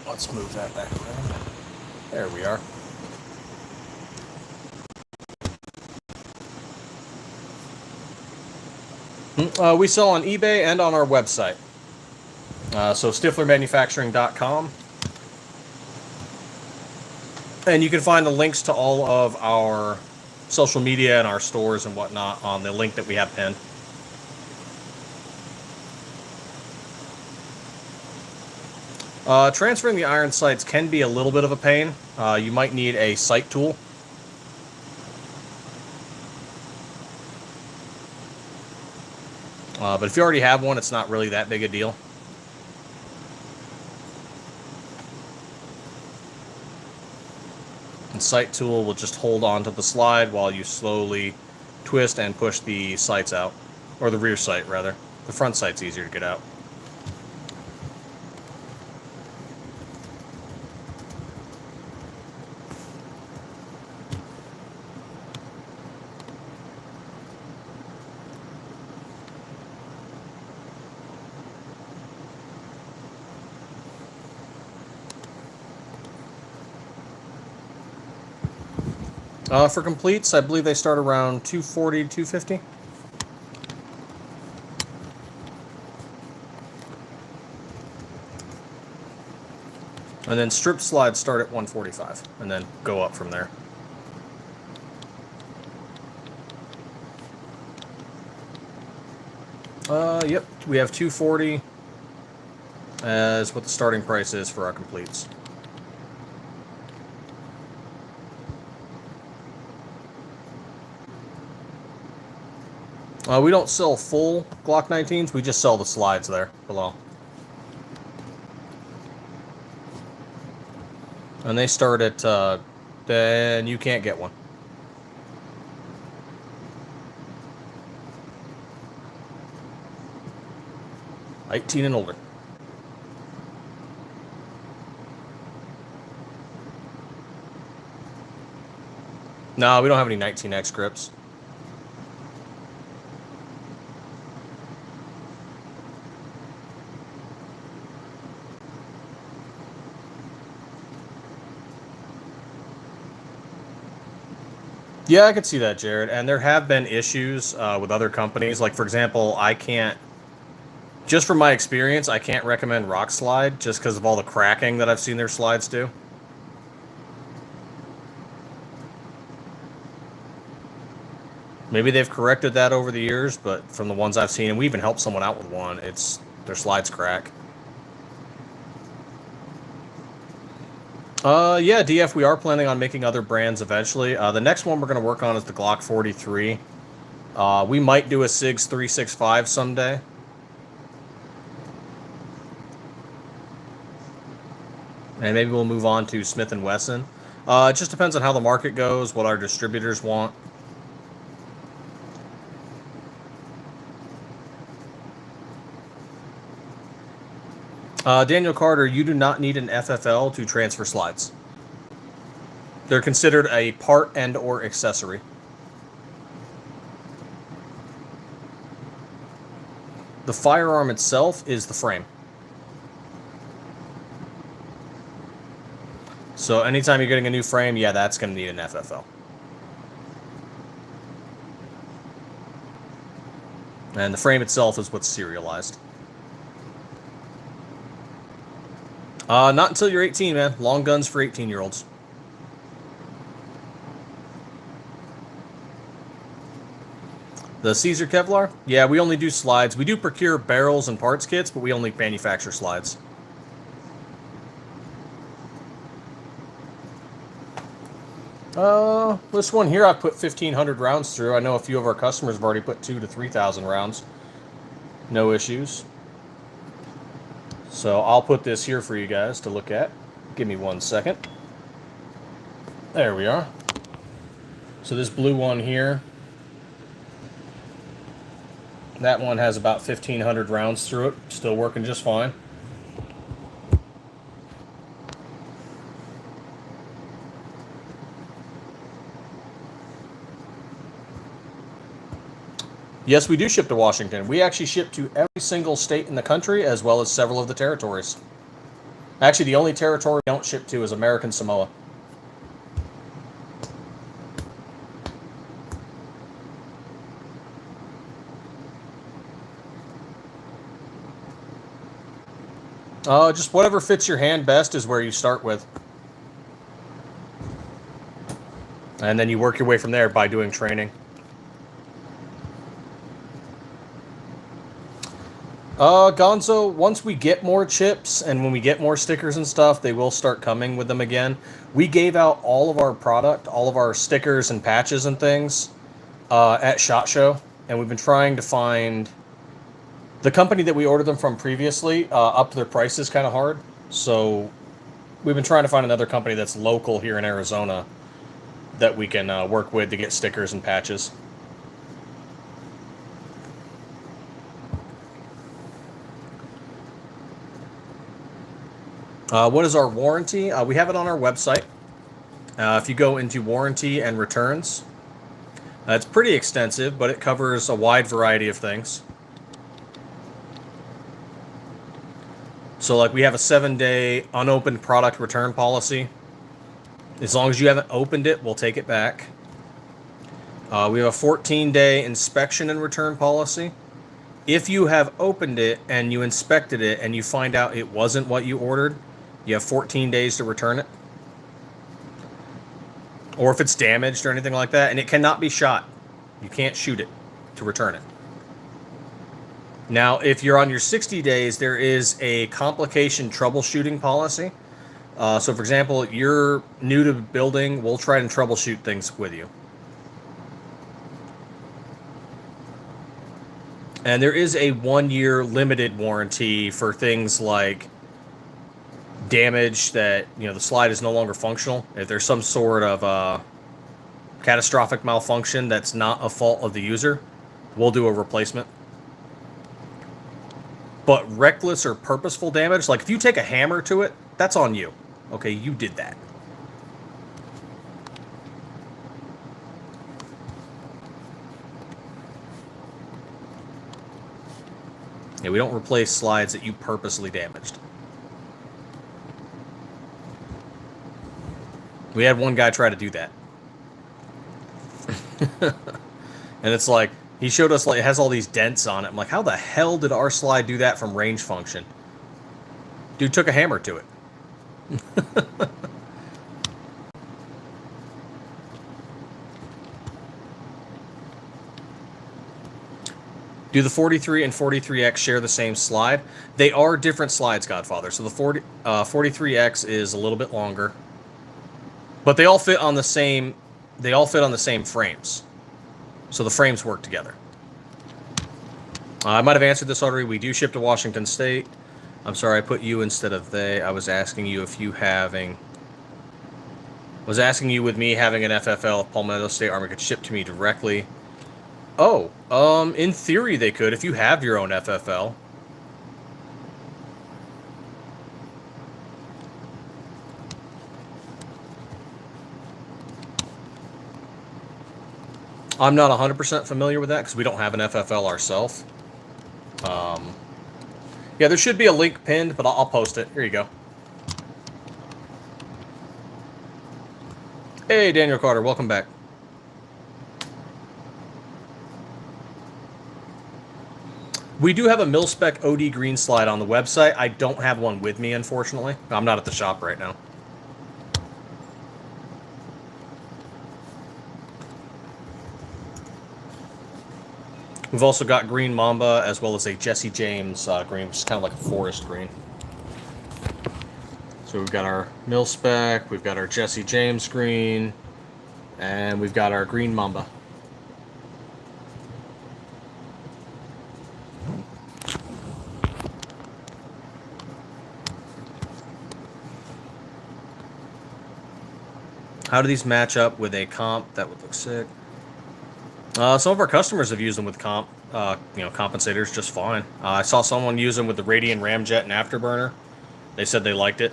Let's move that back around. There we are. We sell on eBay and on our website. So stifflermanufacturing.com. And you can find the links to all of our social media and our stores and whatnot on the link that we have pinned. Transferring the iron sights can be a little bit of a pain. You might need a sight tool. But if you already have one, it's not really that big a deal. And sight tool will just hold on to the slide while you slowly twist and push the sights out. Or the rear sight, rather. The front sight's easier to get out. For completes, I believe they start around 240 to 250. And then strip slides start at 145 and then go up from there. Yep, we have 240 as what the starting price is for our completes. We don't sell full Glock 19s, we just sell the slides there below. And they start at, then you can't get one. $18 and older. No, we don't have any 19X grips. Yeah, I could see that, Jared. And there have been issues with other companies. Like, for example, I can't, just from my experience, I can't recommend Rock Slide just because of all the cracking that I've seen their slides do. Maybe they've corrected that over the years, but from the ones I've seen, and we even helped someone out with one, it's their slides crack. Yeah, DF, we are planning on making other brands eventually. The next one we're going to work on is the Glock 43. We might do a SIGS 365 someday. And maybe we'll move on to Smith & Wesson. It just depends on how the market goes, what our distributors want. Daniel Carter, you do not need an FFL to transfer slides. They're considered a part and or accessory. The firearm itself is the frame. So anytime you're getting a new frame, yeah, that's going to need an FFL. And the frame itself is what's serialized. Not until you're 18, man. Long guns for 18-year-olds. The Caesar Kevlar? Yeah, we only do slides. We do procure barrels and parts kits, but we only manufacture slides. This one here I put 1,500 rounds through. I know a few of our customers have already put 2,000 to 3,000 rounds. No issues. So I'll put this here for you guys to look at. Give me 1 second. There we are. So this blue one here, that one has about 1,500 rounds through it. Still working just fine. Yes, we do ship to Washington. We actually ship to every single state in the country, as well as several of the territories. Actually, the only territory we don't ship to is American Samoa. Just whatever fits your hand best is where you start with. And then you work your way from there by doing training. Gonzo, once we get more chips and when we get more stickers and stuff, they will start coming with them again. We gave out all of our product, all of our stickers and patches and things at SHOT Show, and we've been trying to find the company that we ordered them from previously upped their prices kind of hard. So we've been trying to find another company that's local here in Arizona that we can work with to get stickers and patches. What is our warranty? We have it on our website. If you go into warranty and returns, it's pretty extensive, but it covers a wide variety of things. So like we have a 7-day unopened product return policy. As long as you haven't opened it, we'll take it back. We have a 14-day inspection and return policy. If you have opened it and you inspected it and you find out it wasn't what you ordered, you have 14 days to return it. Or if it's damaged or anything like that, and it cannot be shot. You can't shoot it to return it. Now, if you're on your 60 days, there is a complication troubleshooting policy. So, for example, you're new to building, we'll try and troubleshoot things with you. And there is a 1-year limited warranty for things like damage that, the slide is no longer functional. If there's some sort of catastrophic malfunction that's not a fault of the user, we'll do a replacement. But reckless or purposeful damage, like if you take a hammer to it, that's on you. Okay, you did that. Yeah, we don't replace slides that you purposely damaged. We had one guy try to do that. And it's like, he showed us, like, it has all these dents on it. I'm like, how the hell did our slide do that from range function? Dude took a hammer to it. Do the 43 and 43X share the same slide? They are different slides, Godfather. So the 43X is a little bit longer. But they all fit on the same frames. So the frames work together. I might have answered this already. We do ship to Washington State. I'm sorry, I put you instead of they. I was asking you if you with me having an FFL, if Palmetto State Army could ship to me directly. Oh, in theory they could if you have your own FFL. I'm not 100% familiar with that because we don't have an FFL ourselves. Yeah, there should be a link pinned, but I'll post it. Here you go. Hey, Daniel Carter, welcome back. We do have a mil-spec OD green slide on the website. I don't have one with me, unfortunately. I'm not at the shop right now. We've also got green mamba as well as a Jesse James green, which is kind of like a forest green. So we've got our mil spec, we've got our Jesse James green, and we've got our green mamba. How do these match up with a comp? That would look sick. Some of our customers have used them with compensators just fine. I saw someone use them with the Radian Ramjet and Afterburner. They said they liked it.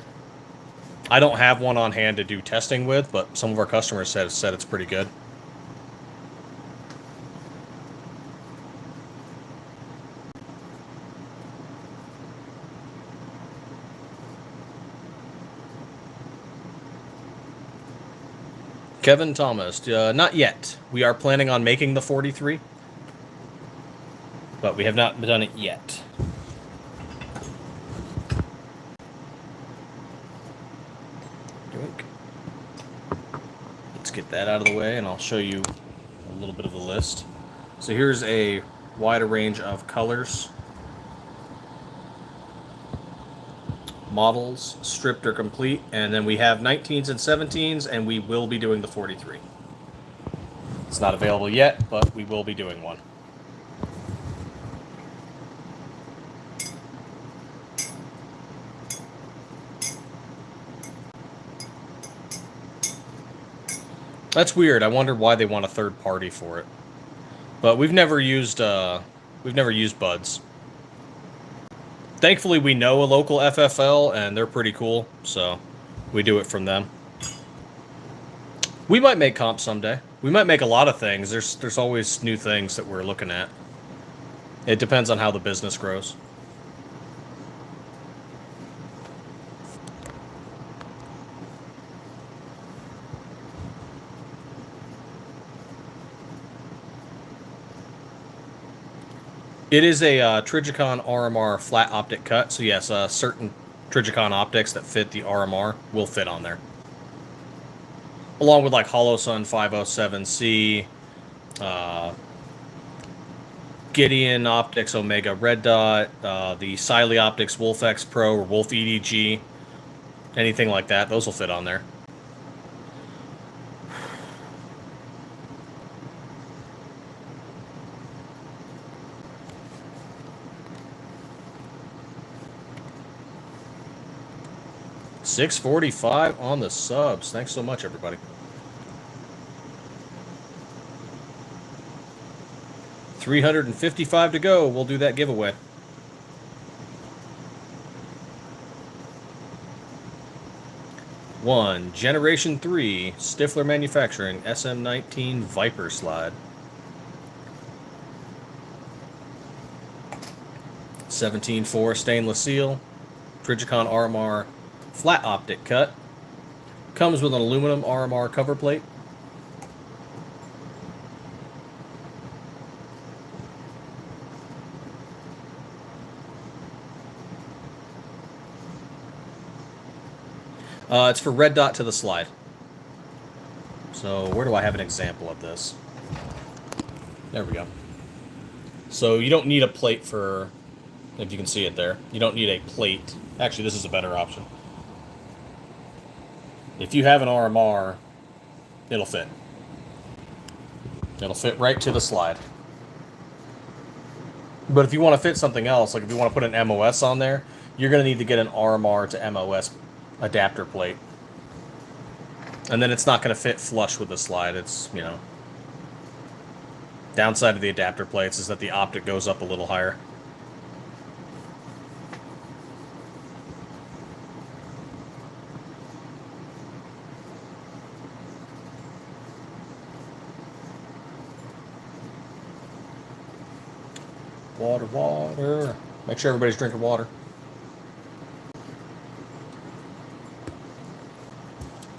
I don't have one on hand to do testing with, but some of our customers said it's pretty good. Kevin Thomas, not yet. We are planning on making the 43, but we have not done it yet. Let's get that out of the way, and I'll show you a little bit of the list. So here's a wider range of colors, models, stripped or complete, and then we have 19s and 17s, and we will be doing the 43. It's not available yet, but we will be doing one. That's weird. I wonder why they want a third party for it. But we've never used buds. Thankfully, we know a local FFL, and they're pretty cool, so we do it from them. We might make comps someday. We might make a lot of things. There's always new things that we're looking at. It depends on how the business grows. It is a Trijicon RMR flat optic cut, so yes, certain Trijicon optics that fit the RMR will fit on there. Along with like HoloSun 507C, Gideon Optics Omega Red Dot, the Siley Optics Wolf X Pro or Wolf EDG, anything like that, those will fit on there. $6.45 on the subs. Thanks so much, everybody. $355 to go. We'll do that giveaway. One, Generation 3, Stiffler Manufacturing, SM19 Viper Slide. 17.4 stainless steel, Trijicon RMR flat optic cut. Comes with an aluminum RMR cover plate. It's for red dot to the slide. So where do I have an example of this? There we go. So you don't need a plate for, if you can see it there, you don't need a plate. Actually, this is a better option. If you have an RMR, it'll fit. It'll fit right to the slide. But if you want to fit something else, like if you want to put an MOS on there, you're going to need to get an RMR to MOS adapter plate. And then it's not going to fit flush with the slide. It's, you know, downside of the adapter plates is that the optic goes up a little higher. Water, water. Make sure everybody's drinking water.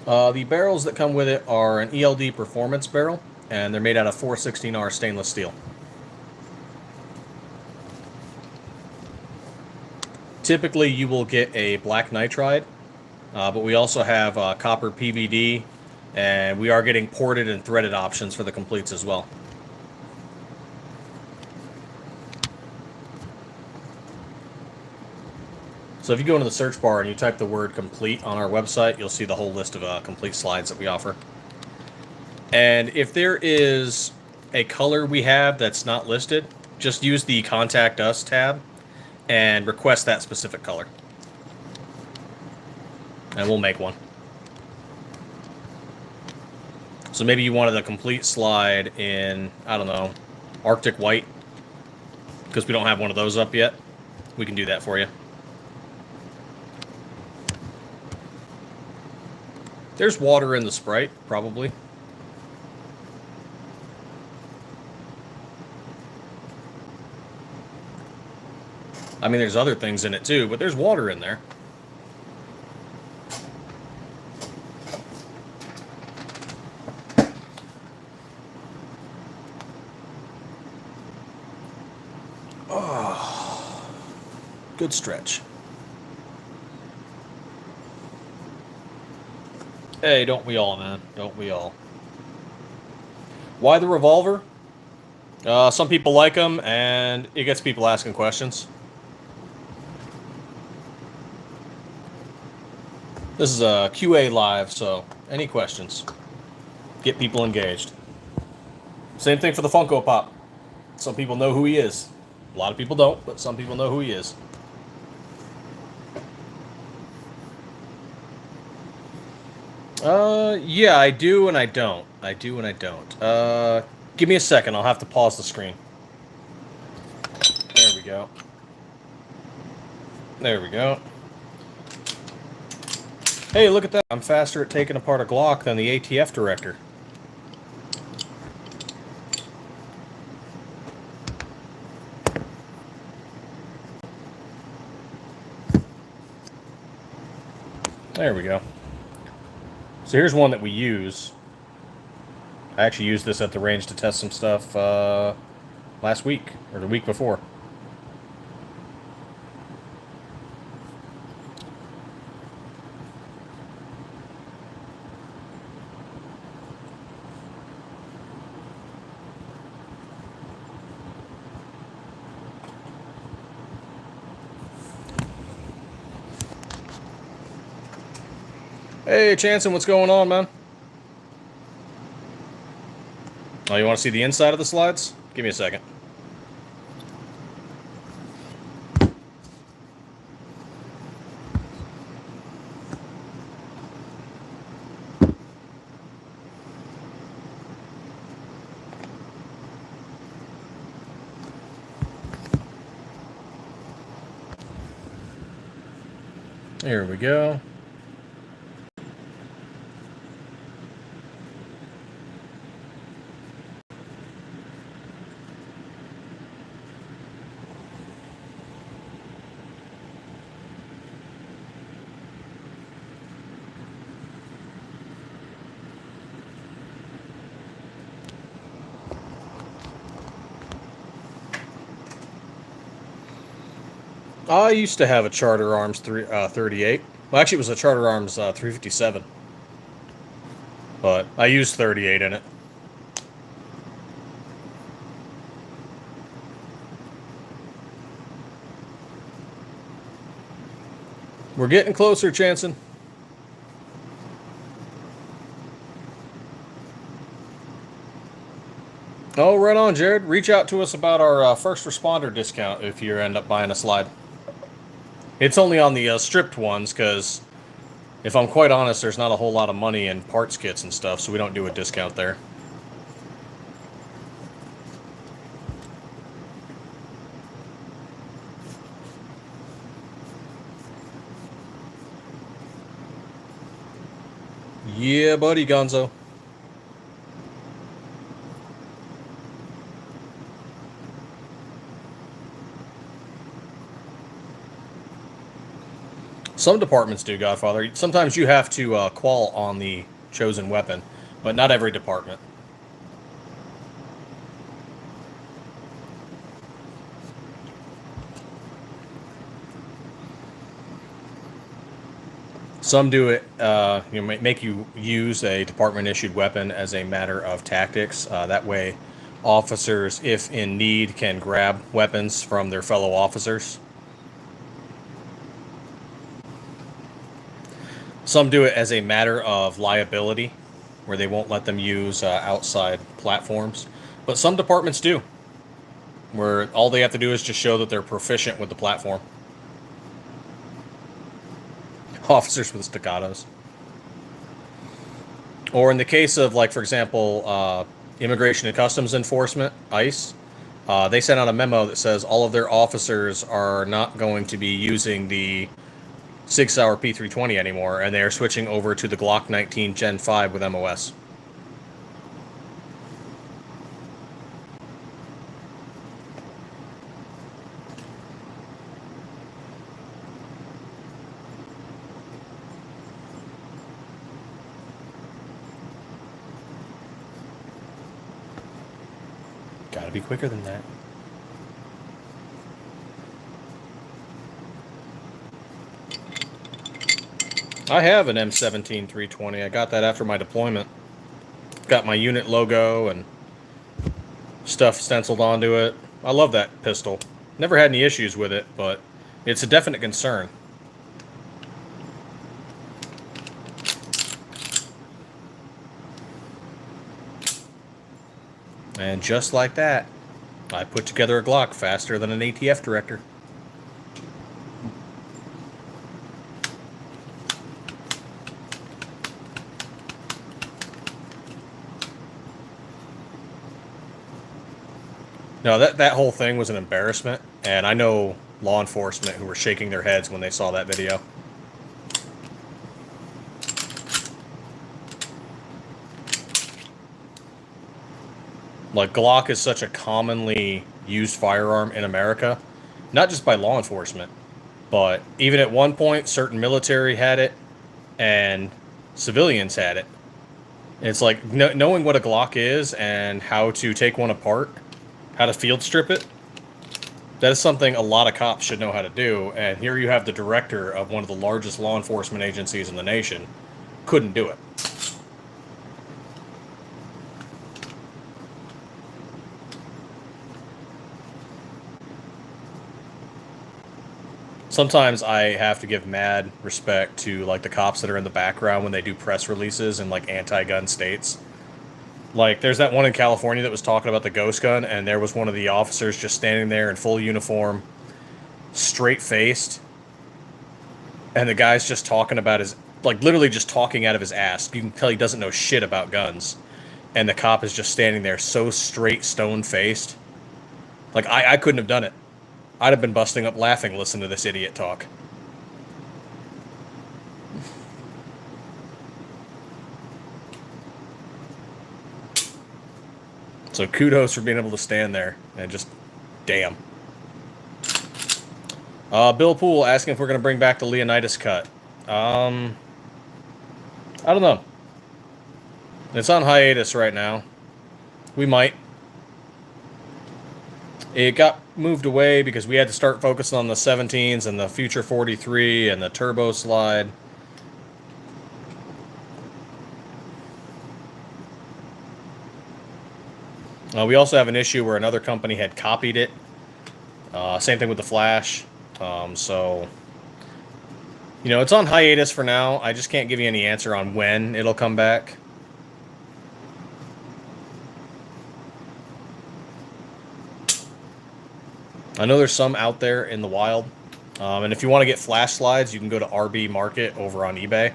The barrels that come with it are an ELD Performance barrel, and they're made out of 416R stainless steel. Typically, you will get a black nitride, but we also have copper PVD, and we are getting ported and threaded options for the completes as well. So if you go into the search bar and you type the word complete on our website, you'll see the whole list of complete slides that we offer. And if there is a color we have that's not listed, just use the Contact Us tab and request that specific color. And we'll make one. So maybe you wanted a complete slide in, I don't know, Arctic White, because we don't have one of those up yet. We can do that for you. There's water in the Sprite, probably. I mean, there's other things in it too, but there's water in there. Oh, good stretch. Hey, don't we all, man? Don't we all? Why the revolver? Some people like them, and it gets people asking questions. This is a QA live, so any questions? Get people engaged. Same thing for the Funko Pop. Some people know who he is. A lot of people don't, but some people know who he is. Yeah, I do and I don't. I do and I don't. Give me a second. I'll have to pause the screen. There we go. There we go. Hey, look at that. I'm faster at taking apart a Glock than the ATF director. There we go. So here's one that we use. I actually used this at the range to test some stuff last week, or the week before. Hey, Chanson, what's going on, man? Oh, you want to see the inside of the slides? Give me a second. Here we go. I used to have a Charter Arms 38. Well, actually, it was a Charter Arms 357. But I used 38 in it. We're getting closer, Chanson. Oh, right on, Jared. Reach out to us about our first responder discount if you end up buying a slide. It's only on the stripped ones, because if I'm quite honest, there's not a whole lot of money in parts kits and stuff, so we don't do a discount there. Yeah, buddy, Gonzo. Some departments do, Godfather. Sometimes you have to qual on the chosen weapon, but not every department. Some do it, make you use a department-issued weapon as a matter of tactics. That way, officers, if in need, can grab weapons from their fellow officers. Some do it as a matter of liability, where they won't let them use outside platforms. But some departments do, where all they have to do is just show that they're proficient with the platform. Officers with staccatos. Or in the case of, like, for example, Immigration and Customs Enforcement, ICE, they sent out a memo that says all of their officers are not going to be using the Sig Sauer P320 anymore, and they are switching over to the Glock 19 Gen 5 with MOS. Gotta be quicker than that. I have an M17 320. I got that after my deployment. Got my unit logo and stuff stenciled onto it. I love that pistol. Never had any issues with it, but it's a definite concern. And just like that, I put together a Glock faster than an ATF director. No, that whole thing was an embarrassment, and I know law enforcement who were shaking their heads when they saw that video. Like, Glock is such a commonly used firearm in America, not just by law enforcement, but even at one point, certain military had it, and civilians had it. It's like, knowing what a Glock is and how to take one apart, how to field strip it, that is something a lot of cops should know how to do, and here you have the director of one of the largest law enforcement agencies in the nation, couldn't do it. Sometimes I have to give mad respect to, like, the cops that are in the background when they do press releases in, like, anti-gun states. Like, there's that one in California that was talking about the ghost gun, and there was one of the officers just standing there in full uniform, straight-faced, and the guy's just talking about his, like, literally just talking out of his ass. You can tell he doesn't know shit about guns. And the cop is just standing there so straight, stone-faced. Like, I couldn't have done it. I'd have been busting up laughing listening to this idiot talk. So kudos for being able to stand there and just, damn. Bill Poole asking if we're going to bring back the Leonidas cut. I don't know. It's on hiatus right now. We might. It got moved away because we had to start focusing on the 17s and the Future 43 and the turbo slide. We also have an issue where another company had copied it. Same thing with the Flash. So, you know, it's on hiatus for now. I just can't give you any answer on when it'll come back. I know there's some out there in the wild. And if you want to get flash slides, you can go to RB Market over on eBay.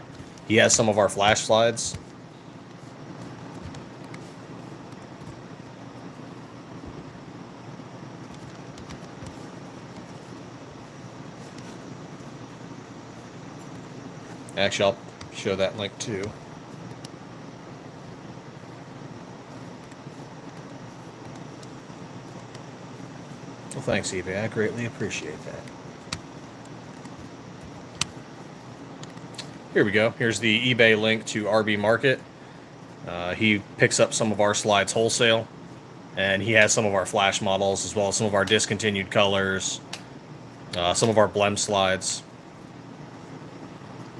He has some of our flash slides. Actually, I'll show that link too. Well, thanks, eBay. I greatly appreciate that. Here we go. Here's the eBay link to RB Market. He picks up some of our slides wholesale, and he has some of our flash models, as well as some of our discontinued colors, some of our blem slides.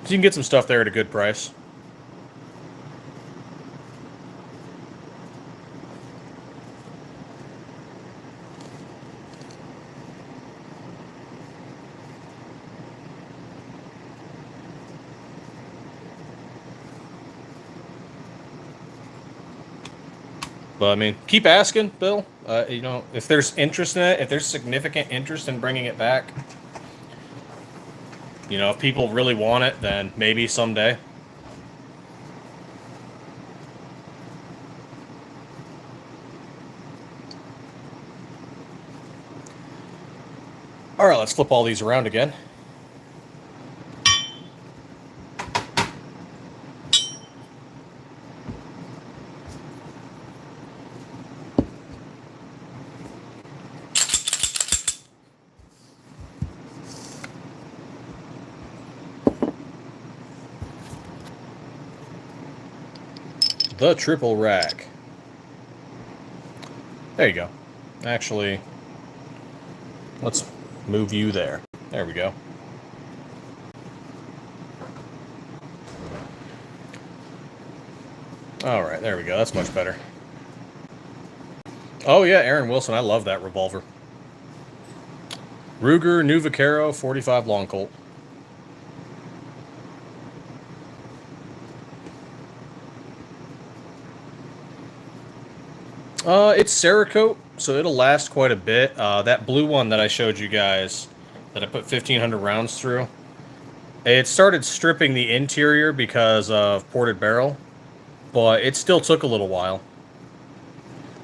So you can get some stuff there at a good price. But I mean, keep asking, Bill. You know, if there's interest in it, if there's significant interest in bringing it back, you know, if people really want it, then maybe someday. All right, let's flip all these around again. The triple rack. There you go. Actually, let's move you there. There we go. All right, there we go. That's much better. Oh yeah, Aaron Wilson. I love that revolver. Ruger New Vaquero 45 Long Colt. It's Cerakote, so it'll last quite a bit. That blue one that I showed you guys, that I put 1,500 rounds through, it started stripping the interior because of ported barrel, but it still took a little while.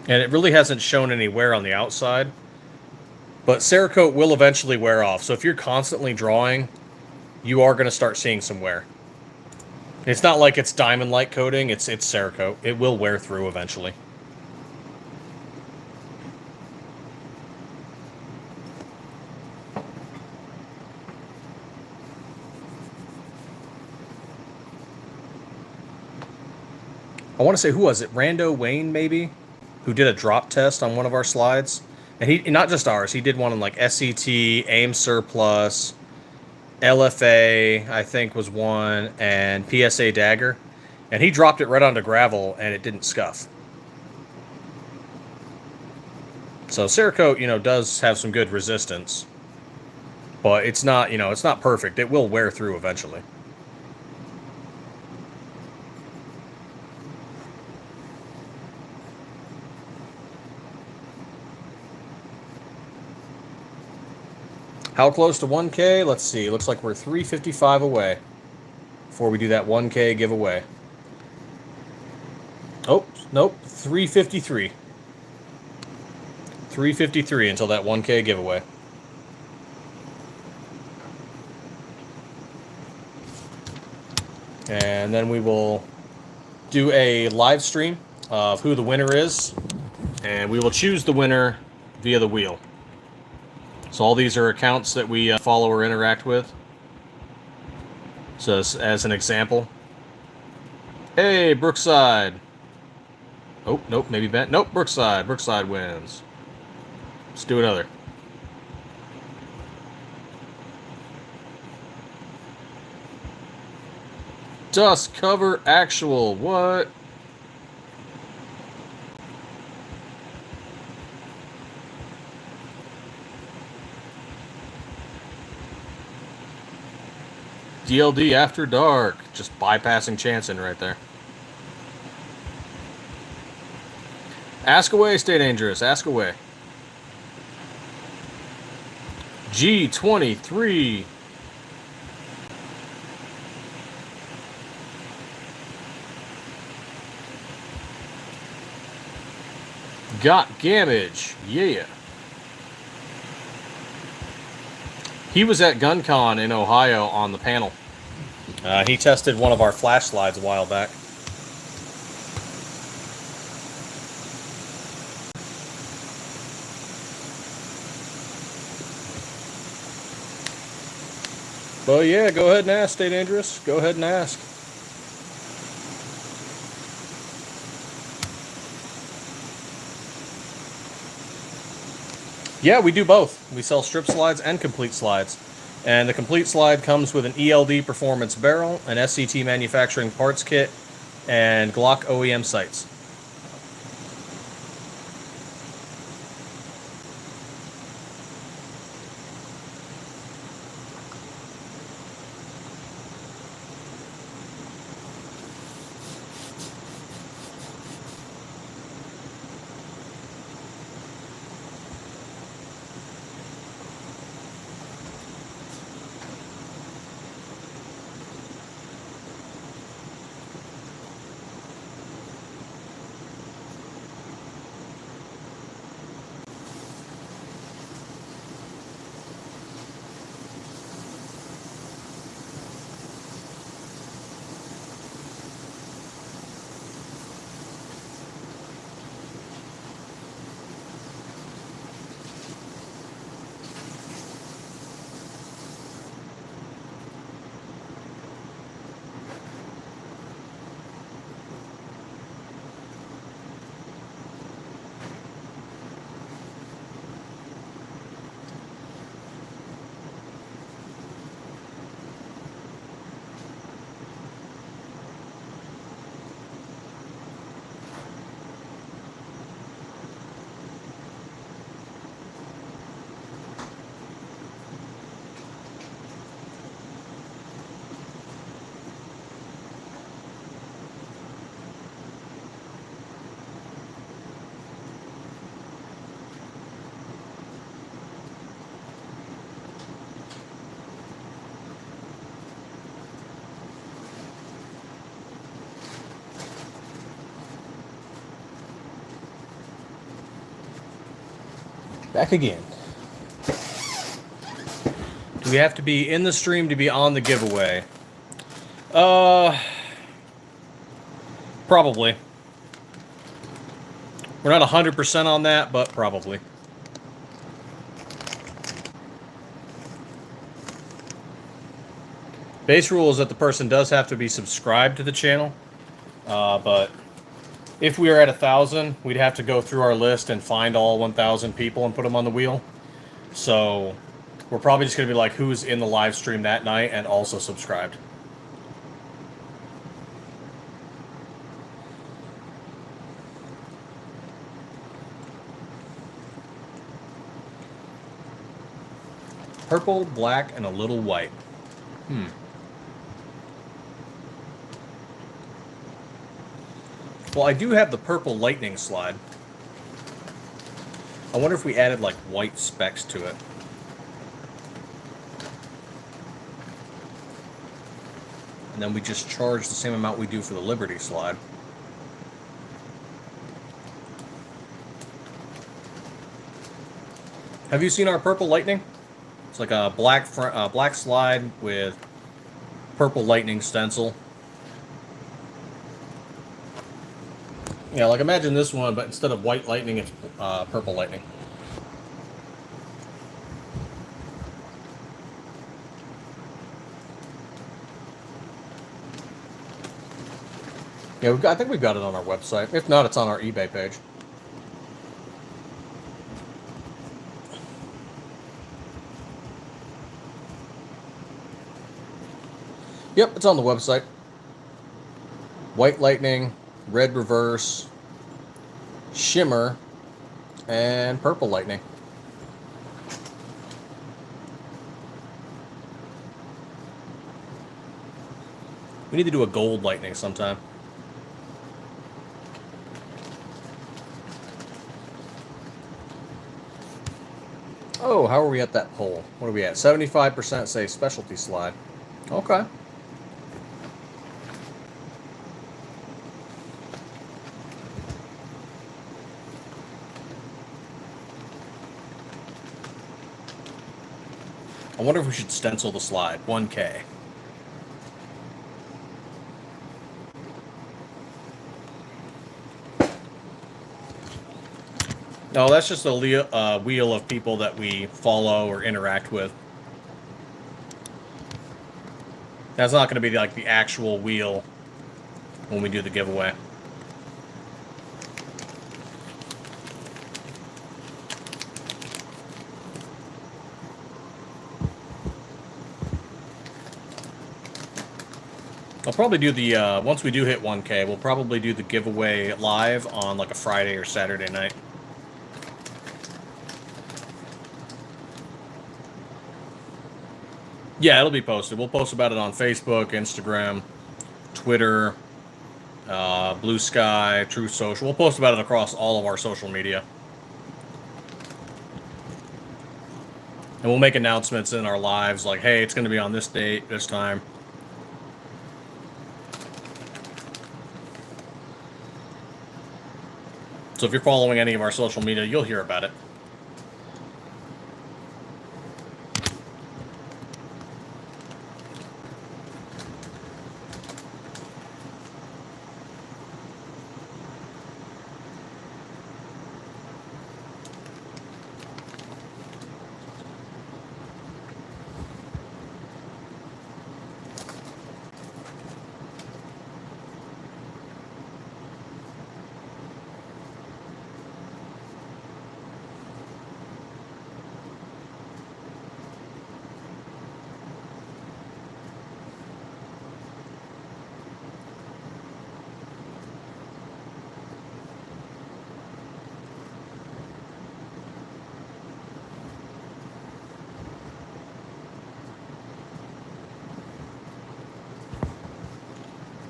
And it really hasn't shown any wear on the outside. But Cerakote will eventually wear off, so if you're constantly drawing, you are going to start seeing some wear. It's not like it's diamond-like coating, it's Cerakote. It will wear through eventually. I want to say, who was it? Rando Wayne, maybe? Who did a drop test on one of our slides. And he, not just ours, he did one on like SET, AIM Surplus, LFA, I think was one, and PSA Dagger. And he dropped it right onto gravel, and it didn't scuff. So Cerakote, you know, does have some good resistance. But it's not, you know, it's not perfect. It will wear through eventually. How close to 1K? Let's see. Looks like we're 355 away before we do that 1K giveaway. Oh, nope. 353. 353 until that 1K giveaway. And then we will do a live stream of who the winner is. And we will choose the winner via the wheel. So all these are accounts that we follow or interact with. So as an example. Hey, Brookside. Oh, nope, maybe Ben. Nope, Brookside. Brookside wins. Let's do another. Dust cover actual. What? DLD After Dark. Just bypassing Chanson right there. Ask away, Stay Dangerous. Ask away. G23. Got Gamage. Yeah. He was at GunCon in Ohio on the panel. He tested one of our flash slides a while back. Well, yeah, go ahead and ask, Stay Dangerous. Go ahead and ask. Yeah, we do both. We sell strip slides and complete slides. And the complete slide comes with an ELD performance barrel, an SCT manufacturing parts kit, and Glock OEM sights. Back again. Do we have to be in the stream to be on the giveaway? Probably. We're not 100% on that, but probably. Base rule is that the person does have to be subscribed to the channel, but if we are at 1,000, we'd have to go through our list and find all 1,000 people and put them on the wheel. So we're probably just going to be like, who's in the live stream that night and also subscribed. Purple, black, and a little white. Well, I do have the purple lightning slide. I wonder if we added, like, white specks to it. And then we just charge the same amount we do for the Liberty slide. Have you seen our purple lightning? It's like a black slide with purple lightning stencil. Yeah, like imagine this one, but instead of white lightning, it's purple lightning. Yeah, I think we've got it on our website. If not, it's on our eBay page. Yep, it's on the website. White lightning, red reverse, shimmer, and purple lightning. We need to do a gold lightning sometime. Oh, how are we at that poll? What are we at? 75% say specialty slide. Okay. I wonder if we should stencil the slide. 1K. No, that's just a wheel of people that we follow or interact with. That's not going to be like the actual wheel when we do the giveaway. I'll probably do the, once we do hit 1K, we'll probably do the giveaway live on like a Friday or Saturday night. Yeah, it'll be posted. We'll post about it on Facebook, Instagram, Twitter, Blue Sky, Truth Social. We'll post about it across all of our social media. And we'll make announcements in our lives like, hey, it's going to be on this date, this time. So if you're following any of our social media, you'll hear about it.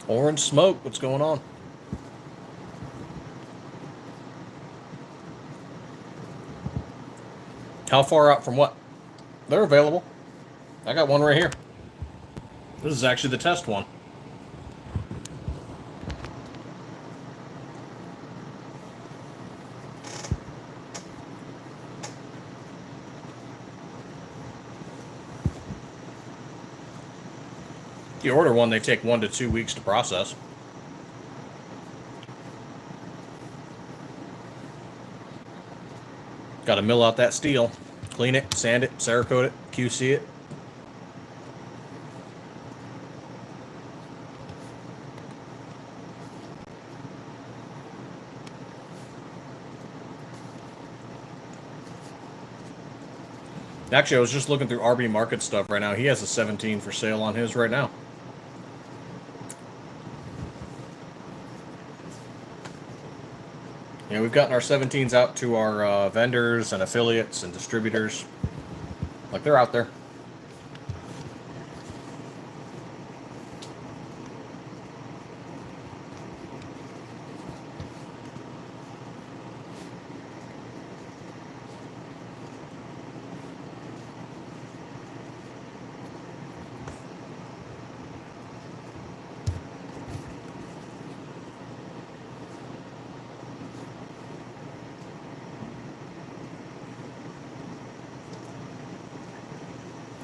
Orange smoke, what's going on? How far out from what? They're available. I got one right here. This is actually the test one. If you order one, they take 1 to 2 weeks to process. Got to mill out that steel, clean it, sand it, Cerakote it, QC it. Actually, I was just looking through RB Market stuff right now. He has a 17 for sale on his right now. Yeah, we've gotten our 17s out to our vendors and affiliates and distributors. Like, they're out there.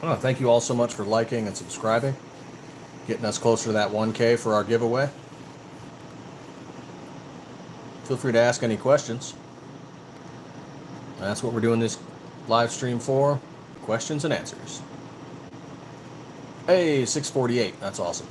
Oh, thank you all so much for liking and subscribing. Getting us closer to that 1K for our giveaway. Feel free to ask any questions. That's what we're doing this live stream for. Questions and answers. Hey, 648. That's awesome.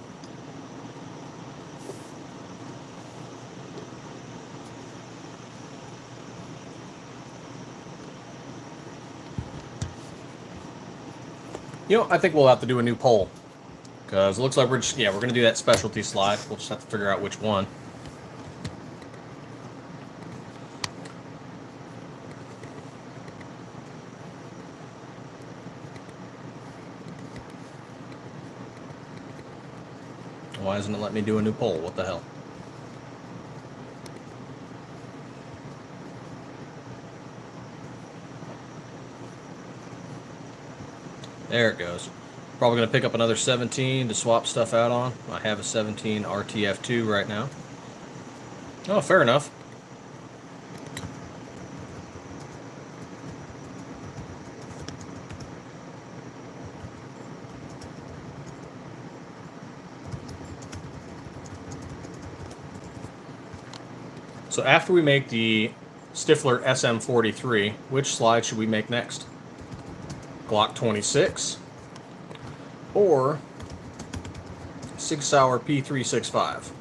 You know, I think we'll have to do a new poll. Because it looks like we're going to do that specialty slide. We'll just have to figure out which one. Why isn't it letting me do a new poll? What the hell? There it goes. Probably going to pick up another 17 to swap stuff out on. I have a 17 RTF2 right now. Oh, fair enough. So after we make the Stiffler SM43, which slide should we make next? Glock 26 or Sig Sauer P365?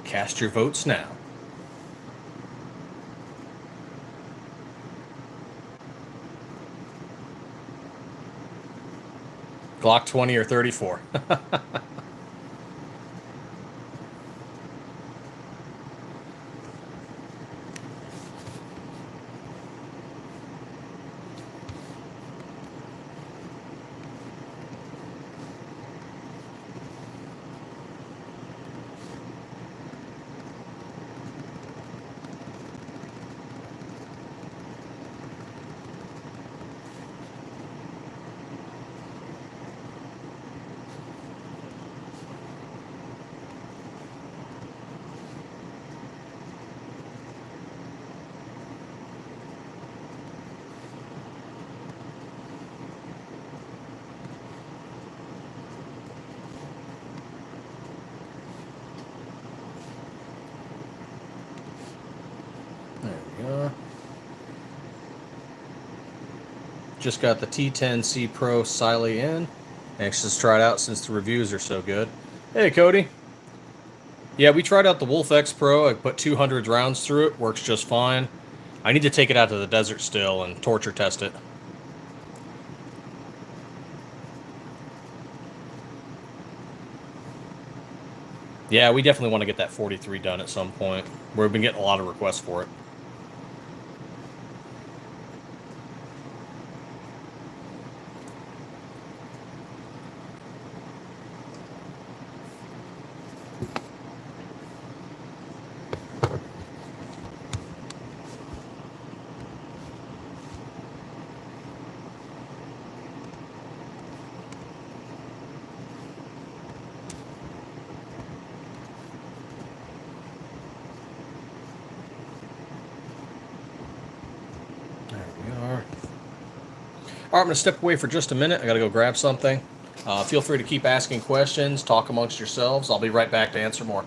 Cast your votes now. Glock 20 or 34. Just got the T10C Pro Siley in. Anxious to try it out since the reviews are so good. Hey, Cody. Yeah, we tried out the Wolf X Pro. I put 200 rounds through it. Works just fine. I need to take it out to the desert still and torture test it. Yeah, we definitely want to get that 43 done at some point. We've been getting a lot of requests for it. All right, I'm going to step away for just a minute. I got to go grab something. Feel free to keep asking questions, talk amongst yourselves. I'll be right back to answer more.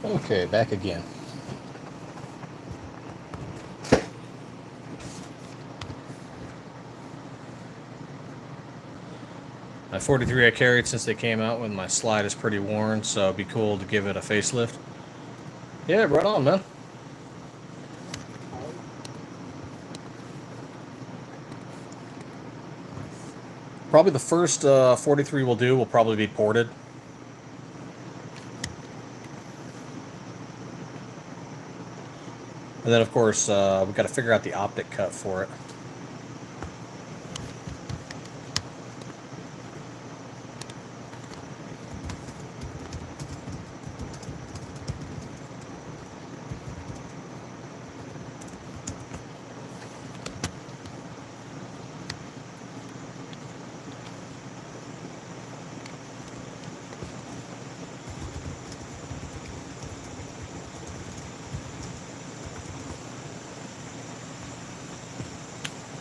Okay, back again. My 43 I carried since they came out when my slide is pretty worn, so it'd be cool to give it a facelift. Yeah, right on, man. Probably the first 43 we'll do will probably be ported. And then, of course, we've got to figure out the optic cut for it.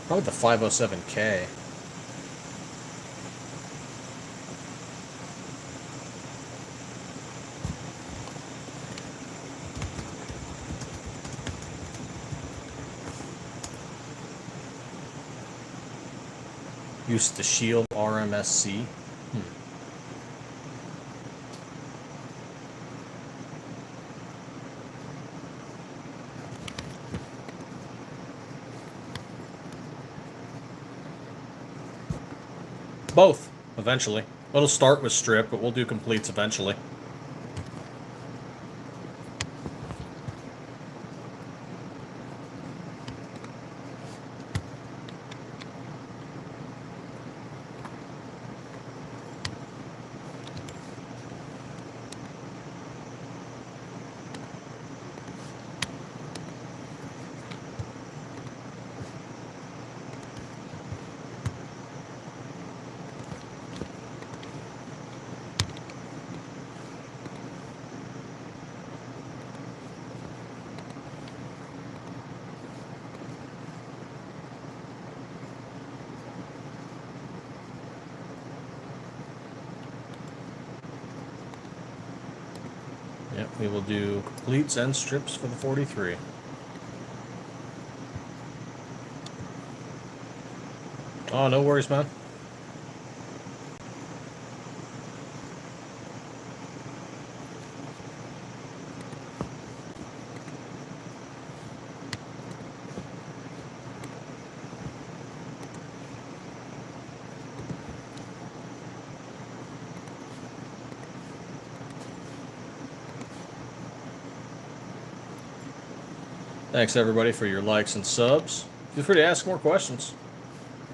Probably the 507K. Use the Shield RMSC. Both, eventually. It'll start with strip, but we'll do completes eventually. Yep, we will do completes and strips for the 43. Oh, no worries, man. Thanks, everybody, for your likes and subs. Feel free to ask more questions.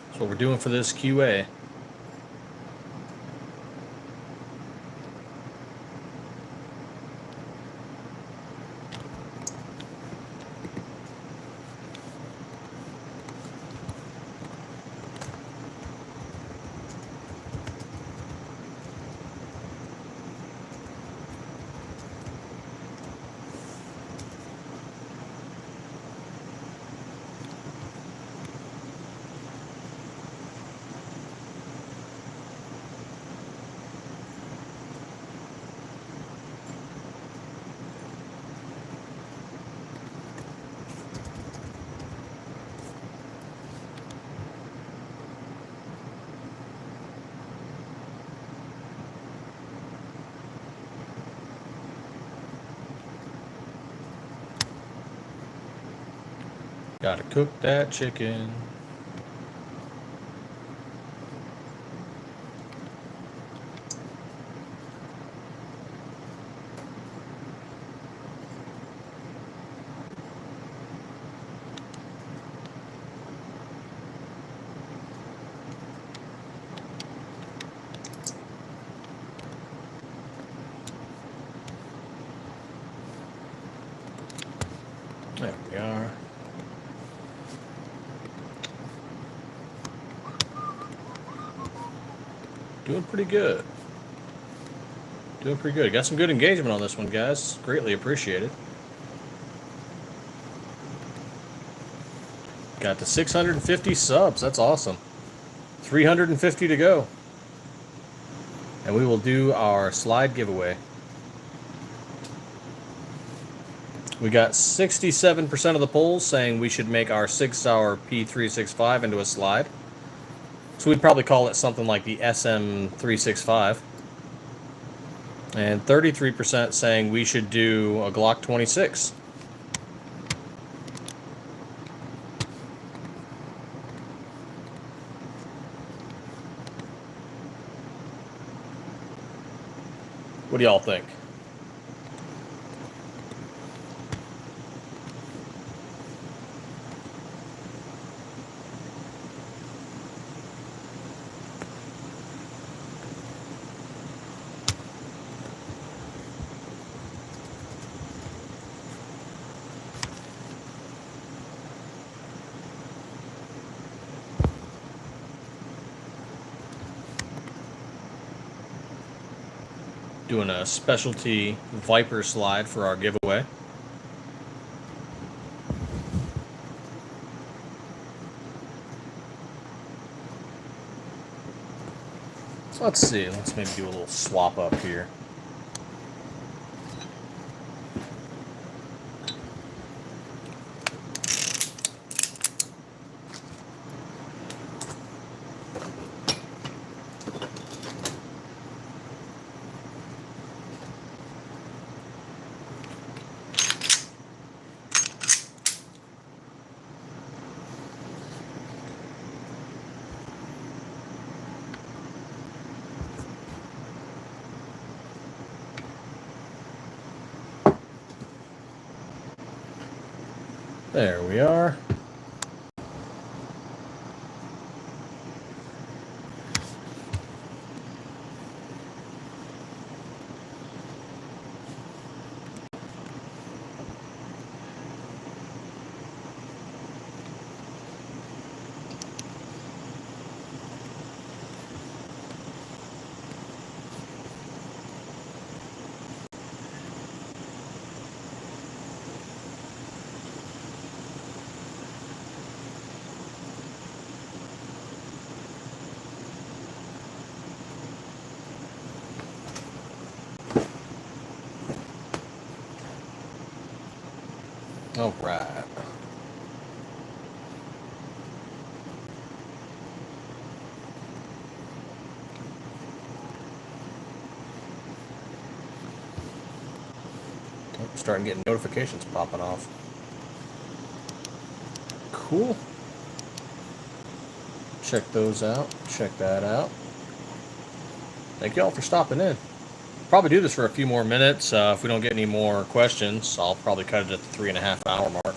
That's what we're doing for this QA. Gotta cook that chicken. There we are. Doing pretty good. Doing pretty good. Got some good engagement on this one, guys. Greatly appreciated. Got to 650 subs. That's awesome. 350 to go. And we will do our slide giveaway. We got 67% of the polls saying we should make our Sig Sauer P365 into a slide. So we'd probably call it something like the SM365. And 33% saying we should do a Glock 26. What do y'all think? Doing a specialty Viper slide for our giveaway. So let's see. Let's maybe do a little swap up here. There we are. All right. Oh, starting getting notifications popping off. Cool. Check those out. Check that out. Thank you all for stopping in. Probably do this for a few more minutes. If we don't get any more questions, I'll probably cut it at the 3.5 hour mark.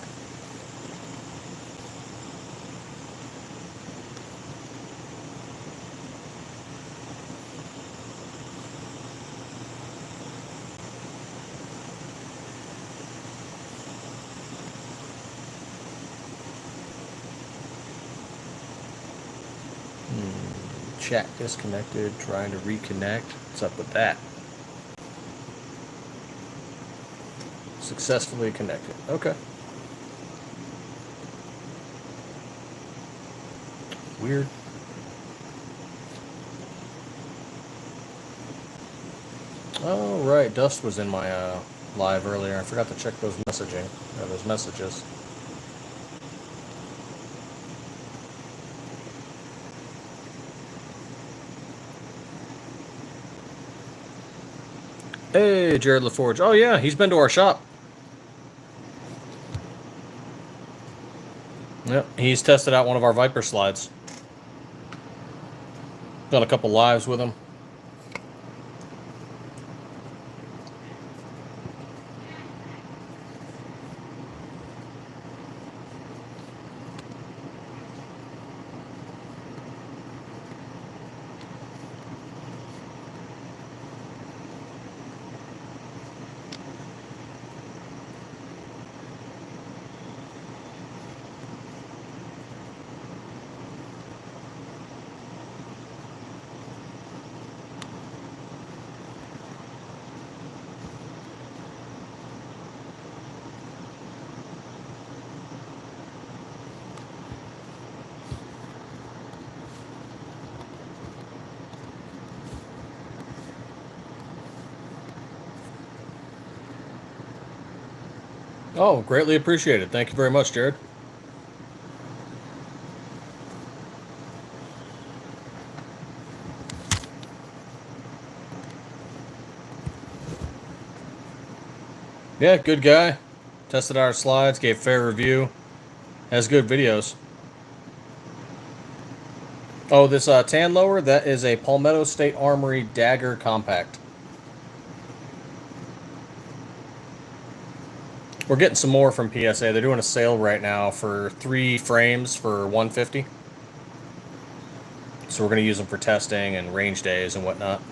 Chat disconnected, trying to reconnect. What's up with that? Successfully connected. Okay. Weird. Oh, right. Dust was in my live earlier. I forgot to check those those messages. Hey, Jared LaForge. Oh, yeah, he's been to our shop. Yep, he's tested out one of our Viper slides. Done a couple lives with him. Oh, greatly appreciated. Thank you very much, Jared. Yeah, good guy. Tested our slides, gave fair review. Has good videos. Oh, this tan lower, that is a Palmetto State Armory Dagger Compact. We're getting some more from PSA. They're doing a sale right now for 3 frames for $150. So we're going to use them for testing and range days and whatnot.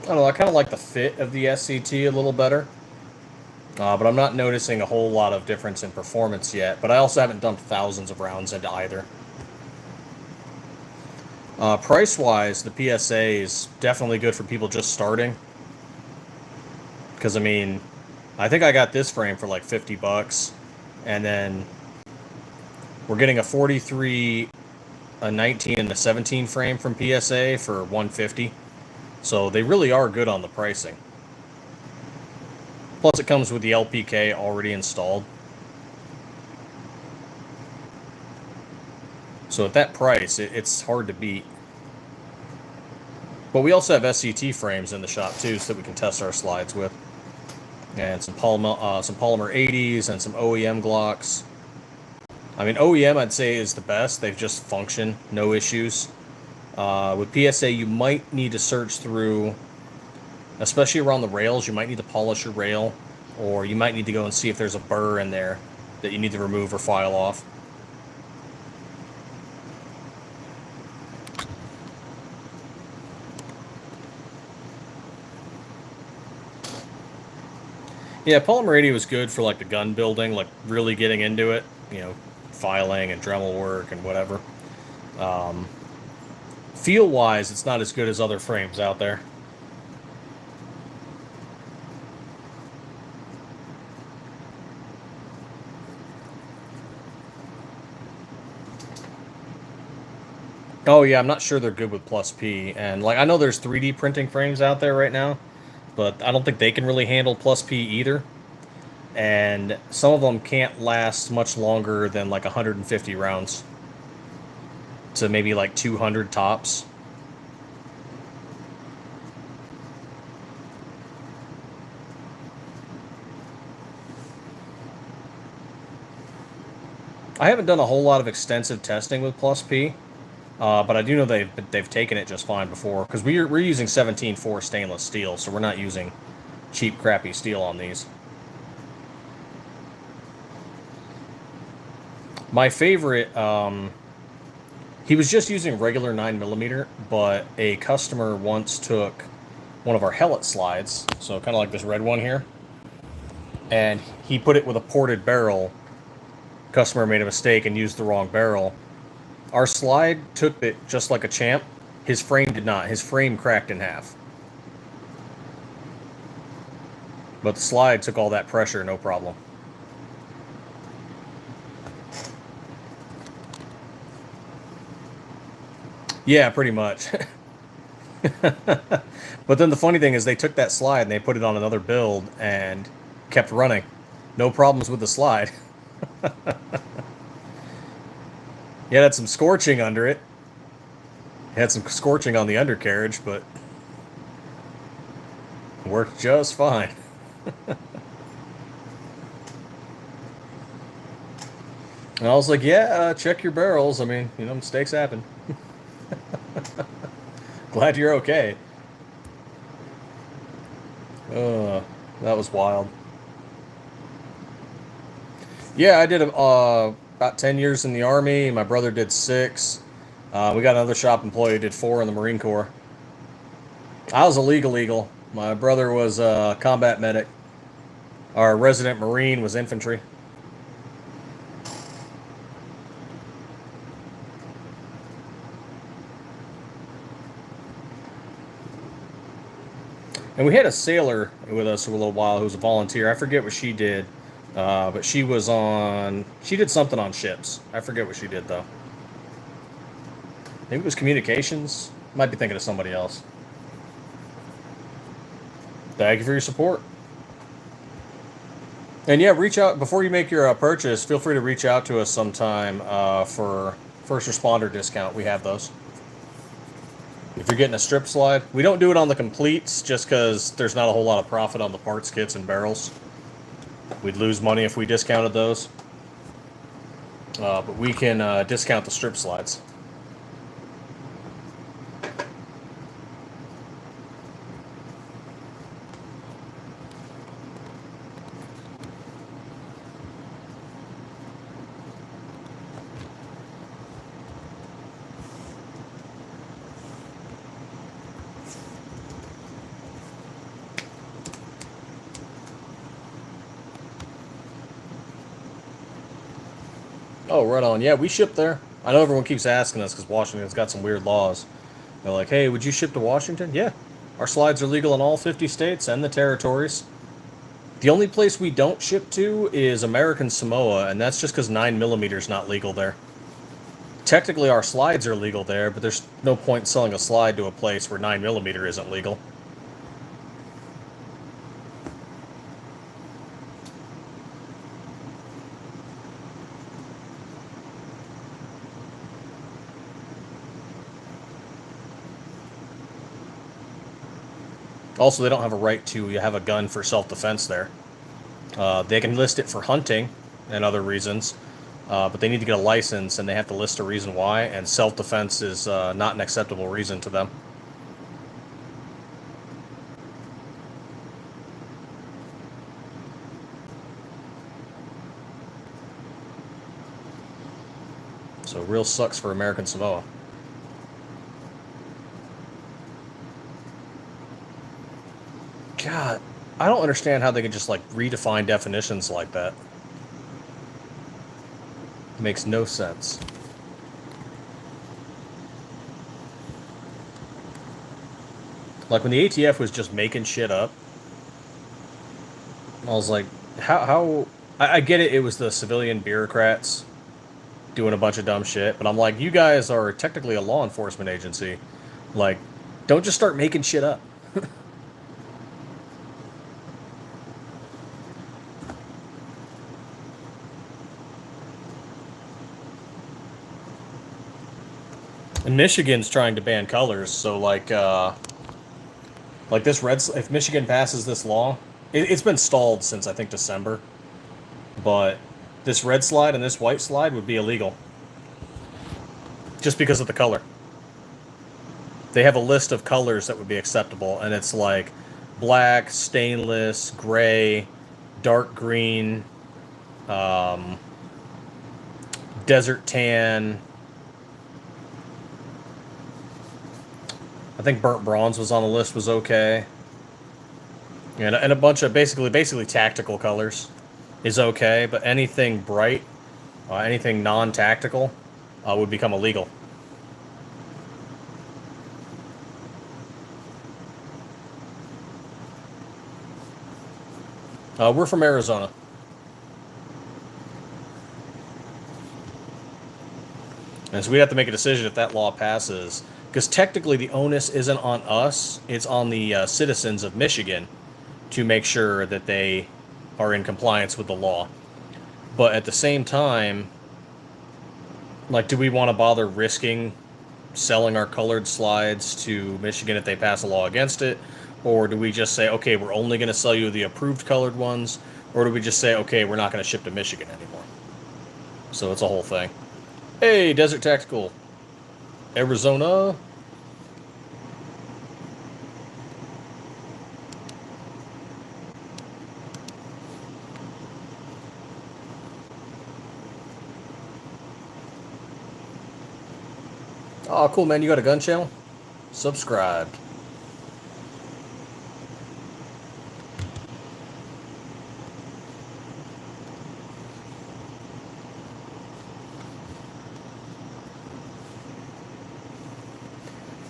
I don't know, I kind of like the fit of the SCT a little better. But I'm not noticing a whole lot of difference in performance yet. But I also haven't dumped thousands of rounds into either. Price-wise, the PSA is definitely good for people just starting. Because, I mean, I think I got this frame for like $50. And then we're getting a 43, a 19, and a 17 frame from PSA for $150. So they really are good on the pricing. Plus it comes with the LPK already installed. So at that price, it's hard to beat. But we also have SCT frames in the shop too, so that we can test our slides with. And some polymer 80s and some OEM Glocks. I mean, OEM I'd say is the best. They've just function, no issues. With PSA, you might need to search through, especially around the rails, you might need to polish your rail, or you might need to go and see if there's a burr in there that you need to remove or file off. Yeah, polymer 80 was good for like the gun building, like really getting into it, you know, filing and Dremel work and whatever. Feel-wise, it's not as good as other frames out there. Oh yeah, I'm not sure they're good with plus P, and like I know there's 3D printing frames out there right now, but I don't think they can really handle plus P either. And some of them can't last much longer than like 150 rounds to maybe like 200 tops. I haven't done a whole lot of extensive testing with plus P, but I do know they've taken it just fine before, because we're using 17.4 stainless steel, so we're not using cheap crappy steel on these. My favorite, he was just using regular 9mm, but a customer once took one of our hellet slides, so kind of like this red one here, and he put it with a ported barrel. Customer made a mistake and used the wrong barrel. Our slide took it just like a champ. His frame did not. His frame cracked in half. But the slide took all that pressure, no problem. Yeah, pretty much. But then the funny thing is they took that slide and they put it on another build and kept running. No problems with the slide. Yeah, it had some scorching under it. It had some scorching on the undercarriage, but worked just fine. And I was like, yeah, check your barrels. I mean, you know, mistakes happen. Glad you're okay. That was wild. Yeah, I did about 10 years in the Army. My brother did 6. We got another shop employee who did 4 in the Marine Corps. I was a legal eagle. My brother was a combat medic. Our resident Marine was infantry. And we had a sailor with us for a little while who was a volunteer. I forget what she did, but she did something on ships. I forget what she did, though. Maybe it was communications. Might be thinking of somebody else. Thank you for your support. And yeah, reach out before you make your purchase. Feel free to reach out to us sometime for first responder discount. We have those. If you're getting a strip slide, we don't do it on the completes just because there's not a whole lot of profit on the parts kits and barrels. We'd lose money if we discounted those. But we can discount the strip slides. Oh, right on. Yeah, we ship there. I know everyone keeps asking us because Washington's got some weird laws. They're like, hey, would you ship to Washington? Yeah. Our slides are legal in all 50 states and the territories. The only place we don't ship to is American Samoa, and that's just because 9mm is not legal there. Technically, our slides are legal there, but there's no point in selling a slide to a place where 9mm isn't legal. Also, they don't have a right to have a gun for self-defense there. They can list it for hunting and other reasons, but they need to get a license, and they have to list a reason why, and self-defense is not an acceptable reason to them. So real sucks for American Samoa. God, I don't understand how they could just, like, redefine definitions like that. It makes no sense. Like when the ATF was just making shit up, I was like, how I get it, it was the civilian bureaucrats doing a bunch of dumb shit, but I'm like, you guys are technically a law enforcement agency. Like, don't just start making shit up. And Michigan's trying to ban colors, so like this if Michigan passes this law, it's been stalled since I think December, but this red slide and this white slide would be illegal just because of the color. They have a list of colors that would be acceptable, and it's like black, stainless, gray, dark green, um, desert tan. I think burnt bronze was on the list, was okay, and a bunch of basically tactical colors is okay, but anything bright, anything non-tactical, would become illegal. We're from Arizona. And so we have to make a decision if that law passes. Because technically the onus isn't on us, it's on the citizens of Michigan to make sure that they are in compliance with the law. But at the same time, like, do we want to bother risking selling our colored slides to Michigan if they pass a law against it? Or do we just say, okay, we're only going to sell you the approved colored ones? Or do we just say, okay, we're not going to ship to Michigan anymore? So it's a whole thing. Hey, Desert Tactical. Arizona. Oh, cool, man. You got a gun channel? Subscribed.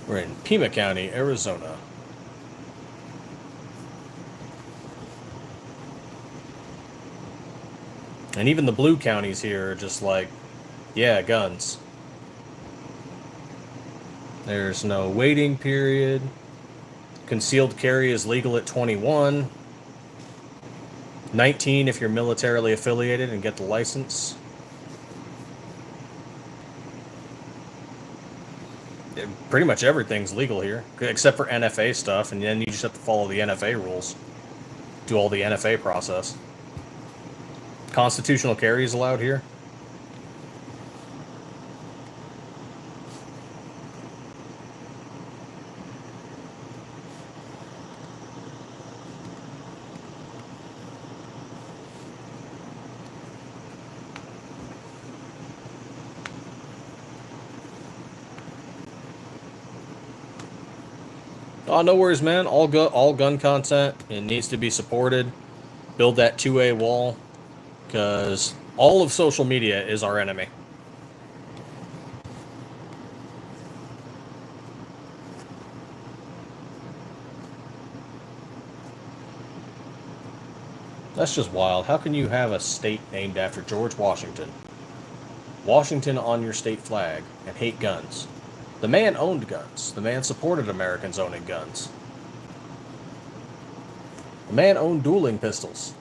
We're in Pima County, Arizona. And even the blue counties here are just like, yeah, guns. There's no waiting period. Concealed carry is legal at 21. 19 if you're militarily affiliated and get the license. Pretty much everything's legal here, except for NFA stuff, and then you just have to follow the NFA rules. Do all the NFA process. Constitutional carry is allowed here. Oh, no worries, man. All gun content. It needs to be supported. Build that two-way wall, because all of social media is our enemy. That's just wild. How can you have a state named after George Washington? Washington on your state flag and hate guns. The man owned guns. The man supported Americans owning guns. The man owned dueling pistols.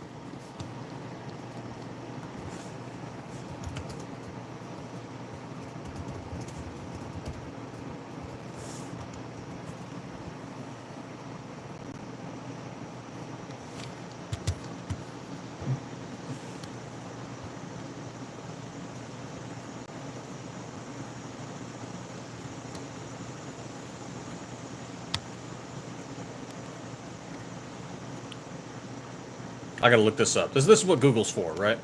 I gotta look this up. This is what Google's for, right?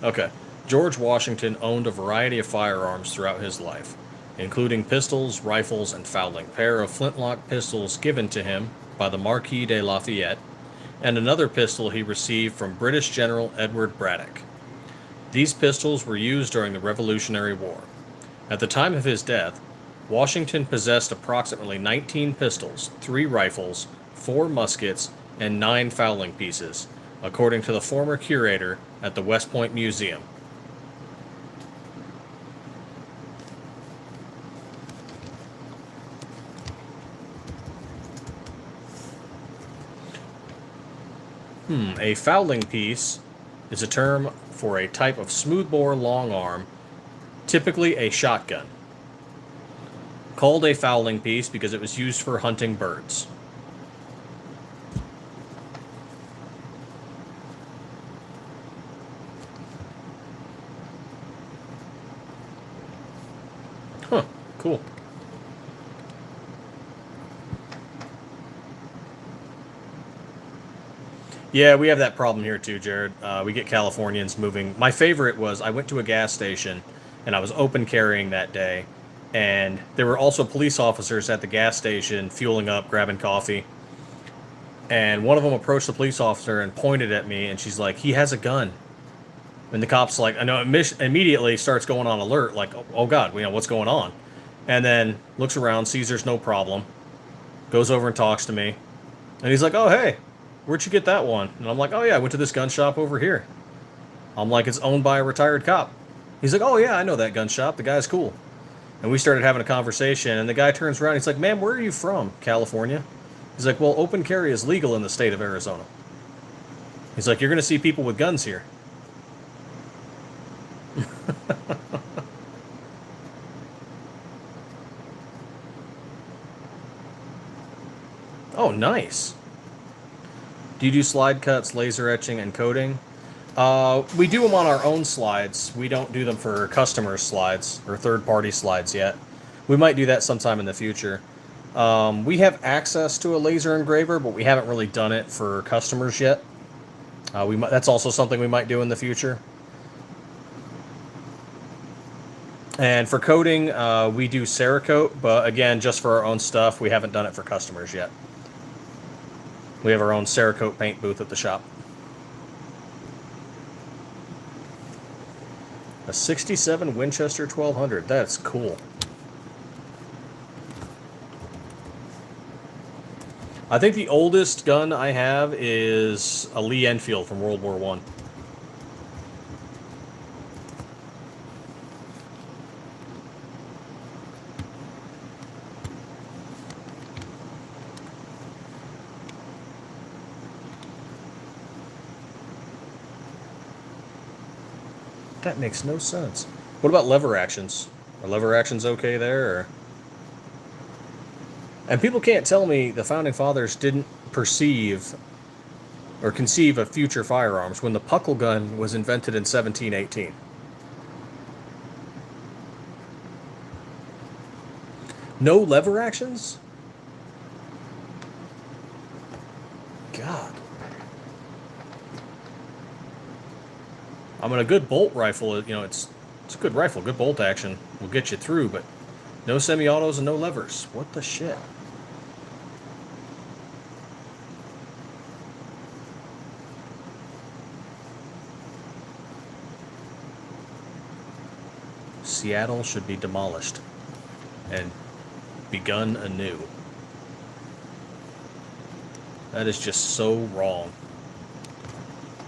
Okay. George Washington owned a variety of firearms throughout his life, including pistols, rifles, and fowling pair of flintlock pistols given to him by the Marquis de Lafayette, and another pistol he received from British General Edward Braddock. These pistols were used during the Revolutionary War. At the time of his death, Washington possessed approximately 19 pistols, 3 rifles, 4 muskets, and 9 fowling pieces, according to the former curator at the West Point Museum. A fowling piece is a term for a type of smoothbore long arm, typically a shotgun, called a fowling piece because it was used for hunting birds. Huh, cool. Yeah, we have that problem here too, Jared. We get Californians moving. My favorite was I went to a gas station and I was open carrying that day, and there were also police officers at the gas station fueling up, grabbing coffee. And one of them approached the police officer and pointed at me, and she's like, "He has a gun." And the cop's like, I know, immediately starts going on alert, like, "Oh God, what's going on?" And then looks around, sees there's no problem, goes over and talks to me, and he's like, "Oh hey, where'd you get that one?" And I'm like, "Oh yeah, I went to this gun shop over here." I'm like, "It's owned by a retired cop." He's like, "Oh yeah, I know that gun shop. The guy's cool." And we started having a conversation, and the guy turns around. He's like, "Ma'am, where are you from? California?" He's like, "Well, open carry is legal in the state of Arizona." He's like, "You're going to see people with guns here." Oh, nice. Do you do slide cuts, laser etching, and coating? We do them on our own slides. We don't do them for customers' slides or third-party slides yet. We might do that sometime in the future. We have access to a laser engraver, but we haven't really done it for customers yet. That's also something we might do in the future. And for coating, we do Cerakote, but again, just for our own stuff. We haven't done it for customers yet. We have our own Cerakote paint booth at the shop. A 67 Winchester 1200. That's cool. I think the oldest gun I have is a Lee Enfield from World War I. That makes no sense. What about lever actions? Are lever actions okay there? Or... And people can't tell me the Founding Fathers didn't perceive or conceive of future firearms when the puckle gun was invented in 1718. No lever actions? God. I mean, a good bolt rifle, it's a good rifle, good bolt action will get you through, but no semi-autos and no levers. What the shit? Seattle should be demolished and begun anew. That is just so wrong.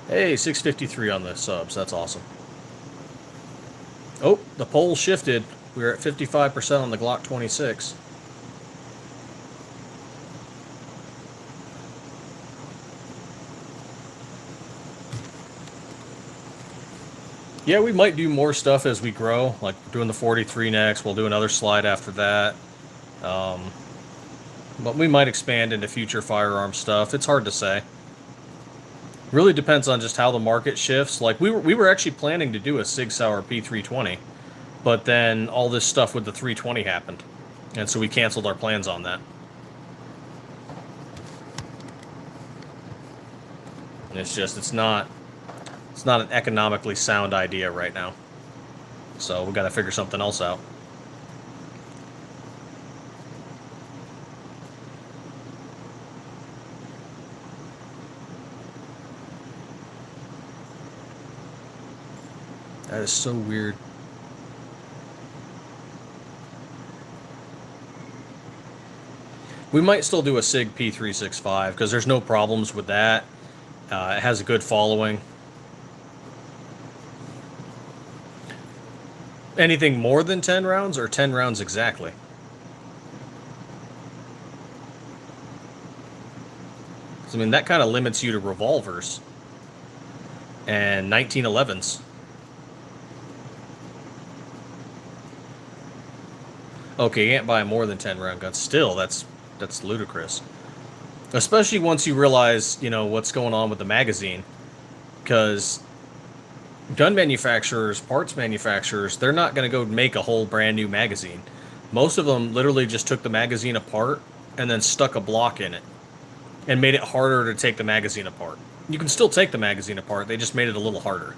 Hey, 653 on the subs. That's awesome. Oh, the poll shifted. We're at 55% on the Glock 26. Yeah, we might do more stuff as we grow, like doing the 43 next. We'll do another slide after that. But we might expand into future firearm stuff. It's hard to say. Really depends on just how the market shifts. Like we were actually planning to do a Sig Sauer P320, but then all this stuff with the 320 happened, and so we canceled our plans on that. And it's not an economically sound idea right now. So we got to figure something else out. That is so weird. We might still do a SIG P365 because there's no problems with that. It has a good following. Anything more than 10 rounds or 10 rounds exactly? I mean, that kind of limits you to revolvers and 1911s. Okay, you can't buy more than 10 round guns. Still, that's ludicrous. Especially once you realize, you know, what's going on with the magazine. Because gun manufacturers, parts manufacturers, they're not going to go make a whole brand new magazine. Most of them literally just took the magazine apart and then stuck a block in it and made it harder to take the magazine apart. You can still take the magazine apart, they just made it a little harder.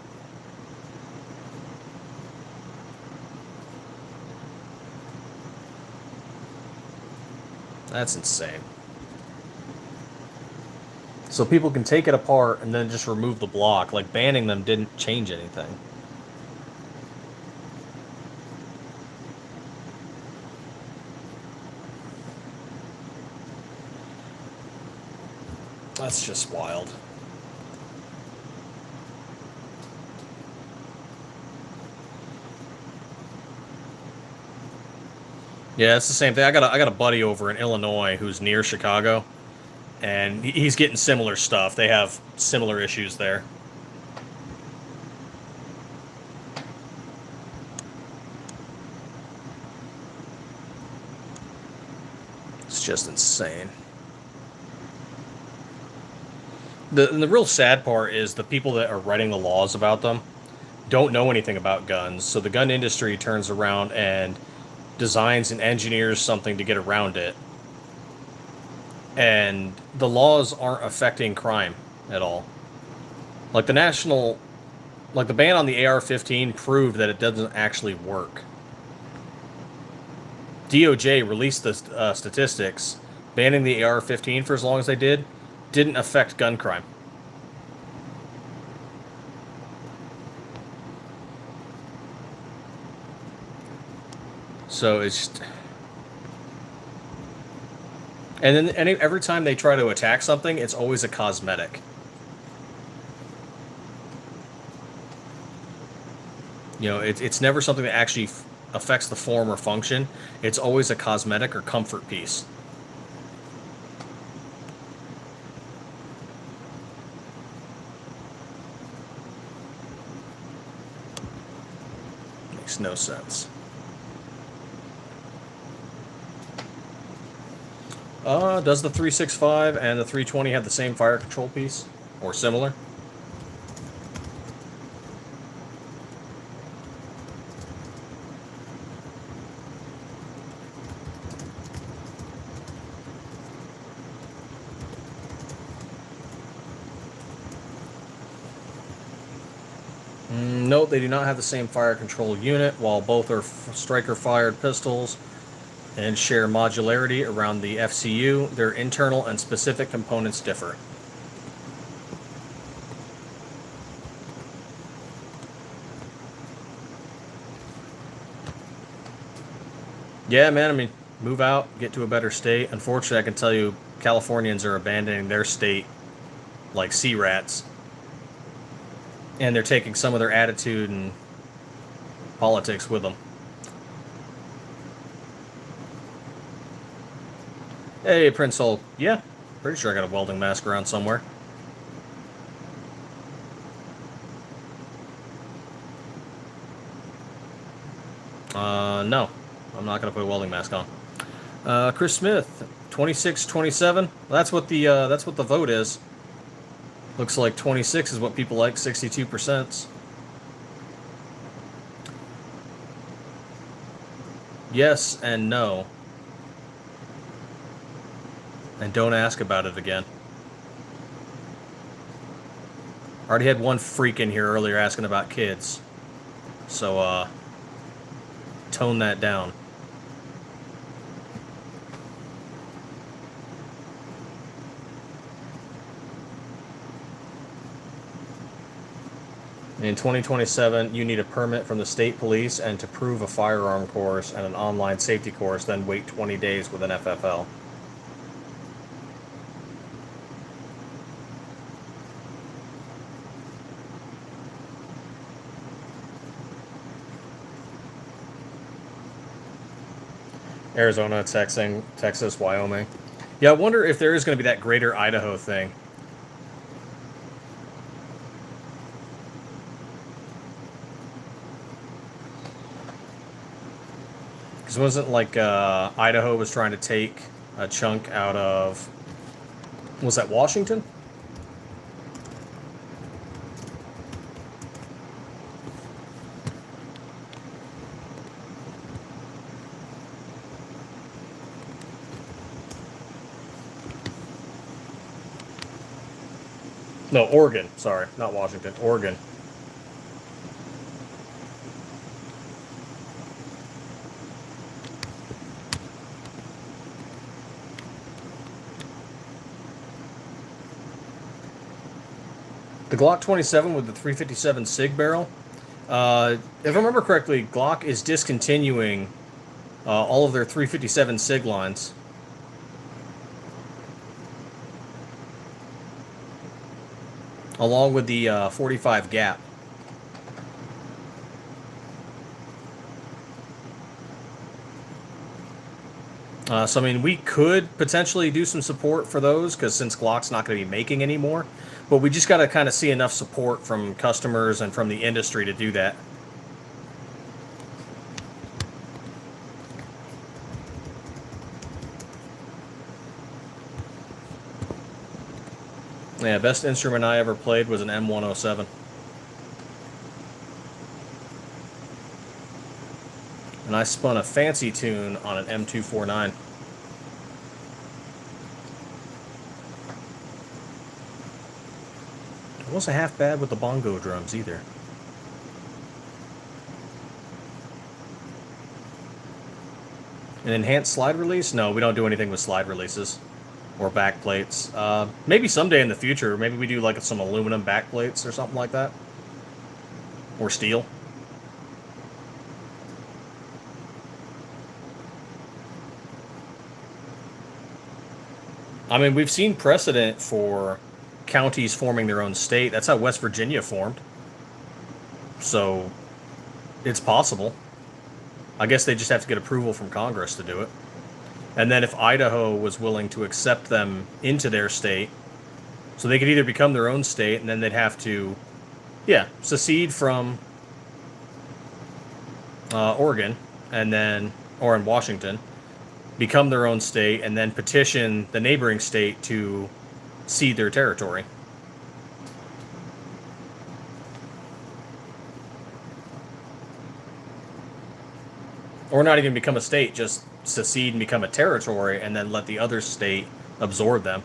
That's insane. So people can take it apart and then just remove the block. Like, banning them didn't change anything. That's just wild. Yeah, it's the same thing. I got a buddy over in Illinois who's near Chicago, and he's getting similar stuff. They have similar issues there. It's just insane. The real sad part is the people that are writing the laws about them don't know anything about guns. So the gun industry turns around and designs and engineers something to get around it. And the laws aren't affecting crime at all. Like the ban on the AR-15 proved that it doesn't actually work. DOJ released the statistics. Banning the AR-15 for as long as they didn't affect gun crime. So it's just... And then every time they try to attack something, it's always a cosmetic. You know, it's never something that actually affects the form or function. It's always a cosmetic or comfort piece. Makes no sense. Does the 365 and the 320 have the same fire control piece? Or similar? Note they do not have the same fire control unit. While both are striker-fired pistols and share modularity around the FCU, their internal and specific components differ. Yeah, man, I mean, move out, get to a better state. Unfortunately, I can tell you, Californians are abandoning their state like sea rats. And they're taking some of their attitude and politics with them. Hey, Prince Hulk. Yeah, pretty sure I got a welding mask around somewhere. No. I'm not going to put a welding mask on. Chris Smith, 26-27. That's what the vote is. Looks like 26 is what people like, 62%. Yes and no. And don't ask about it again. Already had one freak in here earlier asking about kids. So, tone that down. In 2027, you need a permit from the state police and to prove a firearm course and an online safety course, then wait 20 days with an FFL. Arizona, Texas, Wyoming. Yeah, I wonder if there is going to be that greater Idaho thing. Because wasn't like Idaho was trying to take a chunk out of, was that Washington? No, Oregon. Sorry, not Washington. Oregon. The Glock 27 with the 357 SIG barrel. If I remember correctly, Glock is discontinuing all of their 357 SIG lines. Along with the 45 gap. So, I mean, we could potentially do some support for those, because since Glock's not going to be making anymore, but we just got to kind of see enough support from customers and from the industry to do that. Yeah, best instrument I ever played was an M107. And I spun a fancy tune on an M249. It wasn't half bad with the bongo drums either. An enhanced slide release? No, we don't do anything with slide releases or back plates. Maybe someday in the future, maybe we do like some aluminum back plates or something like that. Or steel. I mean, we've seen precedent for counties forming their own state. That's how West Virginia formed. So, it's possible. I guess they just have to get approval from Congress to do it. And then if Idaho was willing to accept them into their state, so they could either become their own state, and then they'd have to, yeah, secede from Oregon, and then, or in Washington, become their own state, and then petition the neighboring state to cede their territory. Or not even become a state, just secede and become a territory, and then let the other state absorb them.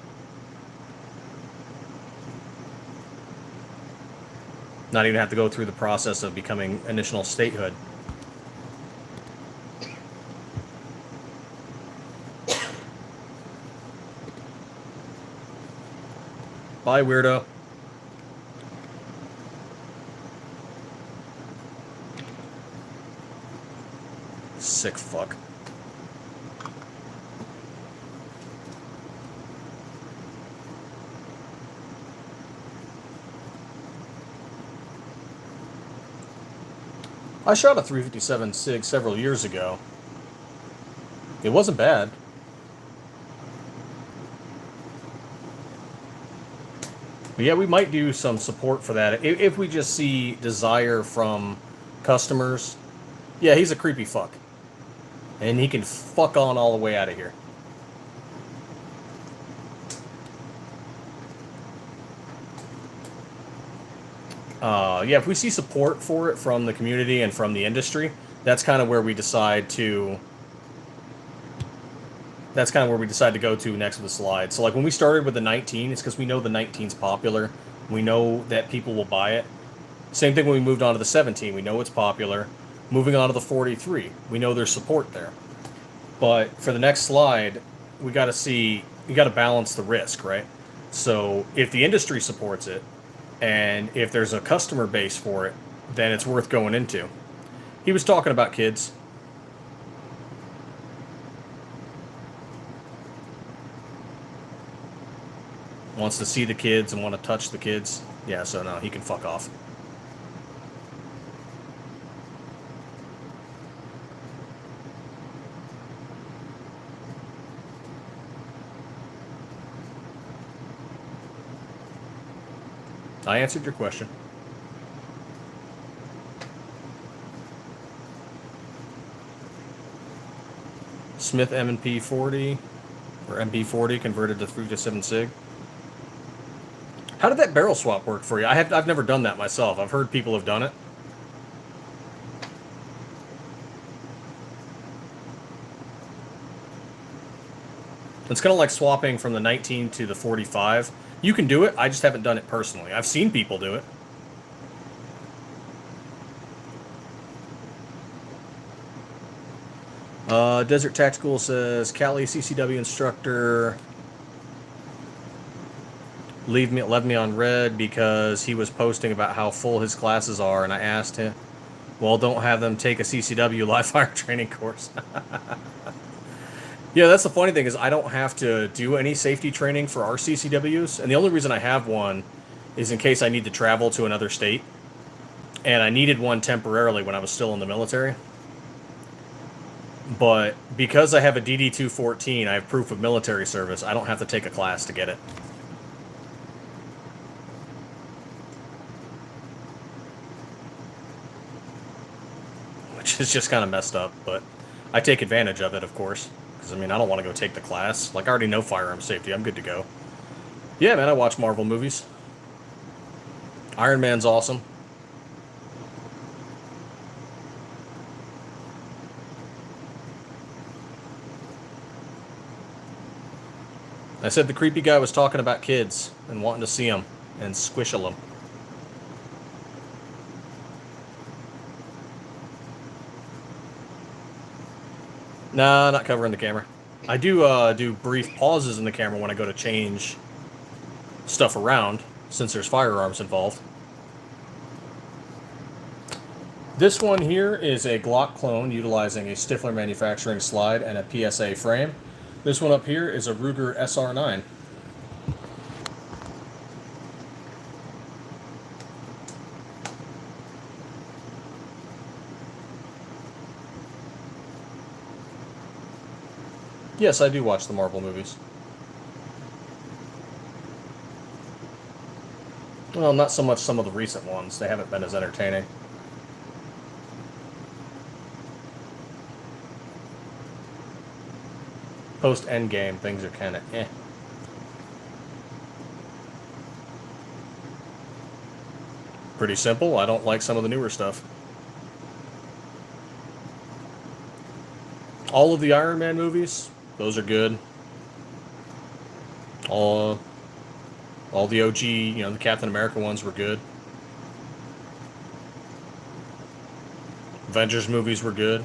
Not even have to go through the process of becoming initial statehood. Bye, weirdo. Sick fuck. I shot a 357 SIG several years ago. It wasn't bad. But yeah, we might do some support for that if we just see desire from customers. Yeah, he's a creepy fuck. And he can fuck on all the way out of here. Yeah, if we see support for it from the community and from the industry, that's kind of where we decide to... That's kind of where we decide to go to next with the slide. So like when we started with the 19, it's because we know the 19's popular. We know that people will buy it. Same thing when we moved on to the 17. We know it's popular. Moving on to the 43, we know there's support there. But for the next slide, we got to see, you got to balance the risk, right? So if the industry supports it, and if there's a customer base for it, then it's worth going into. He was talking about kids. Wants to see the kids and want to touch the kids. Yeah, so no, he can fuck off. I answered your question. Smith M&P 40 or MP40 converted to 357 SIG. How did that barrel swap work for you? I've never done that myself. I've heard people have done it. It's kind of like swapping from the 19 to the 45. You can do it. I just haven't done it personally. I've seen people do it. Desert Tactical says, Cali CCW instructor left me on red because he was posting about how full his classes are, and I asked him, well, don't have them take a CCW live fire training course. Yeah, that's the funny thing is I don't have to do any safety training for our CCWs, and the only reason I have one is in case I need to travel to another state, and I needed one temporarily when I was still in the military. But because I have a DD-214, I have proof of military service, I don't have to take a class to get it. Which is just kind of messed up, but I take advantage of it, of course. Because, I mean, I don't want to go take the class. Like, I already know firearm safety. I'm good to go. Yeah, man, I watch Marvel movies. Iron Man's awesome. I said the creepy guy was talking about kids and wanting to see them and squishing them. Nah, not covering the camera. I do brief pauses in the camera when I go to change stuff around, since there's firearms involved. This one here is a Glock clone utilizing a Stiffler Manufacturing slide and a PSA frame. This one up here is a Ruger SR9. Yes, I do watch the Marvel movies. Well, not so much some of the recent ones. They haven't been as entertaining. Post-Endgame, things are kind of eh. Pretty simple. I don't like some of the newer stuff. All of the Iron Man movies, those are good. All the OG, the Captain America ones were good. Avengers movies were good.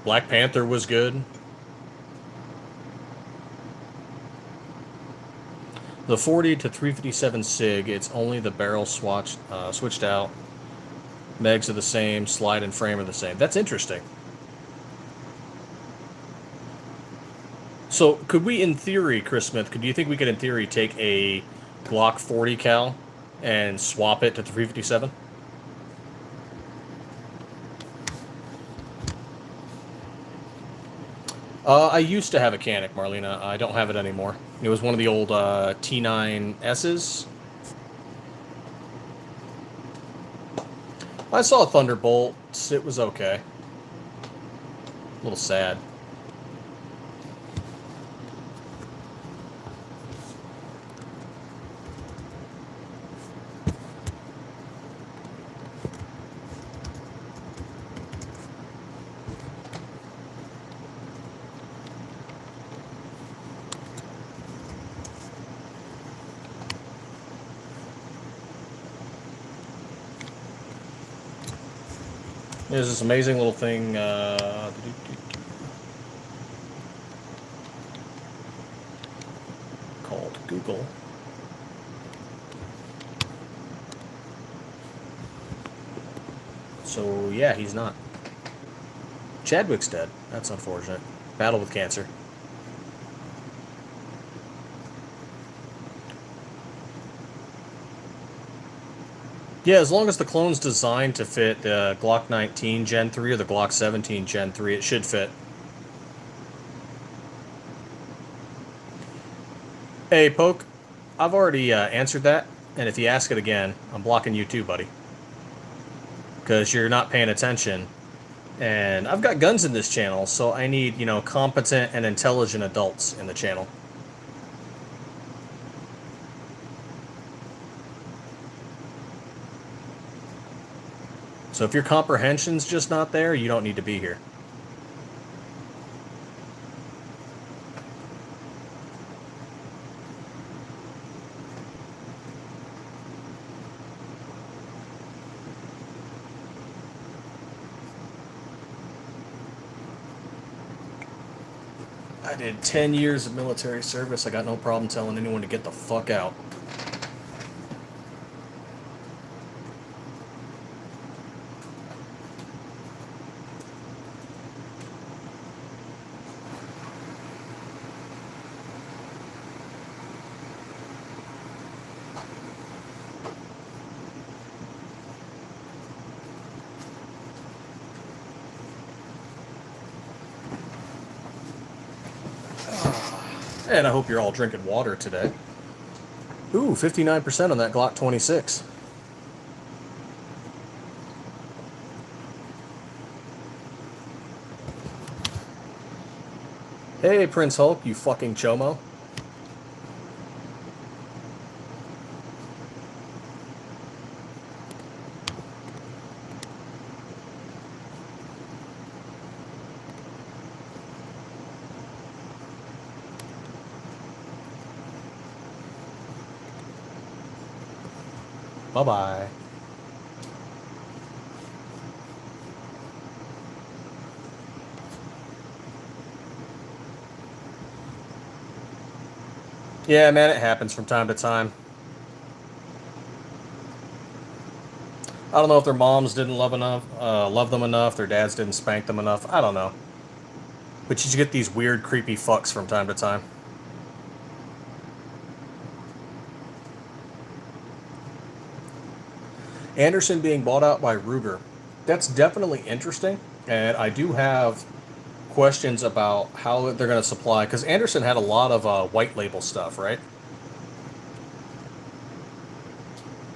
Black Panther was good. The 40 to 357 SIG, it's only the barrel switched out. Megs are the same, slide and frame are the same. That's interesting. So, could we, in theory, Chris Smith, do you think we could, in theory, take a Glock 40 cal and swap it to 357? I used to have a Canic, Marlena. I don't have it anymore. It was one of the old T9S's. I saw Thunderbolt. It was okay. A little sad. There's this amazing little thing called Google. So, yeah, he's not. Chadwick's dead. That's unfortunate. Battle with cancer. Yeah, as long as the clone's designed to fit the Glock 19 Gen 3 or the Glock 17 Gen 3, it should fit. Hey, Poke, I've already answered that, and if you ask it again, I'm blocking you too, buddy. Because you're not paying attention. And I've got guns in this channel, so I need, you know, competent and intelligent adults in the channel. So if your comprehension's just not there, you don't need to be here. I did 10 years of military service. I got no problem telling anyone to get the fuck out. And I hope you're all drinking water today. Ooh, 59% on that Glock 26. Hey, Prince Hulk, you fucking chomo. Bye-bye. Yeah, man, it happens from time to time. I don't know if their moms didn't love them enough, their dads didn't spank them enough. I don't know. But you get these weird, creepy fucks from time to time. Anderson being bought out by Ruger. That's definitely interesting, and I do have questions about how they're going to supply, because Anderson had a lot of white label stuff, right?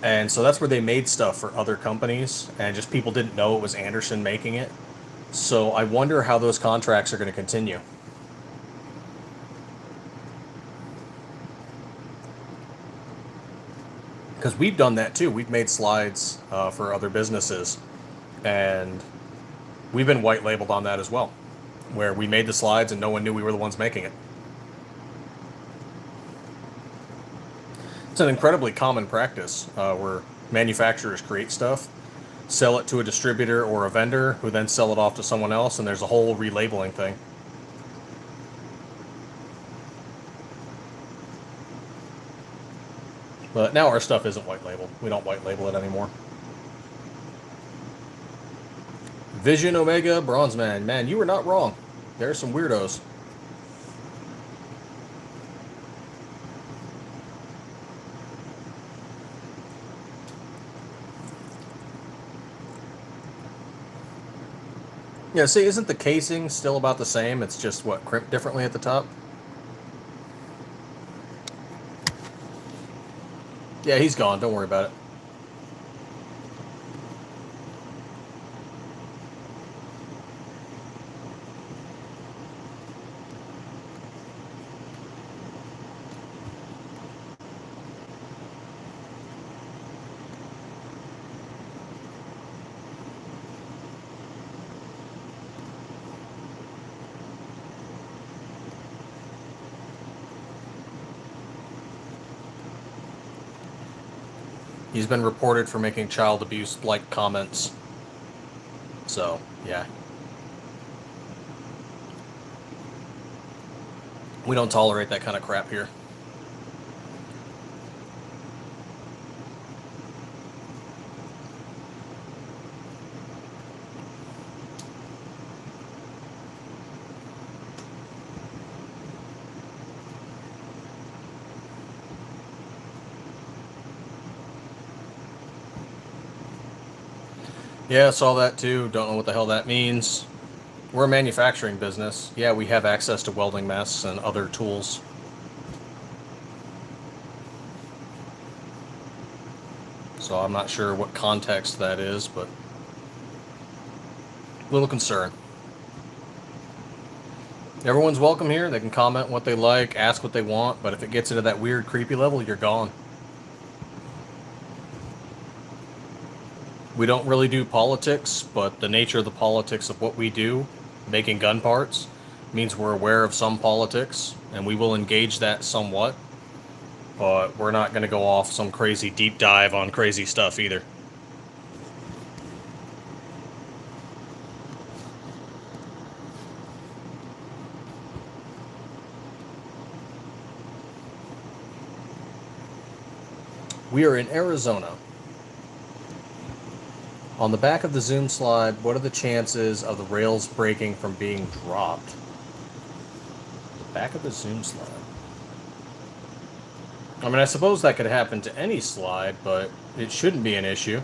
And so that's where they made stuff for other companies, and just people didn't know it was Anderson making it. So I wonder how those contracts are going to continue. Because we've done that too. We've made slides for other businesses, and we've been white labeled on that as well, where we made the slides and no one knew we were the ones making it. It's an incredibly common practice where manufacturers create stuff, sell it to a distributor or a vendor, who then sell it off to someone else, and there's a whole relabeling thing. But now our stuff isn't white labeled. We don't white label it anymore. Vision Omega Bronzeman. Man, you were not wrong. There are some weirdos. Yeah, see, isn't the casing still about the same? It's just, what, crimped differently at the top? Yeah, he's gone. Don't worry about it. He's been reported for making child abuse-like comments. So, yeah. We don't tolerate that kind of crap here. Yeah, saw that too. Don't know what the hell that means. We're a manufacturing business. Yeah, we have access to welding masks and other tools. So I'm not sure what context that is, but a little concerned. Everyone's welcome here. They can comment what they like, ask what they want, but if it gets into that weird, creepy level, you're gone. We don't really do politics, but the nature of the politics of what we do, making gun parts, means we're aware of some politics, and we will engage that somewhat, but we're not going to go off some crazy deep dive on crazy stuff either. We are in Arizona. On the back of the zoom slide, what are the chances of the rails breaking from being dropped? The back of the zoom slide. I mean, I suppose that could happen to any slide, but it shouldn't be an issue.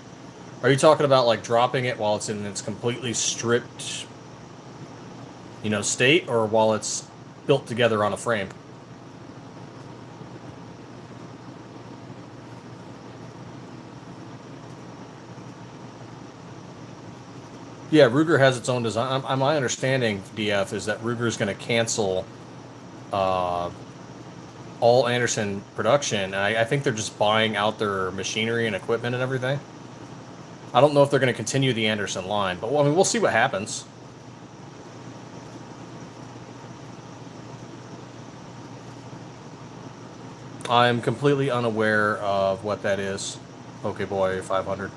Are you talking about like dropping it while it's in its completely stripped, state, or while it's built together on a frame? Yeah, Ruger has its own design. My understanding, DF, is that Ruger is going to cancel all Anderson production. And I think they're just buying out their machinery and equipment and everything. I don't know if they're going to continue the Anderson line, but I mean, we'll see what happens. I'm completely unaware of what that is. Okay, boy, 500.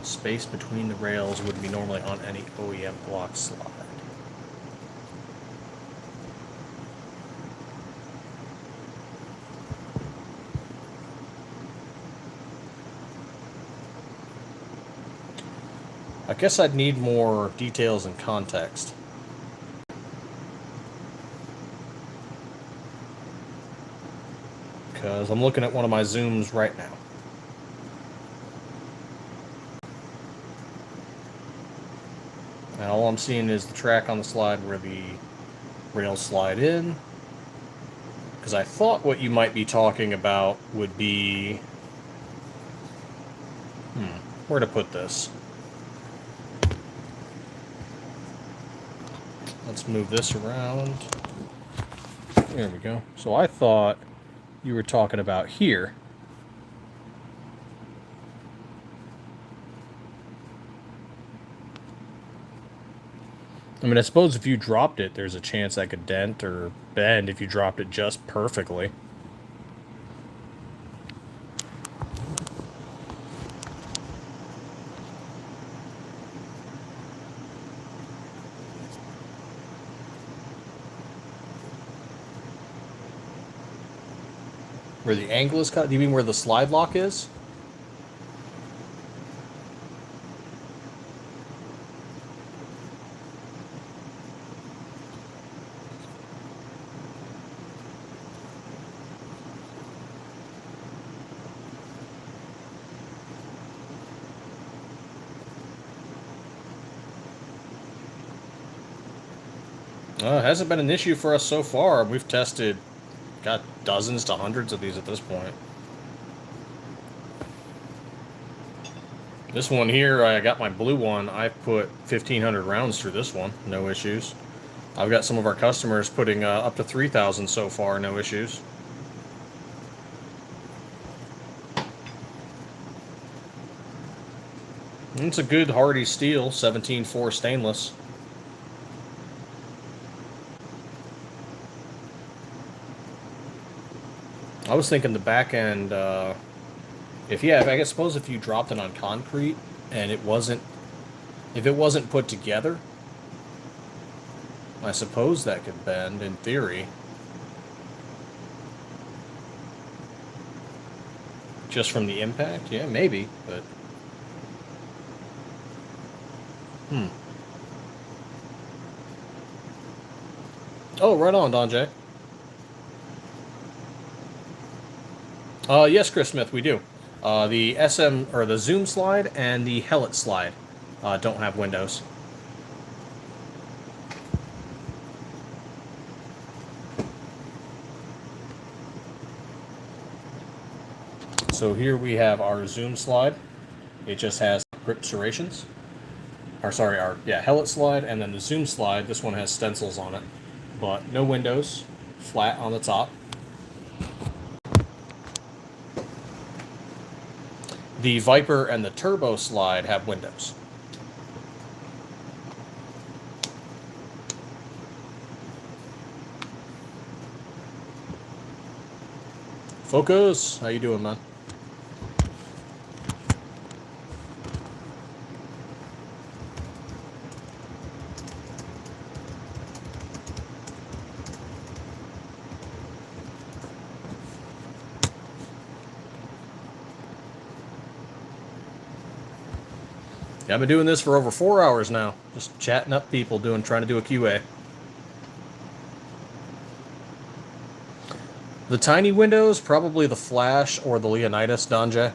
Space between the rails would be normally on any OEM block slide. I guess I'd need more details and context. Because I'm looking at one of my zooms right now. And all I'm seeing is the track on the slide where the rails slide in. Because I thought what you might be talking about would be... where to put this? Let's move this around. There we go. So I thought you were talking about here. I mean, I suppose if you dropped it, there's a chance that could dent or bend if you dropped it just perfectly. Where the angle is cut? Do you mean where the slide lock is? It hasn't been an issue for us so far. We've tested, got dozens to hundreds of these at this point. This one here, I got my blue one. I put 1,500 rounds through this one, no issues. I've got some of our customers putting up to 3,000 so far, no issues. And it's a good hardy steel, 17.4 stainless. I was thinking the back end, I suppose if you dropped it on concrete and if it wasn't put together, I suppose that could bend in theory. Just from the impact? Yeah, maybe, but... Oh, right on, Don J. Yes, Chris Smith, we do. The SM or the Zoom slide and the Hellet slide don't have windows. So here we have our Zoom slide. It just has grip serrations. Or sorry, our Hellet slide, and then the Zoom slide. This one has stencils on it, but no windows, flat on the top. The Viper and the Turbo slide have windows. Focus, how you doing, man? Yeah, I've been doing this for over 4 hours now. Just chatting up people, trying to do a QA. The tiny windows, probably the Flash or the Leonidas, Donjay.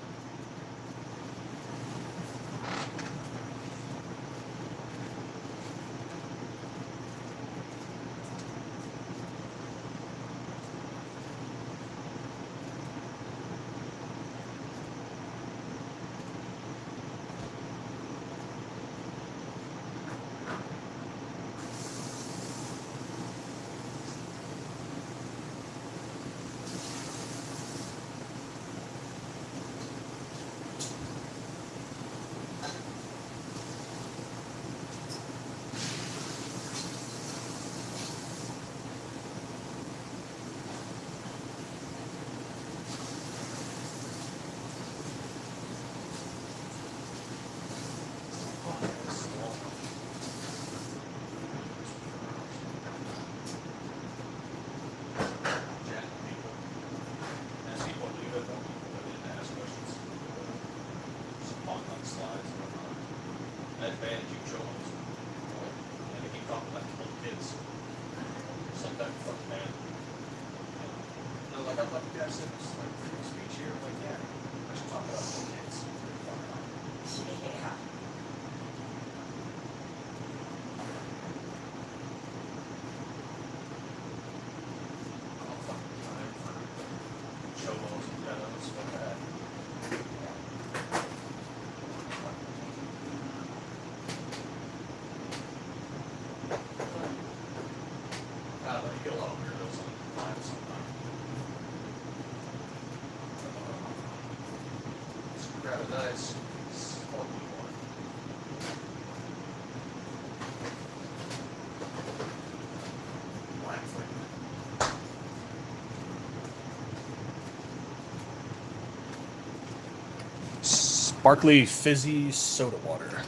Sparkly fizzy soda water.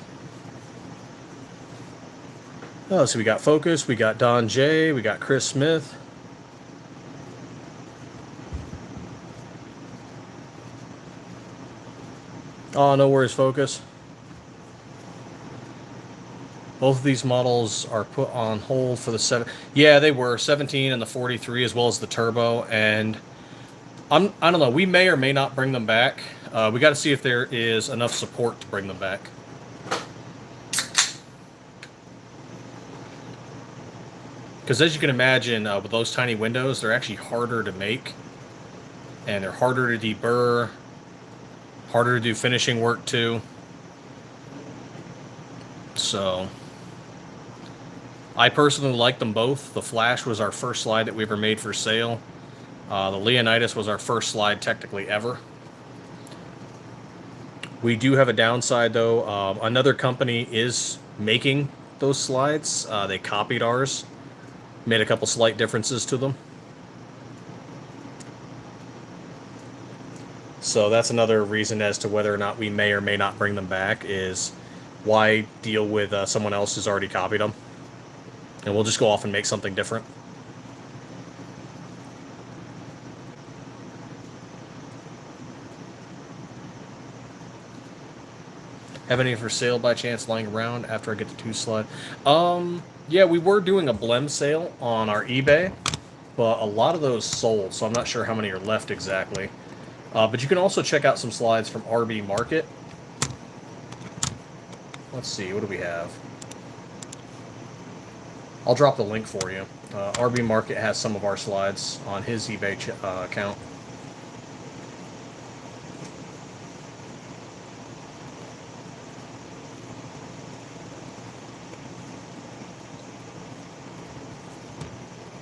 Oh, so we got Focus, we got Don J, we got Chris Smith. Oh, no worries, Focus. Both of these models are put on hold for the 7. Yeah, they were 17 and the 43, as well as the Turbo. And I don't know. We may or may not bring them back. We got to see if there is enough support to bring them back. Because as you can imagine, with those tiny windows, they're actually harder to make, and they're harder to deburr, harder to do finishing work too. So I personally like them both. The Flash was our first slide that we ever made for sale. The Leonidas was our first slide technically ever. We do have a downside though. Another company is making those slides. They copied ours, made a couple slight differences to them. So that's another reason as to whether or not we may or may not bring them back, is why deal with someone else who's already copied them. And we'll just go off and make something different. Have any for sale by chance lying around after I get the 2 slide? Yeah, we were doing a blem sale on our eBay, but a lot of those sold, so I'm not sure how many are left exactly. But you can also check out some slides from RB Market. Let's see, what do we have? I'll drop the link for you. RB Market has some of our slides on his eBay account.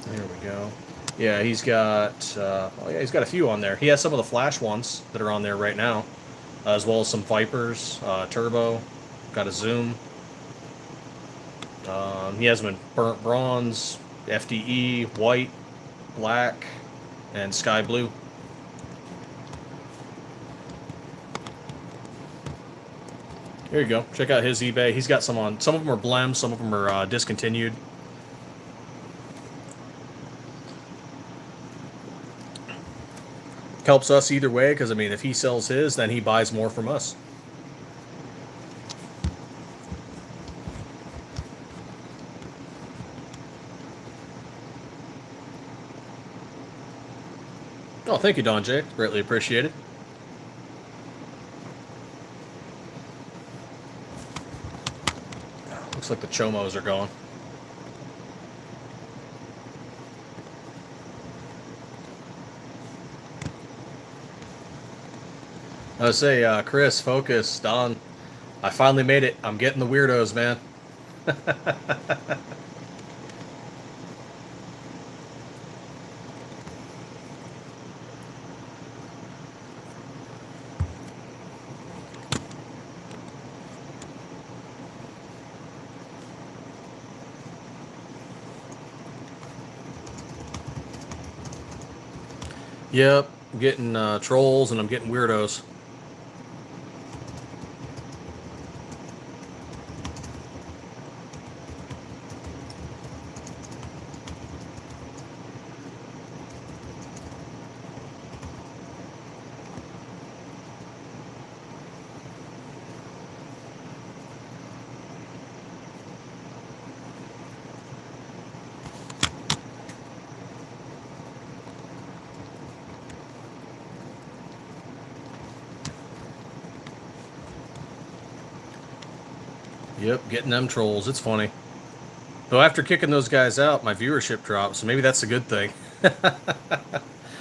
There we go. Yeah, he's got he's got a few on there. He has some of the Flash ones that are on there right now, as well as some Vipers, Turbo, got a Zoom. He has them in burnt bronze, FDE, white, black, and sky blue. There you go. Check out his eBay. He's got some on. Some of them are blems, some of them are discontinued. Helps us either way, because, I mean, if he sells his, then he buys more from us. Oh, thank you, Don J. Greatly appreciated. Looks like the Chomos are gone. I would say, Chris, focus, Don. I finally made it. I'm getting the weirdos, man. Yep, I'm getting trolls and I'm getting weirdos. Yep, getting them trolls. It's funny. Though after kicking those guys out, my viewership dropped, so maybe that's a good thing.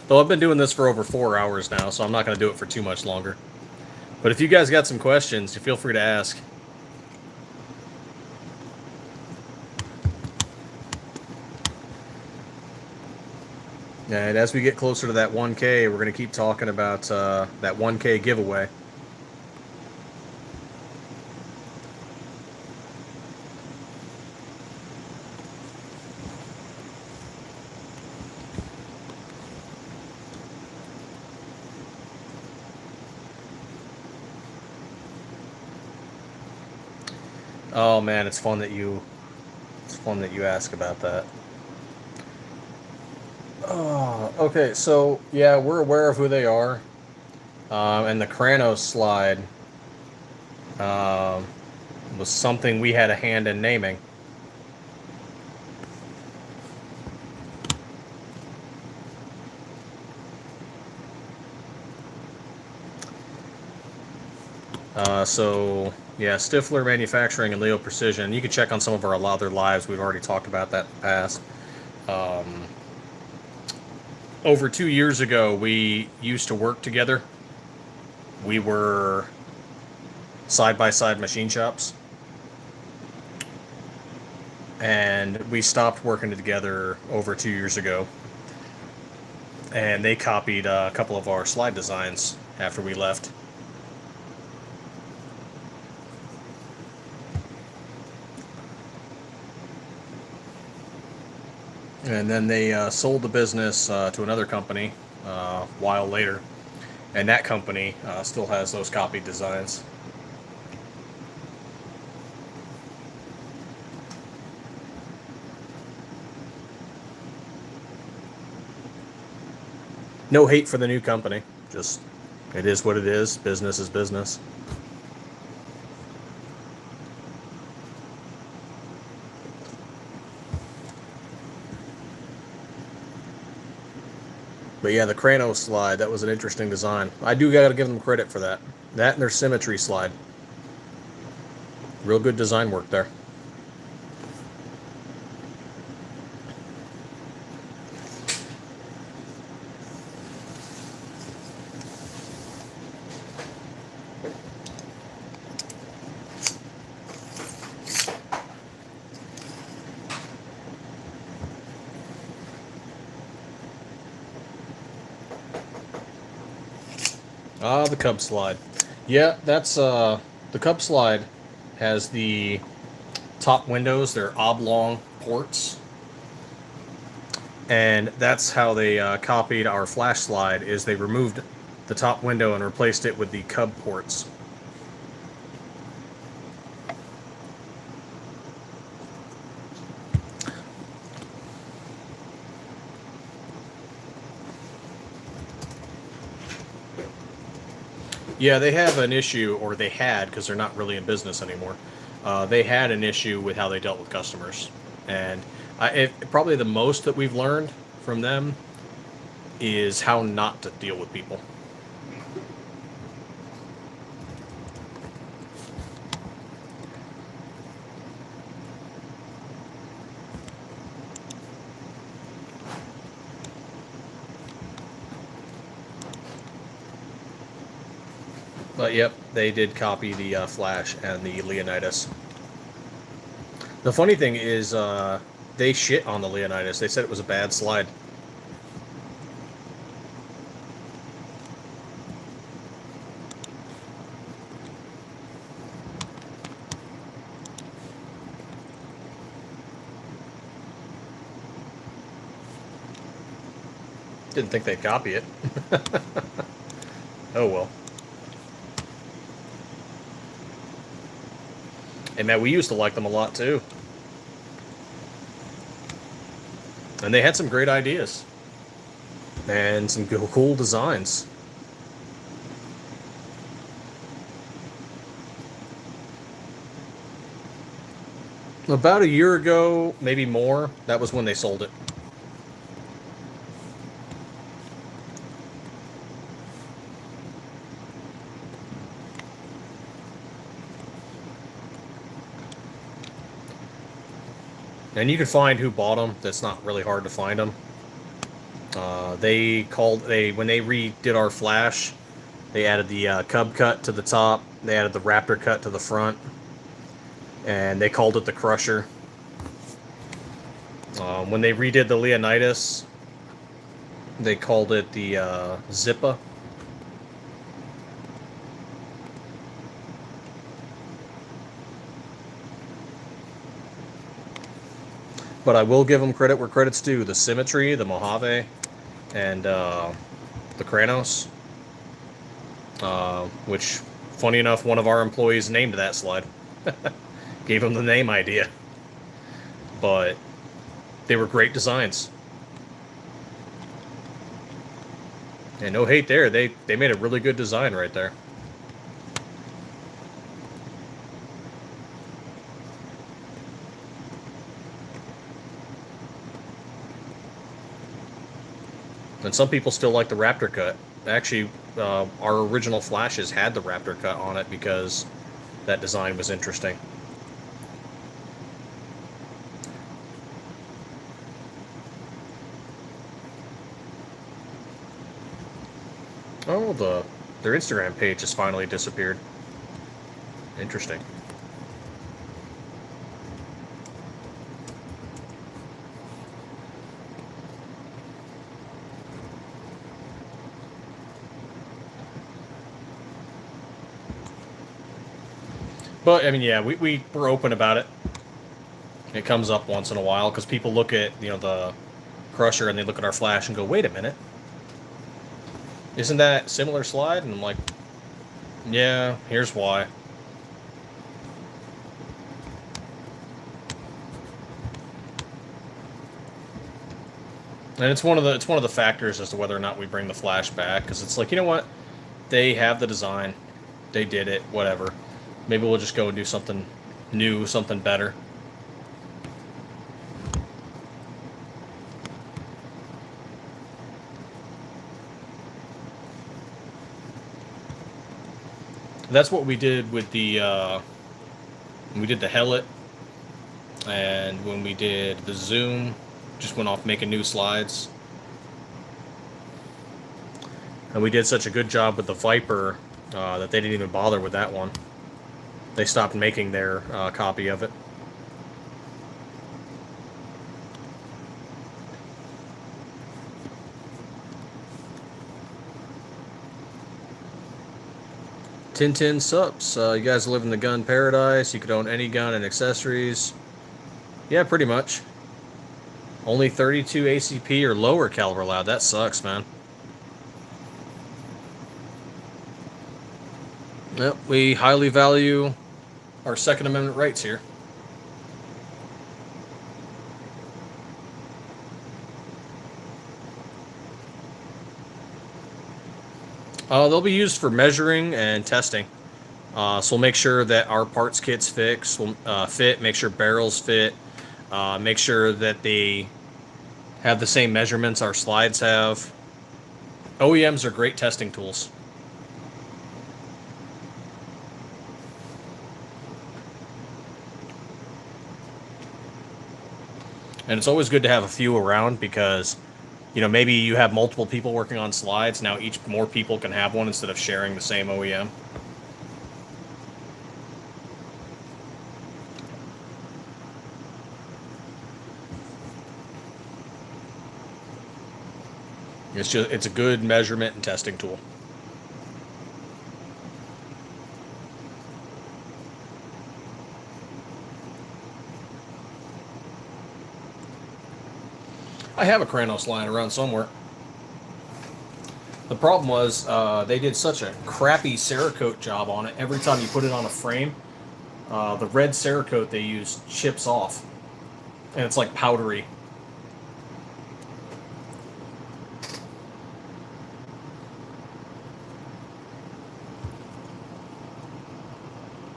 Though I've been doing this for over 4 hours now, so I'm not going to do it for too much longer. But if you guys got some questions, feel free to ask. And as we get closer to that 1K, we're going to keep talking about that 1K giveaway. Oh man, it's fun that you ask about that. Oh, okay, so yeah, we're aware of who they are, and the Kranos slide was something we had a hand in naming. So yeah, Stiffler Manufacturing and Leo Precision. You can check on some of our other lives. We've already talked about that in the past. Over 2 years ago, we used to work together. We were side-by-side machine shops. And we stopped working together over 2 years ago. And they copied a couple of our slide designs after we left. And then they sold the business to another company a while later. And that company still has those copied designs. No hate for the new company. Just, it is what it is. Business is business. But yeah, the Kranos slide, that was an interesting design. I do gotta give them credit for that. That and their symmetry slide. Real good design work there. Ah, the Cub slide. Yeah, that's the Cub slide has the top windows. They're oblong ports, and that's how they copied our flash slide. Is they removed the top window and replaced it with the Cub ports. Yeah, they have an issue, or they had, because they're not really in business anymore. They had an issue with how they dealt with customers, and probably the most that we've learned from them is how not to deal with people. But yep, they did copy the Flash and the Leonidas. The funny thing is, they shit on the Leonidas. They said it was a bad slide. Didn't think they'd copy it. Oh well. And man, we used to like them a lot too. And they had some great ideas. And some cool designs. About a year ago, maybe more, that was when they sold it. And you can find who bought them. That's not really hard to find them. When they redid our flash, they added the Cub cut to the top. They added the Raptor cut to the front, and they called it the Crusher. When they redid the Leonidas, they called it the Zippa. But I will give them credit where credit's due. The Symmetry, the Mojave, and the Kranos. Which, funny enough, one of our employees named that slide. Gave him the name idea. But they were great designs. And no hate there. They made a really good design right there. And some people still like the Raptor cut. Actually, our original flashes had the Raptor cut on it because that design was interesting. Oh, their Instagram page has finally disappeared. Interesting. But, I mean, yeah, we're open about it. It comes up once in a while because people look at, the Crusher and they look at our flash and go, wait a minute. Isn't that similar slide? And I'm like, yeah, here's why. And it's one of the factors as to whether or not we bring the flash back, because it's like, you know what? They have the design. They did it, whatever. Maybe we'll just go and do something new, something better. That's what we did with the when we did the helmet, and when we did the zoom, just went off making new slides. And we did such a good job with the Viper that they didn't even bother with that one. They stopped making their copy of it. Tintin Sups. You guys live in the gun paradise. You could own any gun and accessories. Yeah, pretty much. Only 32 ACP or lower caliber allowed. That sucks, man. Yep, we highly value our Second Amendment rights here. They'll be used for measuring and testing. So we'll make sure that our parts kits fit, make sure barrels fit, make sure that they have the same measurements our slides have. OEMs are great testing tools. And it's always good to have a few around because, you know, maybe you have multiple people working on slides. Now more people can have one instead of sharing the same OEM. It's a good measurement and testing tool. I have a Kranos lying around somewhere. The problem was they did such a crappy Cerakote job on it. Every time you put it on a frame, the red Cerakote they used chips off. And it's like powdery.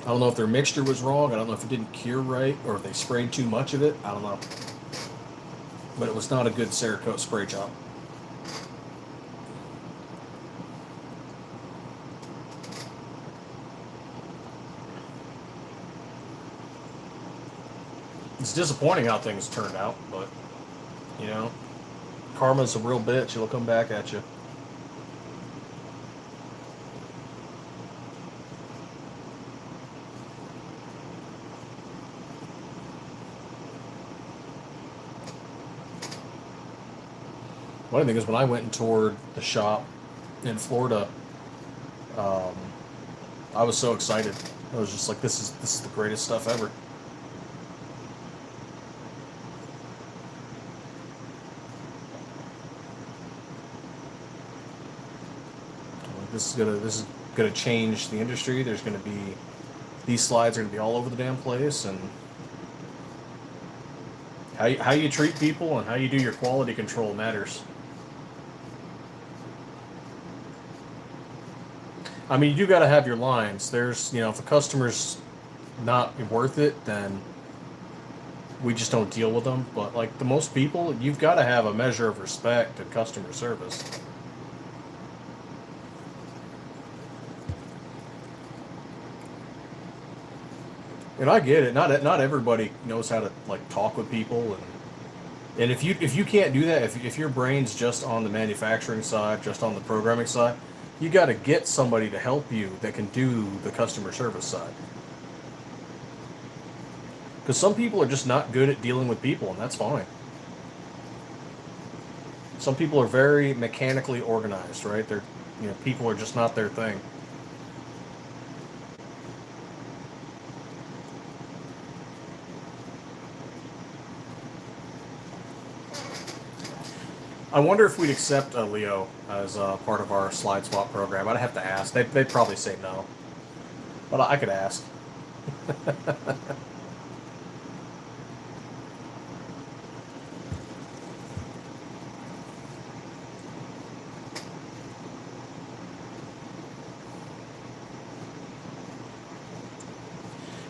I don't know if their mixture was wrong. I don't know if it didn't cure right or if they sprayed too much of it. I don't know. But it was not a good Cerakote spray job. It's disappointing how things turned out, but, you know, karma's a real bitch. It'll come back at you. One thing is when I went and toured the shop in Florida, I was so excited. I was just like, this is the greatest stuff ever. This is gonna change the industry. There's gonna be these slides are gonna be all over the damn place, and how you treat people and how you do your quality control matters. I mean, you do got to have your lines. There's, you know, if a customer's not worth it, then we just don't deal with them. But like the most people, you've got to have a measure of respect and customer service. And I get it. Not everybody knows how to like talk with people, and if you can't do that, if your brain's just on the manufacturing side, just on the programming side, you got to get somebody to help you that can do the customer service side. Because some people are just not good at dealing with people, and that's fine. Some people are very mechanically organized, right? They're, you know, people are just not their thing. I wonder if we'd accept Leo as part of our slide swap program. I'd have to ask. They'd probably say no. But I could ask.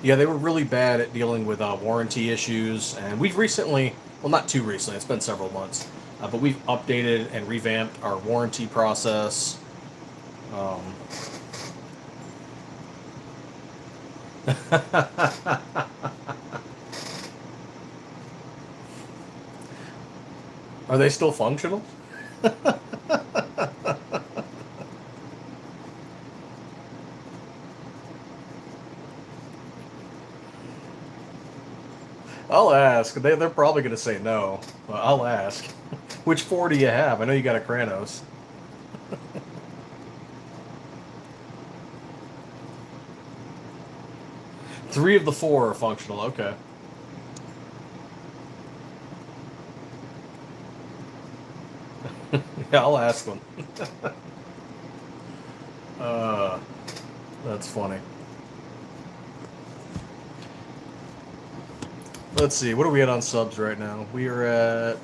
Yeah, they were really bad at dealing with warranty issues. And we've recently, well, not too recently, it's been several months. But we've updated and revamped our warranty process. Are they still functional? I'll ask. They're probably going to say no. But I'll ask. Which 4 do you have? I know you got a Kranos. Three of the 4 are functional. Okay. Yeah, I'll ask them. uh, that's funny. Let's see. What are we at on subs right now? We are at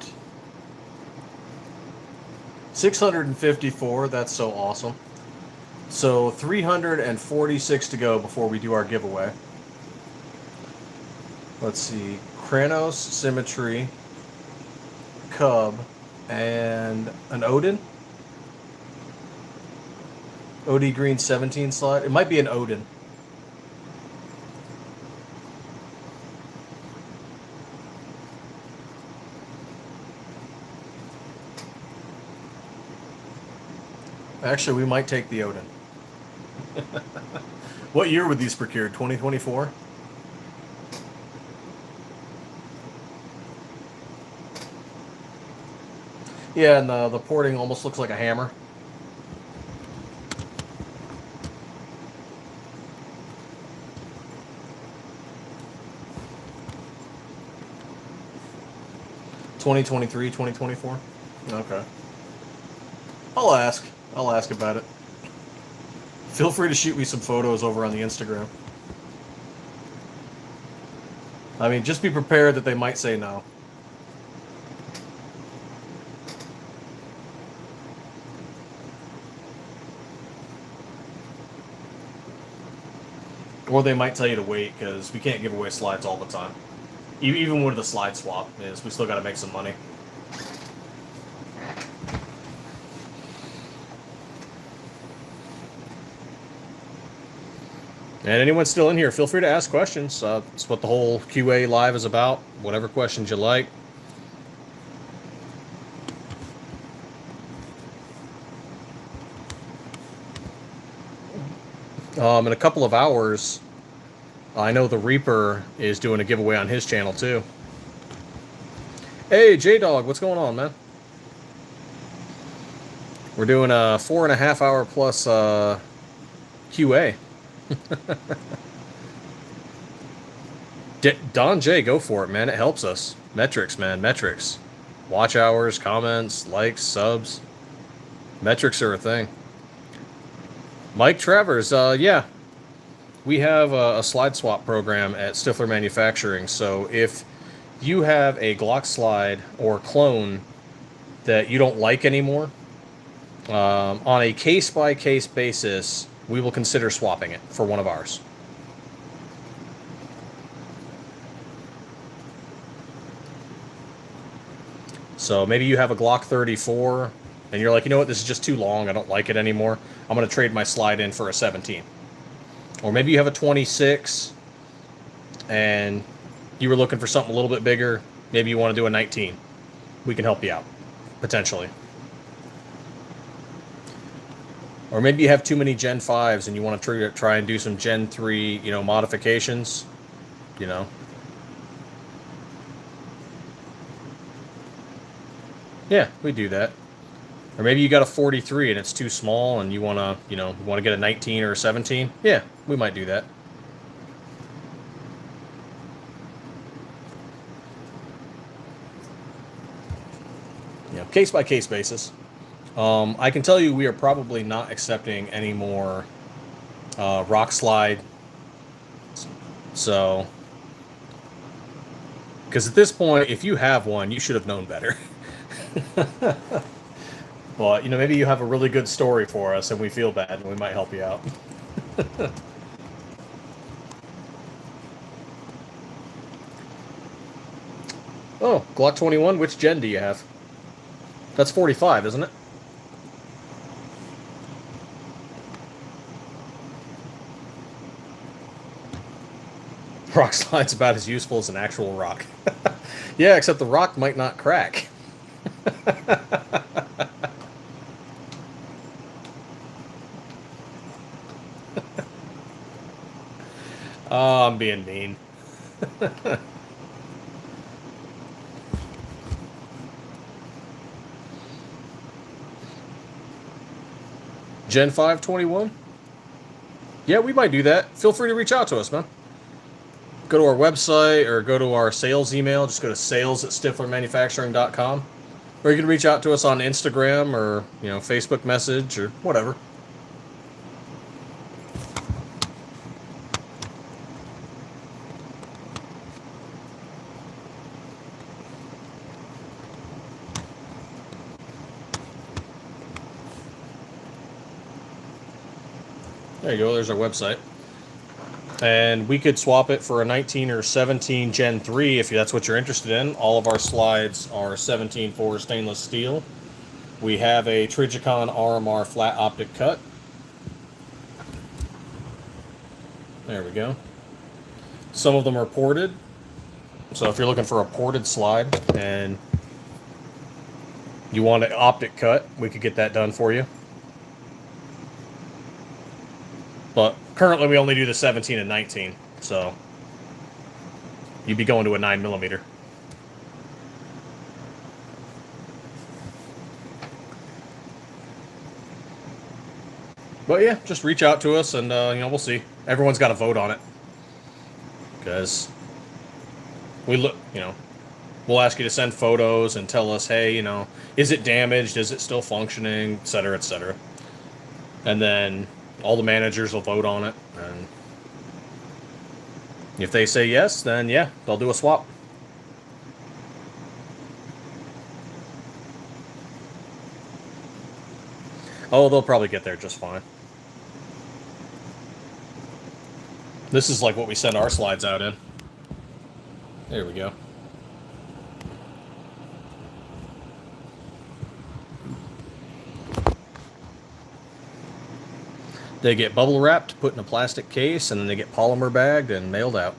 654. That's so awesome. So 346 to go before we do our giveaway. Let's see. Kranos, Symmetry, Cub, and an Odin. OD Green 17 slot. It might be an Odin. Actually, we might take the Odin. What year were these procured? 2024? Yeah, and the porting almost looks like a hammer. (2023, 2024). Okay. I'll ask. I'll ask about it. Feel free to shoot me some photos over on the Instagram. I mean, just be prepared that they might say no. Or they might tell you to wait because we can't give away slides all the time. Even with the slide swap is, we still got to make some money. And anyone still in here, feel free to ask questions. It's what the whole QA live is about. Whatever questions you like. In a couple of hours, I know the Reaper is doing a giveaway on his channel too. Hey, J-Dog, what's going on, man? We're doing a 4.5 hour plus QA. Don J, go for it, man. It helps us. Metrics, man. Metrics. Watch hours, comments, likes, subs. Metrics are a thing. Mike Travers, yeah. We have a slide swap program at Stiffler Manufacturing. So if you have a Glock slide or clone that you don't like anymore, on a case-by-case basis, we will consider swapping it for one of ours. So maybe you have a Glock 34, and you're like, you know what, this is just too long, I don't like it anymore. I'm going to trade my slide in for a 17. Or maybe you have a 26, and you were looking for something a little bit bigger. Maybe you want to do a 19. We can help you out, potentially. Or maybe you have too many Gen 5s and you want to try and do some Gen 3, modifications, Yeah, we do that. Or maybe you got a 43 and it's too small and you want to, get a 19 or a 17. Yeah, we might do that. Case-by-case basis. I can tell you we are probably not accepting any more rock slide. So, because at this point, if you have one, you should have known better. But, maybe you have a really good story for us and we feel bad and we might help you out. Oh, Glock 21, which gen do you have? That's 45, isn't it? Rock slide's about as useful as an actual rock. Yeah, except the rock might not crack. Oh, I'm being mean. Gen 521? Yeah, we might do that. Feel free to reach out to us, man. Go to our website or go to our sales email. Just go to sales@stifflermanufacturing.com. Or you can reach out to us on Instagram or, Facebook message or whatever. There you go. There's our website. And we could swap it for a 19 or 17 Gen 3 if that's what you're interested in. All of our slides are 17.4 stainless steel. We have a Trijicon RMR flat optic cut. There we go. Some of them are ported. So if you're looking for a ported slide and you want an optic cut, we could get that done for you. But currently we only do the 17 and 19, so you'd be going to a 9mm. But yeah, just reach out to us and we'll see. Everyone's got to vote on it. Because we'll ask you to send photos and tell us, hey, is it damaged? Is it still functioning? Et cetera, et cetera. And then all the managers will vote on it, and if they say yes, then yeah, they'll do a swap. Oh, they'll probably get there just fine. This is like what we send our slides out in. There we go. They get bubble wrapped, put in a plastic case, and then they get polymer bagged and mailed out.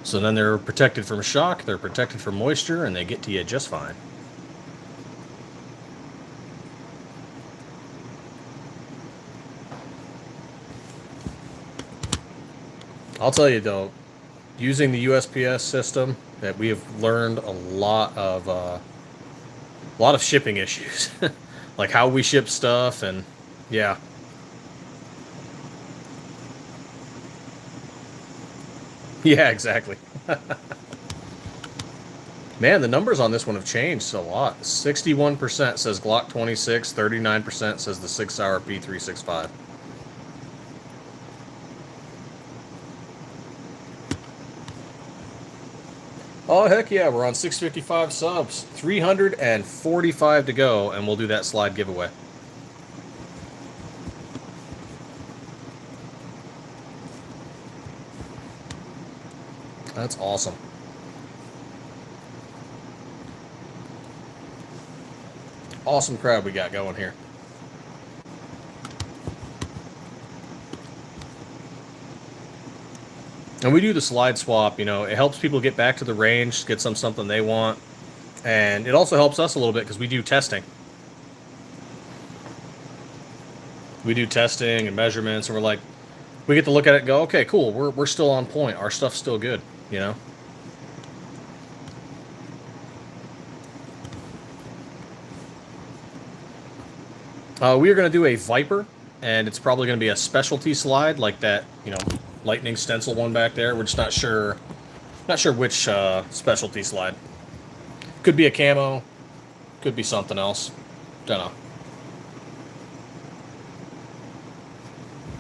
So then they're protected from shock, they're protected from moisture, and they get to you just fine. I'll tell you though, using the USPS system, that we have learned a lot of shipping issues, like how we ship stuff, and yeah. Yeah, exactly. Man, the numbers on this one have changed a lot. 61% says Glock 26, 39% says the 6-hour P365. Oh, heck yeah, we're on 655 subs. 345 to go, and we'll do that slide giveaway. That's awesome. Awesome crowd we got going here. And we do the slide swap, it helps people get back to the range, get something they want. And it also helps us a little bit because we do testing. We do testing and measurements, and we get to look at it and go, okay, cool, we're still on point. Our stuff's still good, We are going to do a Viper, and it's probably going to be a specialty slide like that, lightning stencil one back there. We're just not sure which specialty slide. Could be a camo, could be something else. Don't know.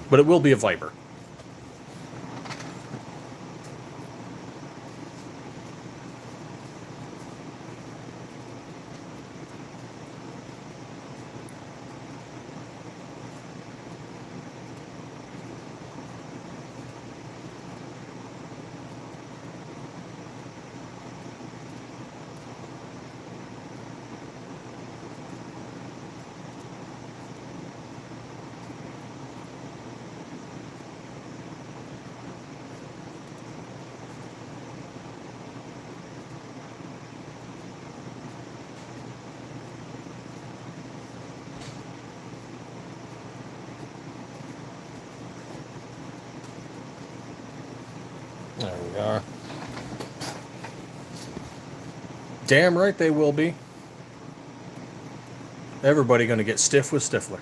But it will be a Viper. we are. Damn right they will be. Everybody going to get stiff with Stiffler.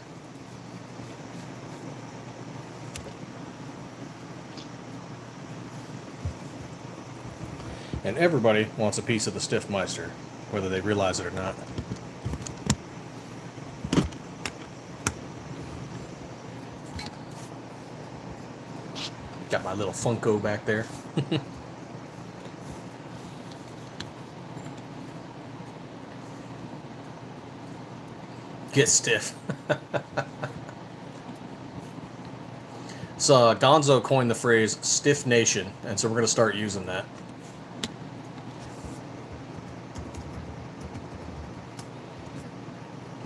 And everybody wants a piece of the Stiffmeister, whether they realize it or not. Got my little Funko back there. Get stiff. So Gonzo coined the phrase "Stiff Nation," and so we're going to start using that.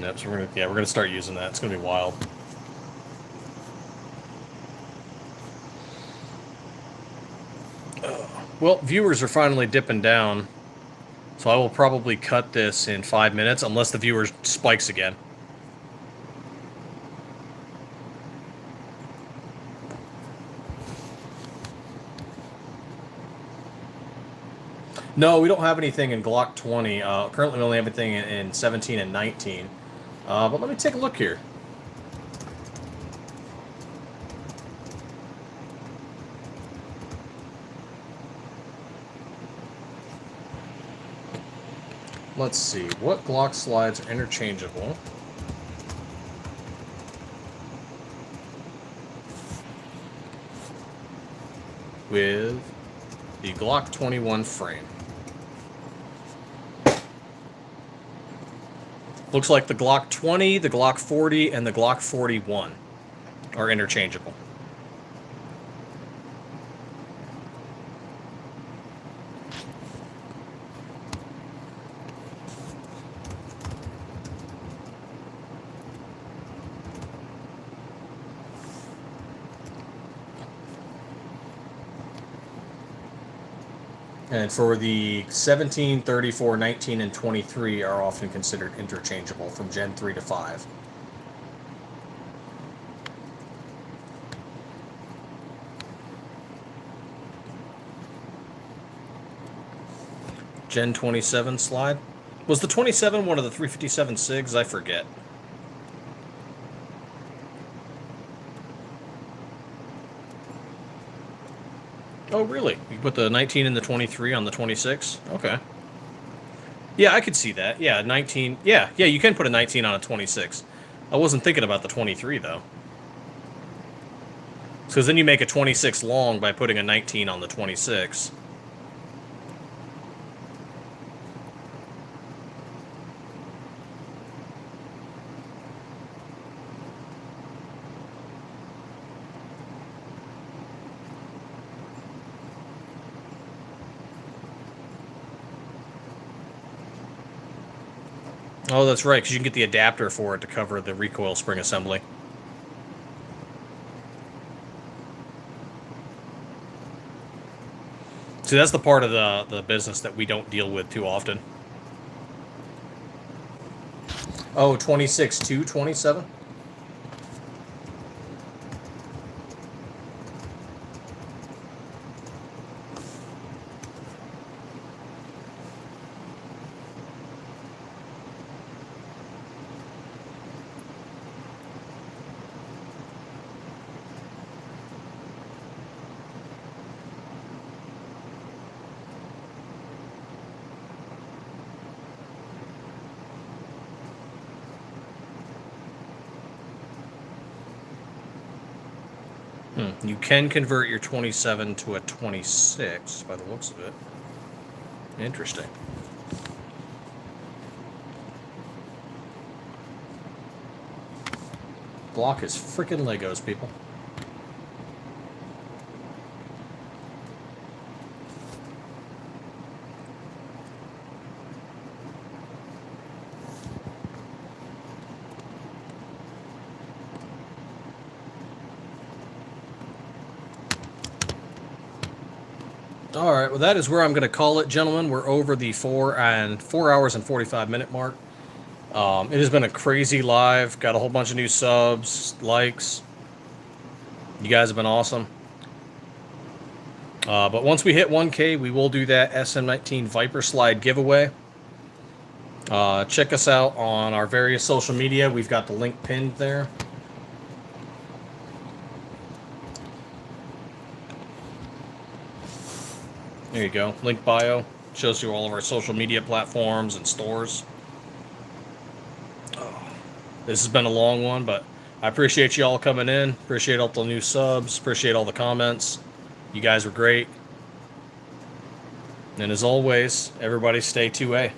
Yep, so we're gonna start using that. It's gonna be wild. Well, viewers are finally dipping down, so I will probably cut this in 5 minutes, unless the viewers spikes again. No, we don't have anything in Glock 20. Currently, we only have anything in 17 and 19. But let me take a look here. Let's see. What Glock slides are interchangeable? With the Glock 21 frame. Looks like the Glock 20, the Glock 40, and the Glock 41 are interchangeable. And for the 17, 34, 19, and 23 are often considered interchangeable from Gen 3 to 5. Gen 27 slide? Was the 27 one of the 357 SIGs? I forget. Oh, really? You put the 19 and the 23 on the 26? Okay. Yeah, I could see that. Yeah, 19. Yeah, you can put a 19 on a 26. I wasn't thinking about the 23, though. Because then you make a 26 long by putting a 19 on the 26. Oh, that's right, because you can get the adapter for it to cover the recoil spring assembly. See, that's the part of the business that we don't deal with too often. Oh, 26 to 27? You can convert your 27 to a 26 by the looks of it. Interesting. Glock is freaking Legos, people. All right, well, that is where I'm going to call it, gentlemen. We're over the 4 hours and 45 minute mark. It has been a crazy live. Got a whole bunch of new subs, likes. You guys have been awesome. But once we hit 1K, we will do that SM19 Viper Slide giveaway. Check us out on our various social media. We've got the link pinned there. There you go. Link bio. Shows you all of our social media platforms and stores. This has been a long one, but I appreciate you all coming in. Appreciate all the new subs. Appreciate all the comments. You guys were great. And as always, everybody stay 2A.